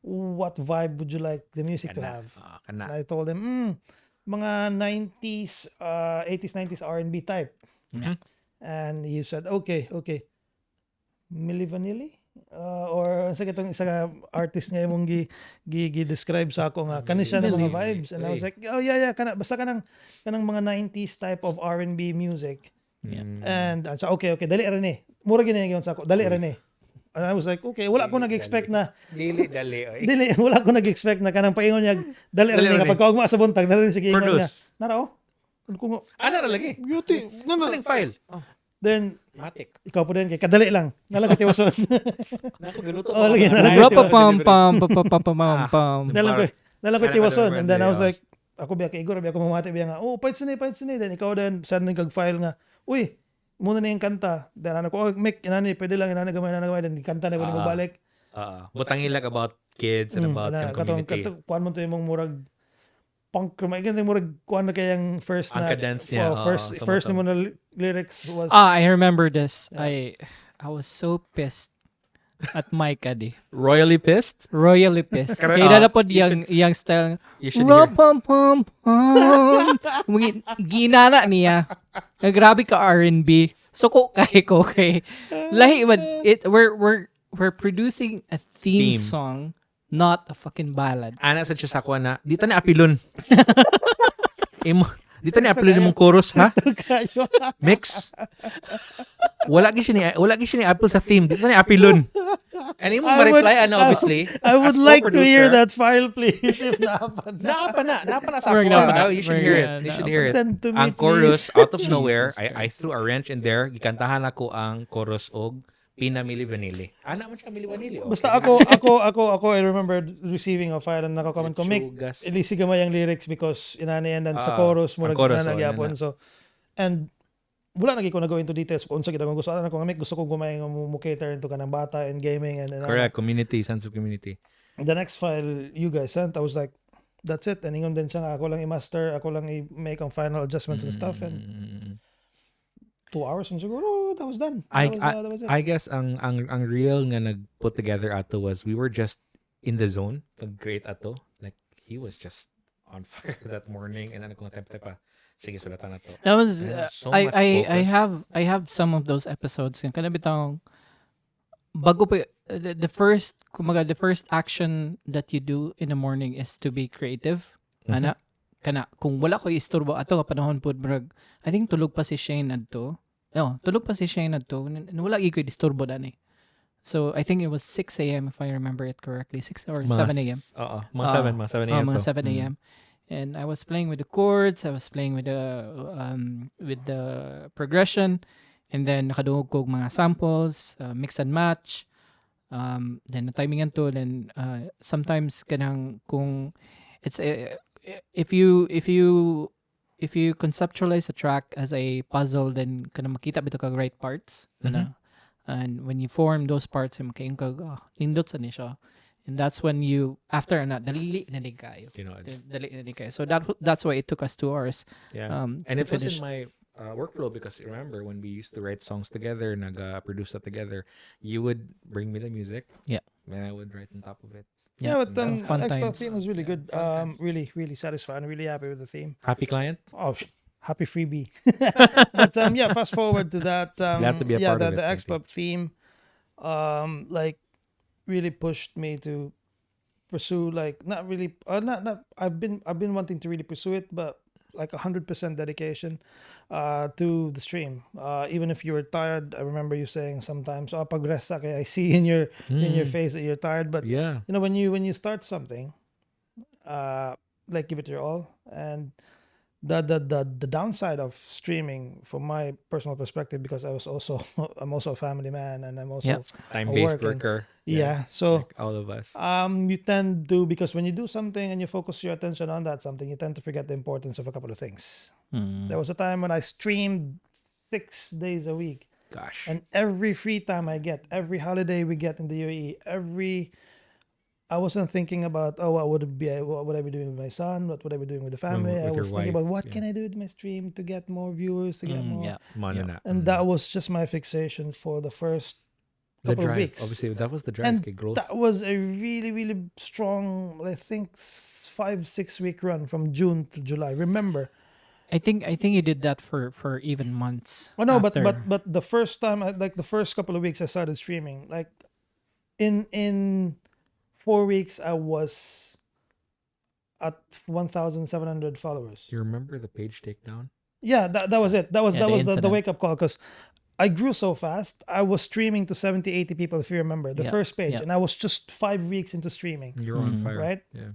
what vibe would you like the music to Kana, have? kana. And I told him, mga 90s, 80s, 90s R&B type. Mhm. And he said, okay. Milli Vanilli? Or sa kitong isa ka artist nga mong gi-describe sa ako nga kani siya ng mga Milli. vibes. And I was like, oh yeah, basta kanang mga 90s type of R&B music. Yeah. And I said, okay, dali ra ni. Mura gini nga sa ako, dali ra ni. And I was like, okay, wala ko nag-expect na Dili, dali, oy. dili, wala ko nag-expect na kanang paingon niya dali ra Dali ni ra ni. kapag kaog mo sa buntag dali rin siya giingon niya. Produce. Nara oh. Kung Ano na lagi? beauty. Saling file. Oh, Then matik. ikaw po din kay kadali lang. Nalagot tiwason. Nako ganuto. Oh, lagi na lang. Rapa-pam-pam-pam-pam-pam-pam. Nalang ko tiwason. And then I was Friendly, like, ako biya kay Igor, biya ko mamati biya nga. Oh, fights ni. Then ikaw din send ning kag-file nga. Uy, muna na yung kanta. Then ano ko, Mick, inani, pwede lang, inani gamay. Then kanta na ko mo balik. Butangin like about kids and about yung community. Kuan mo to yung murag punk room. Ay ganun murag kuan na kayang first na Ang cadence niya, first mo na lyrics was I remember this. I was so pissed at Mike Adi. Royally pissed? Royally pissed. Correct. Kaya dadapod yung style. You should hear. Rapa-pam-pam. Ginana niya. Grabe ka R&B. Suko kay ko kay. Lahi, but we're producing a theme Theme. song, not a fucking ballad. Ana sa siya sa kuha na, dito ni apilon. Dito ni apilon mong chorus, ha? kayo. Mix. Wala gi siya ni apple sa theme. Dito ni apilon. And imo ma-reply, obviously. I would as like to hear co-producer, that file, please, if napan. Napa na sa We're phone. not- You should we're hear not- it. You should hear it. Send to me, Ang chorus, please. out of nowhere, Jesus I threw a wrench in there. Gikantahan ako ang chorus og Pina Mili Vanilli. Ana man siya Mili Vanilli. Basta ako, I remember receiving a file na nakakomment ko, Mick, Lechugas. ilisi gamay ang lyrics because inaniandan sa Ah, chorus, ang murag chorus, na oh, nagyapon. na. So, and wala na ko na go into details kung unsa gid akong gusto. Ano ko, Mick, gusto ko gumay ng mo cater into kanang bata and gaming and Correct. Community. Sense of community. the next file you guys sent, I was like, that's it. And ingon din siya nga, ako lang i-master, ako lang i-make ang final adjustments and stuff. And 2 hours and siguro, that was done. That was it. I guess ang real nga nag-put together ato was we were just in the zone pag-create ato. Like, he was just on fire that morning and ano kung tempe pa. Sige, sulatan na to. That was And so I much I focus. I have some of those episodes. Kana bitang bago pa the first kumaga the first action that you do in the morning is to be creative. Ana kana kung wala ko istorbo ato nga panahon pud murag I think tulog pa si Shane adto. No, tulog pa si Shane adto. Wala gyud ko istorbo dani. So I think it was 6 a.m. if I remember it correctly. 6 or 7 a.m. Oo, mga 7 a.m. Mga to. 7 a.m. And I was playing with the chords, I was playing with the progression, and then nakadungog ko og mga samples, mix and match. Then na timingan to, then sometimes kanang kung it's if you conceptualize a track as a puzzle, then kanang makita bito kag right parts, and when you form those parts, makain kag nindot sa ni siya. And that's when you after na dali na di kayo. You know, Dali na di kayo. So that's why it took us 2 hours. yeah. And to it was finish. in my workflow because remember when we used to write songs together, produce that together, you would bring me the music. Yeah. And I would write on top of it. Yeah, but Fun Expo times. theme was really good. Fun times. Really, really satisfying. Really happy with the theme. Happy client? Oh, happy freebie. But yeah, fast forward to that. Glad to be a part of it, the thank you. Expo theme, like really pushed me to pursue like not I've been wanting to really pursue it, but like 100% dedication to the stream. Even if you were tired, I remember you saying sometimes, "Oh, pag rest ka." I see in your face that you're tired, but Yeah. you know when you start something, like give it your all. And the downside of streaming, from my personal perspective, because I'm also a family man and I'm also Time-based working. worker. Yeah, so Like all of us. you tend to, because when you do something and you focus your attention on that something, you tend to forget the importance of a couple of things. There was a time when I streamed 6 days a week, Gosh. and every free time I get, every holiday we get in the UAE, I wasn't thinking about what would I be doing with my son, what would I be doing with the family. With I was your thinking wife, about what yeah. can I do with my stream to get more viewers, to get more. Mana na. And that was just my fixation for the first the couple of drive. weeks. Obviously, that was the drive. And kay growth. that was a really, really strong, I think, 5-6 week run from June to July. Remember? I think you did that for even months. Oh no, after. but the first time, like the first couple of weeks, I started streaming. Like in 4 weeks, I was at 1,700 followers. You remember the page takedown? Yeah, that was it. That was Yeah, the the incident. wake up call, because I grew so fast. I was streaming to 70, 80 people, if you remember, the Yeah, first page. yeah. And I was just 5 weeks into streaming. You're on fire. Right? Yeah.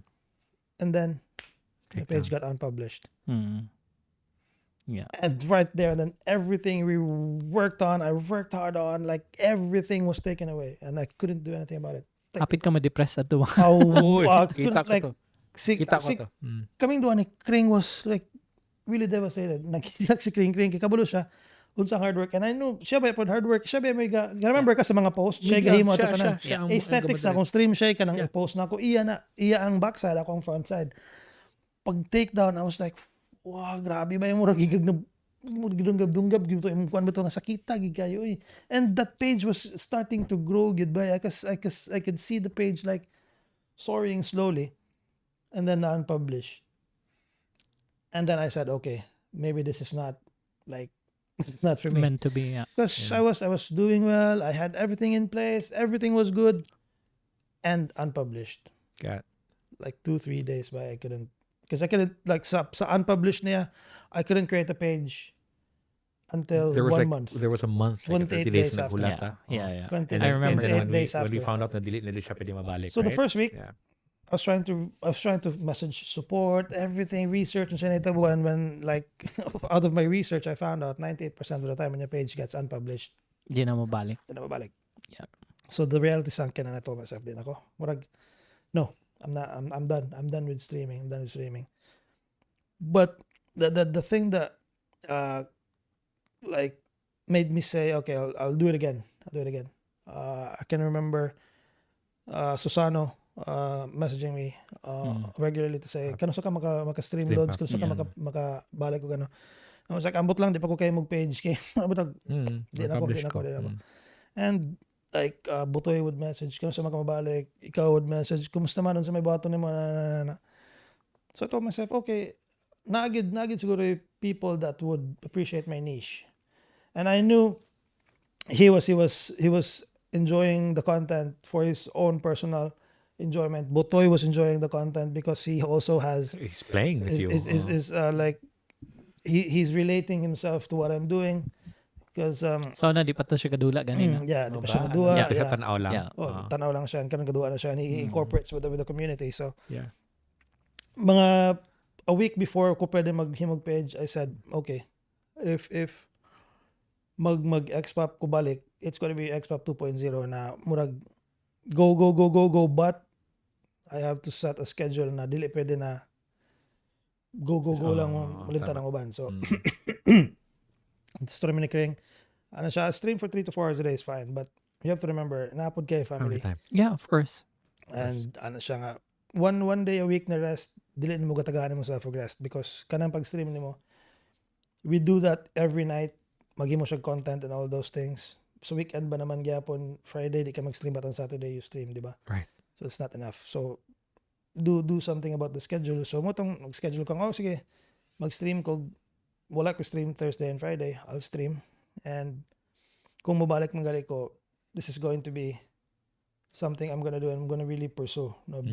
And then the page Takedown. got unpublished. Yeah. And right there, then everything we worked on, I worked hard on, like everything was taken away. And I couldn't do anything about it. Hapit ka ma-depress ato. Uy, kita ko like, to. Kita ko to. kaming duha ni Kring was like really devastated. Nagkilak si Kring, kabulo siya. Unsang hard work. And I know, siya ba yung hard work? Siya ba may remember ka sa mga post? Siya gahimo ato tanan. Aesthetics na, kung stream siya, kanang post na ako. Iya ang backside, ako ang frontside. Pag takedown, I was like, wow, grabe ba yung murag gigag na dunggab gito yung kuan ba to nga sakita gigayo eh. And that page was starting to grow goodbye. I could see the page like soaring slowly, and then unpublished. And then I said, okay, maybe this is not like it's not for me. Meant to be, yeah. Because I was doing well, I had everything in place, everything was good, and unpublished. Got Like 2-3 days by I couldn't, because I couldn't, like sa unpublished niya, I couldn't create a page until there was 1 like month. there was a month, like 28 30 days days na after. hulata. Yeah. 20, And I then, remember. and then 28 when days we after. found out na delete na di siya pwede mabalik. So the right? first week, Yeah. I was trying to message support, everything, research, and sanitabo. And when like out of my research, I found out 98% of the time when your page gets unpublished, Di na mabalik. then nababalik. Yeah. So the reality sunk in and I told myself, din ako, no, I'm done. I'm done with streaming. I'm done with streaming. But the thing that like made me say, okay, I'll do it again. I'll do it again. I can remember Susano messaging me regularly to say, kano sa ka maka-stream Stream loads, pa. kano sa ka makabalik ko gano. I was like, ambot lang, di pa ko kayo mag-page. Kaya ambot di na ako. And like, Butoy would message, kano sa makamabalik, ikaw would message, kumusta man sa may bato ni mo, na. So I told myself, okay, nagid siguro yung people that would appreciate my niche. And I knew he was enjoying the content for his own personal enjoyment. Butoy was enjoying the content because he also has He's playing with you. is like he's relating himself to what I'm doing because So na di pa to siya kadula ganina. yeah, di pa siya Ano, nadua, di pa siya yeah. tanaw lang. Yeah. Tanaw lang siya, kanang gaduwa na siya, and he incorporates with the community. So Yeah. mga a week before ko pwede maghimog page, I said, okay, if mag-expap ko balik, it's gonna be expap 2.0 na murag go, but I have to set a schedule na dili pwede na go lang malimtan ang uban. So stream ni Kring, ano siya, stream for 3 to 4 hours a day is fine, but you have to remember, napod kay family. Every time. Yeah, of course. And ano siya nga, one day a week na rest, dili mo katagahan mo sa for rest because kanang pag-stream nimo, we do that every night, maghimo siya content and all those things. So weekend ba naman gyapon, Friday di ka mag-stream, but on Saturday you stream, di ba? Right. So it's not enough. So do something about the schedule. So mo tong mag-schedule kang, sige, mag-stream ko, wala ko stream Thursday and Friday, I'll stream. And kung mabalik mangali ko, this is going to be something I'm gonna do and I'm gonna really pursue. No?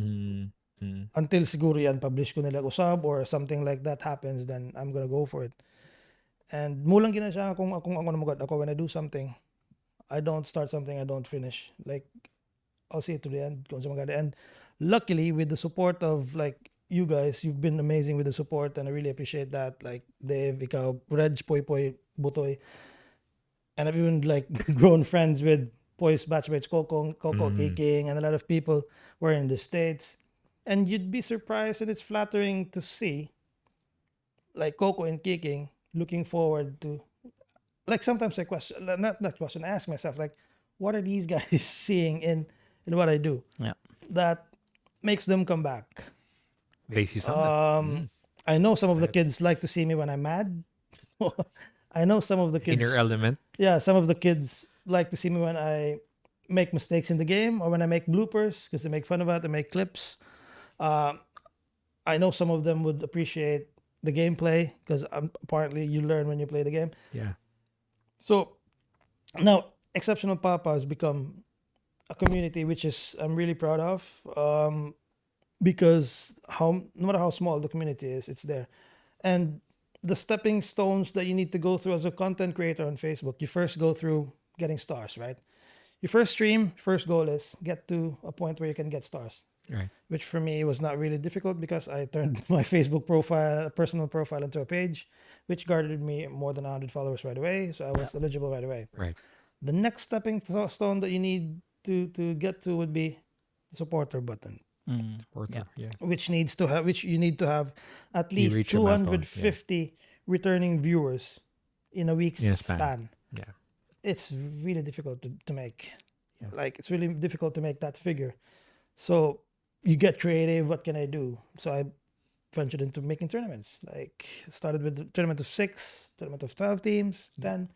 Until siguro yan publish ko nila usab or something like that happens, then I'm gonna go for it. And mulang gina siya kung ako namagad ako, when I do something, I don't start something I don't finish. Like I'll see it to the end. Kung sa maganda. And luckily with the support of like you guys, you've been amazing with the support and I really appreciate that. Like Dave, ikaw, Reg, Poy, Butoy. And I've even like grown friends with Poy's batchmates, Coco, Kiking, and a lot of people were in the States. And you'd be surprised, and it's flattering to see like Coco and Kiking looking forward to, like sometimes I question, not question, I ask myself, like, what are these guys seeing in what I do? Yeah. That makes them come back. They see something. I know some of the kids like to see me when I'm mad. I know some of the kids. In your element. Yeah, some of the kids like to see me when I make mistakes in the game or when I make bloopers because they make fun of it, they make clips. I know some of them would appreciate the gameplay because apparently you learn when you play the game. Yeah. So now Exceptional Papa has become a community which is I'm really proud of because no matter how small the community is, it's there. And the stepping stones that you need to go through as a content creator on Facebook, you first go through getting stars, right? You first stream, first goal is get to a point where you can get stars. Right. Which for me was not really difficult because I turned my Facebook profile, personal profile, into a page, which garnered me more than 100 followers right away. So I was eligible right away. Right. The next stepping stone that you need to get to would be the supporter button, which you need to have at least reach a milestone, 250 returning viewers in a week's span. Yeah. It's really difficult to make. Yeah. Like it's really difficult to make that figure. So you get creative. What can I do? So I ventured into making tournaments. Like started with the tournament of 6, tournament of 12 teams, 10.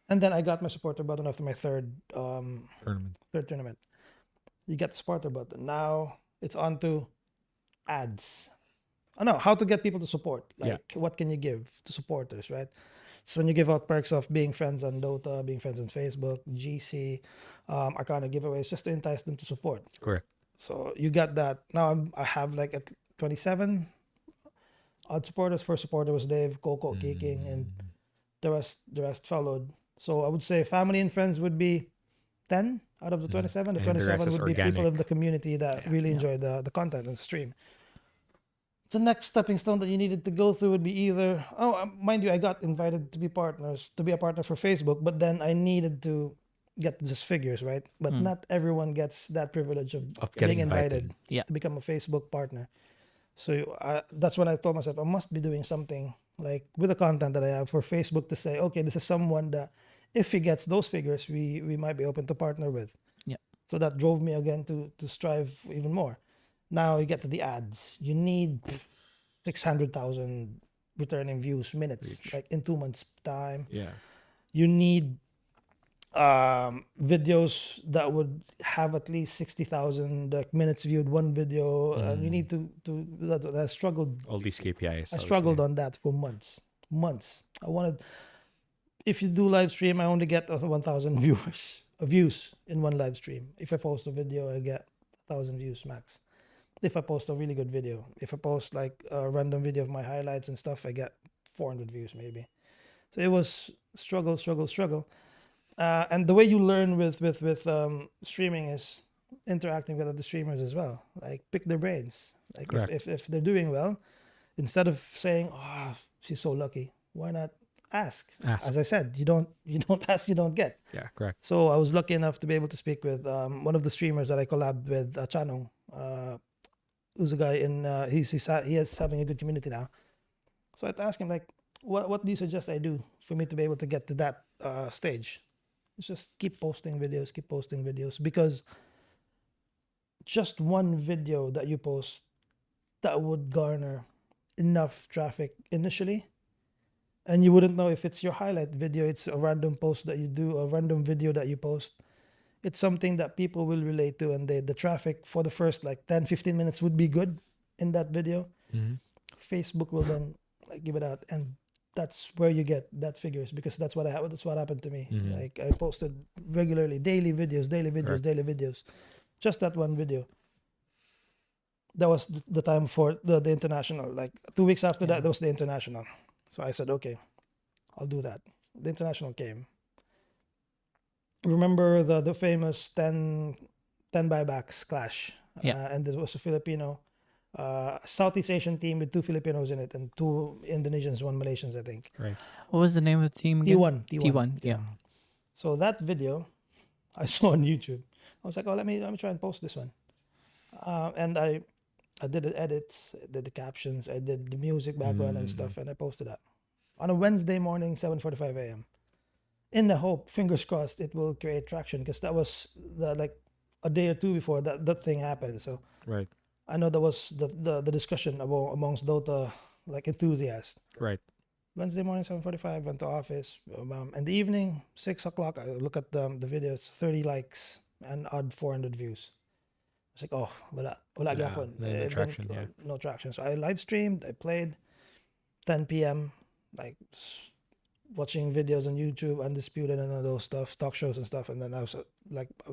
And then I got my supporter button after my third tournament. You get the supporter button. Now it's on to ads. Oh no, how to get people to support. Like what can you give to supporters, right? So when you give out perks of being friends on Dota, being friends on Facebook, GC, Arcana giveaways, just to entice them to support. Correct. So you got that. Now I have like at 27 odd supporters. First supporter was Dave, Coco, Kiking, and the rest followed. So I would say family and friends would be 10 out of the 27. The 27 would be people of the community that really enjoy the content and stream. The next stepping stone that you needed to go through would be either, mind you, I got invited to be a partner for Facebook, but then I needed to get just figures, right? But not everyone gets that privilege of getting being invited Yeah. to become a Facebook partner. So that's when I told myself I must be doing something like with the content that I have for Facebook to say, okay, this is someone that if he gets those figures, we might be open to partner with. Yeah. So that drove me again to strive even more. Now you get to the ads. You need 600,000 returning views minutes, Reach. like in 2 months' time. Yeah. You need videos that would have at least 60,000 like, minutes viewed one video. And you need to I struggled. All these KPIs. I struggled on that for months. I wanted, if you do live stream, I only get 1,000 views in one live stream. If I post a video, I get 1,000 views max. If I post a really good video, if I post like a random video of my highlights and stuff, I get 400 views maybe. So it was struggle. And the way you learn with streaming is interacting with other streamers as well. Like pick their brains. Like Correct. if they're doing well, instead of saying, "Oh, she's so lucky," why not ask? Ask. As I said, you don't ask, you don't get. Yeah, correct. So I was lucky enough to be able to speak with one of the streamers that I collabed with, Chanong, who's a guy in he is having a good community now. So I'd ask him like, what do you suggest I do for me to be able to get to that stage? It's just keep posting videos, because just one video that you post that would garner enough traffic initially, and you wouldn't know if it's your highlight video, it's a random post that you do, a random video that you post. It's something that people will relate to, and the traffic for the first like 10-15 minutes would be good in that video. Facebook will then like give it out, and that's where you get that figures, because that's what happened to me. Like I posted regularly, daily videos, just that one video. That was the time for the international. Like 2 weeks after that was the international. So I said, okay, I'll do that. The international came. Remember the famous 10 buybacks clash? Yeah. And there was a Filipino, Southeast Asian team with 2 Filipinos in it and 2 Indonesians, 1 Malaysians, I think. Right. What was the name of the team again? T1. Yeah. So that video I saw on YouTube. I was like, oh, let me try and post this one. And I did the edits, I did the captions, I did the music background and stuff, and I posted that on a Wednesday morning, 7:45 a.m. in the hope, fingers crossed, it will create traction, because that was like a day or two before that thing happened. So Right. I know that was the discussion amongst Dota like enthusiasts. Right. Wednesday morning, 7:45, went to office. In the evening, 6 o'clock, I look at the videos, 30 likes and odd 400 views. It's like, oh, wala gyapon. No traction, yeah. No traction. So I live streamed, I played 10 p.m., like watching videos on YouTube, Undisputed and all those stuff, talk shows and stuff. And then I was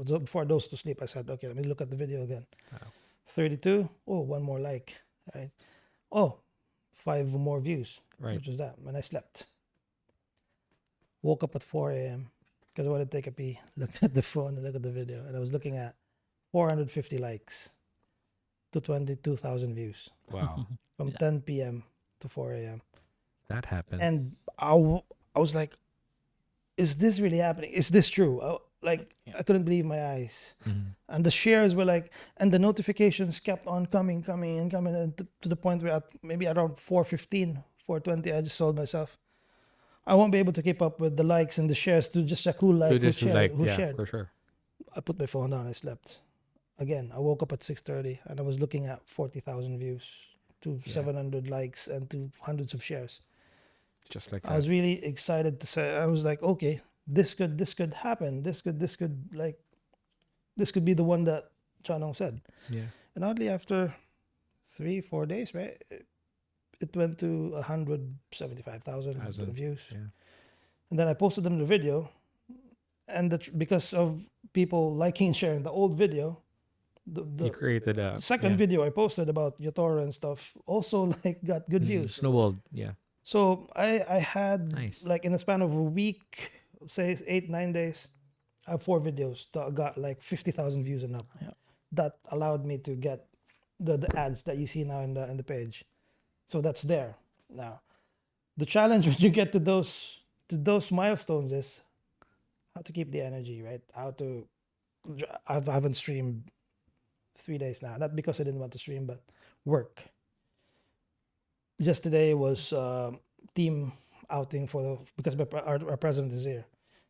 before I dozed to sleep, I said, okay, let me look at the video again. Wow. 32, oh, 1 more like, right? Oh, 5 more views, Right. which was that. When I slept. Woke up at 4 a.m. because I wanted to take a pee. Looked at the phone and looked at the video, and I was looking at 450 likes to 22,000 views Wow. from 10 p.m. to 4 a.m. That happened. And I was like, is this really happening? Is this true? I couldn't believe my eyes. And the shares were like, and the notifications kept on coming, and to the point where maybe around 4:15, 4:20, I just told myself, I won't be able to keep up with the likes and the shares to just check who liked, who shared. For sure. I put my phone down, I slept. Again, I woke up at 6:30 and I was looking at 40,000 views, to 700 likes and to hundreds of shares. Just like that. I was really excited to say, I was like, okay, this could happen. This could be the one that Chanong said. Yeah. And oddly, after 3-4 days, right, it went to 175,000 views. Yeah. And then I posted them the video, and because of people liking and sharing the old video, You created a the second video I posted about Yotoro and stuff also like got good views. Snowballed. Yeah. So I had Nice. like in the span of a week, say 8-9 days, I have 4 videos that got like 50,000 views and up. Yeah. That allowed me to get the ads that you see now in the page. So that's there now. The challenge when you get to those milestones is how to keep the energy, right? How to. I haven't streamed 3 days now. Not because I didn't want to stream, but work. Just today was team outing because our president is here.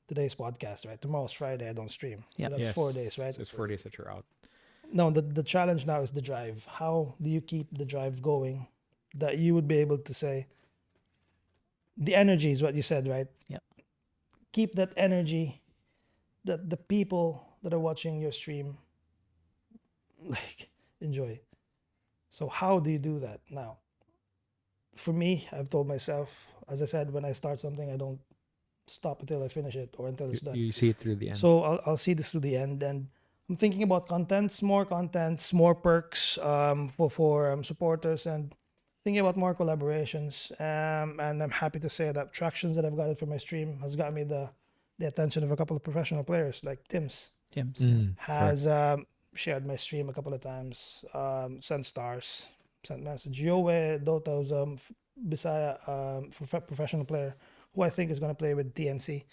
Today's podcast, right? Tomorrow's Friday. I don't stream, Yeah. so that's Yes. 4 days, right? So it's 4 days that you're out. No, the challenge now is the drive. How do you keep the drive going? That you would be able to say. The energy is what you said, right? Yeah. Keep that energy. That the people that are watching your stream, like, enjoy. So how do you do that now? For me, I've told myself, as I said, when I start something, I don't stop until I finish it or until it's done. You see it through the end. So I'll see this to the end, and I'm thinking about more perks for supporters, and thinking about more collaborations. And I'm happy to say that tractions that I've gotten from my stream has got me the attention of a couple of professional players like Tim's has shared my stream a couple of times, sent stars, sent message. Yowe Dota's Bisaya professional player who I think is going to play with TNC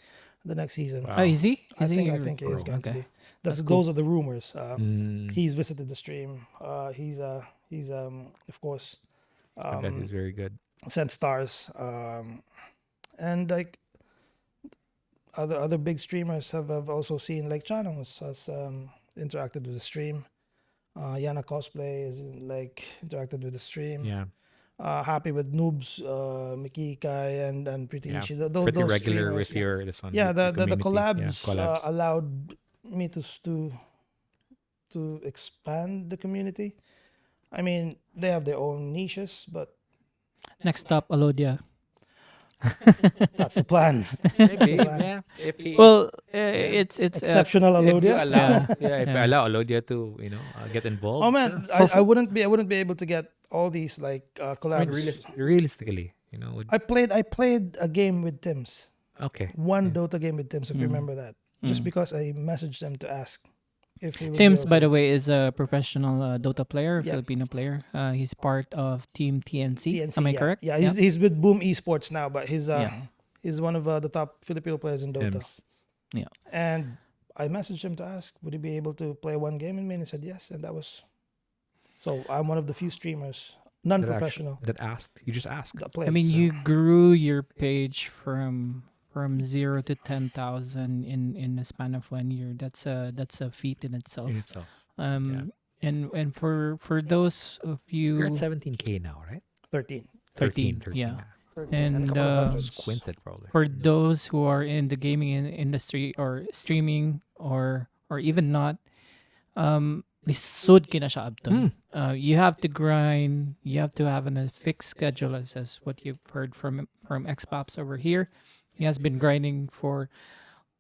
the next season. Wow. Oh, is he? I Is think he? he is going to Okay. be. That's cool. Those are the rumors. He's He's visited the stream. He's of course that is very good. sent stars. And like other big streamers have also seen, like Chanong has interacted with the stream. Yana Cosplay is like interacted with the stream. Yeah. Happy with Noobs, Miki Kai and Pretty Yeah. Ishi. Pretty Those regular streamers, with your this one. yeah, with the community. collabs, Yeah, collabs. allowed me to expand the community. I mean, they have their own niches, but Next up, Alodia. that's the plan. Maybe, plan. yeah. If he, Well, it's Exceptional if you Alodia. allow, Yeah. if you Yeah. allow Alodia to get involved. Oh man, sure. I wouldn't be able to get all these like I mean, collabs. realistically, would, I played a game with Tim's. okay. One Dota game with Tim's, if you Mm. remember that. Just Mm. because I messaged them to ask if he would Tim's, by be the way, is a professional Dota player, Yeah. Filipino player. He's part of Team TNC. TNC. Am I yeah. correct? Yeah, he's with Boom Esports now, but he's Yeah. he's one of the top Filipino players in Dota. Tims. And I messaged him to ask, would he be able to play one game in me? And he said yes, and that was. So I'm one of the few streamers, non-professional, That asked. You just asked. that played. I mean, so. you grew your page from 0 to 10,000 in the span of 1 year. That's a feat in itself. In itself. And for those of You're you at 17K now, right? 13. 13, yeah. 13 And, a couple of hundreds. Squinted probably. for those who are in the gaming industry or streaming or even not, lisod kina siya abton. You have to grind. You have to have a fixed schedule, as what you've heard from Xpops over here. He has been grinding for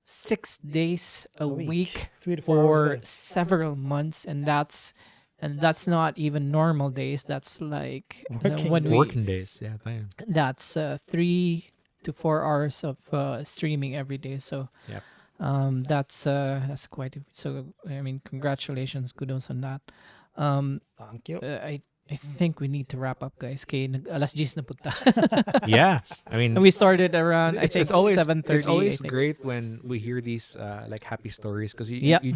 6 days a week 3 to 4 hours a for day. several months, and that's not even normal days. That's like Working when days. Working days. Yeah, fine. that's 3 to 4 hours of streaming every day. So Yep. that's quite so. I mean, congratulations, kudos on that. Thank you. I think we need to wrap up, guys. Kay alas 10 na punta. Yeah. I mean, And we started around I it's think always 7:30. It's always I think. great when we hear these like happy stories because Yeah. you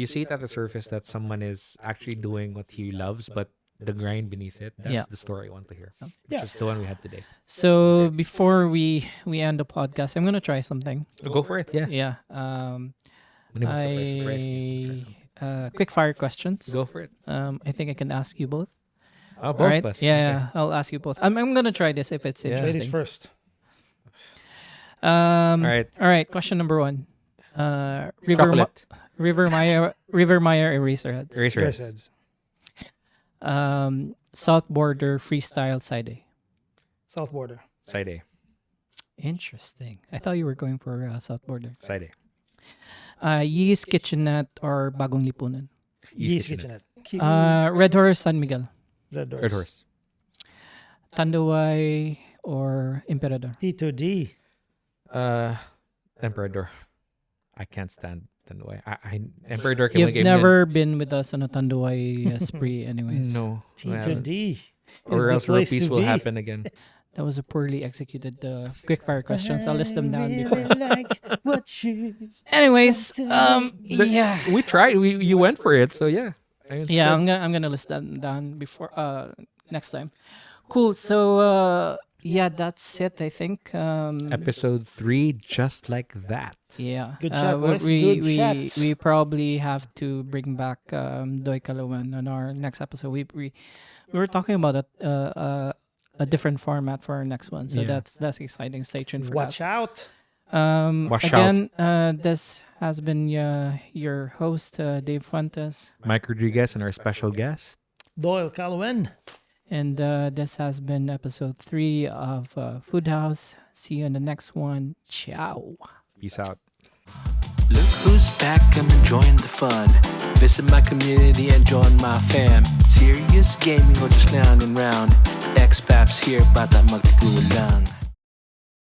see it at the surface that someone is actually doing what he loves, but the grind beneath it, that's Yeah. the story I want to hear. Which Yeah. is the one we had today. So before we end the podcast, I'm gonna try something. Go for it. Yeah. Yeah. Surprise me. Quick fire questions. Go for it. I think I can ask you both. Oh, both Alright? of us. Yeah, I'll ask you both. I'm gonna try this if it's Yeah. Ladies interesting. first. All right. All right. Question number 1. Chocolate. River Maya Eraserheads. Eraserheads. Heads. South Border Freestyle Side A. South border. Side A. Interesting. I thought you were going for South Border. Side A. Yee's Kitchenette or Bagong Lipunan. Yeast Kitchenette. Kitchenette. Red Horse San Miguel. Red Red Horse. Tandaway or Emperador. T2D. Emperador. I can't stand Tanduay. Emperador can You've never been with us on a Tandaway spree anyways. No. I haven't. T2D. Or Is else the place repeats to will be. happen again. That was a poorly executed quickfire questions. I'll list them down before. Anyways, yeah. We tried. You went for it. So yeah. It's Yeah, good. I'm gonna list them down before next time. Cool. So yeah, that's it. I think. Episode 3, just like that. Yeah. Good chat, boys. We Good chats. we probably have to bring back Doyle Caluen on our next episode. We were talking about a different format for our next one, so Yeah. that's exciting. Stay tuned for Watch out. that. Watch Again, this has been your host Dave Fuentes, Mike Rodriguez and our special guest. Doyle Caluen. and this has been episode 3 of Food House. See you in the next one. Ciao. Peace out. Look who's back, I'm enjoying the fun. Visit my community and join my fam. Serious gaming or just clowning round. Expats here, bata maggulang.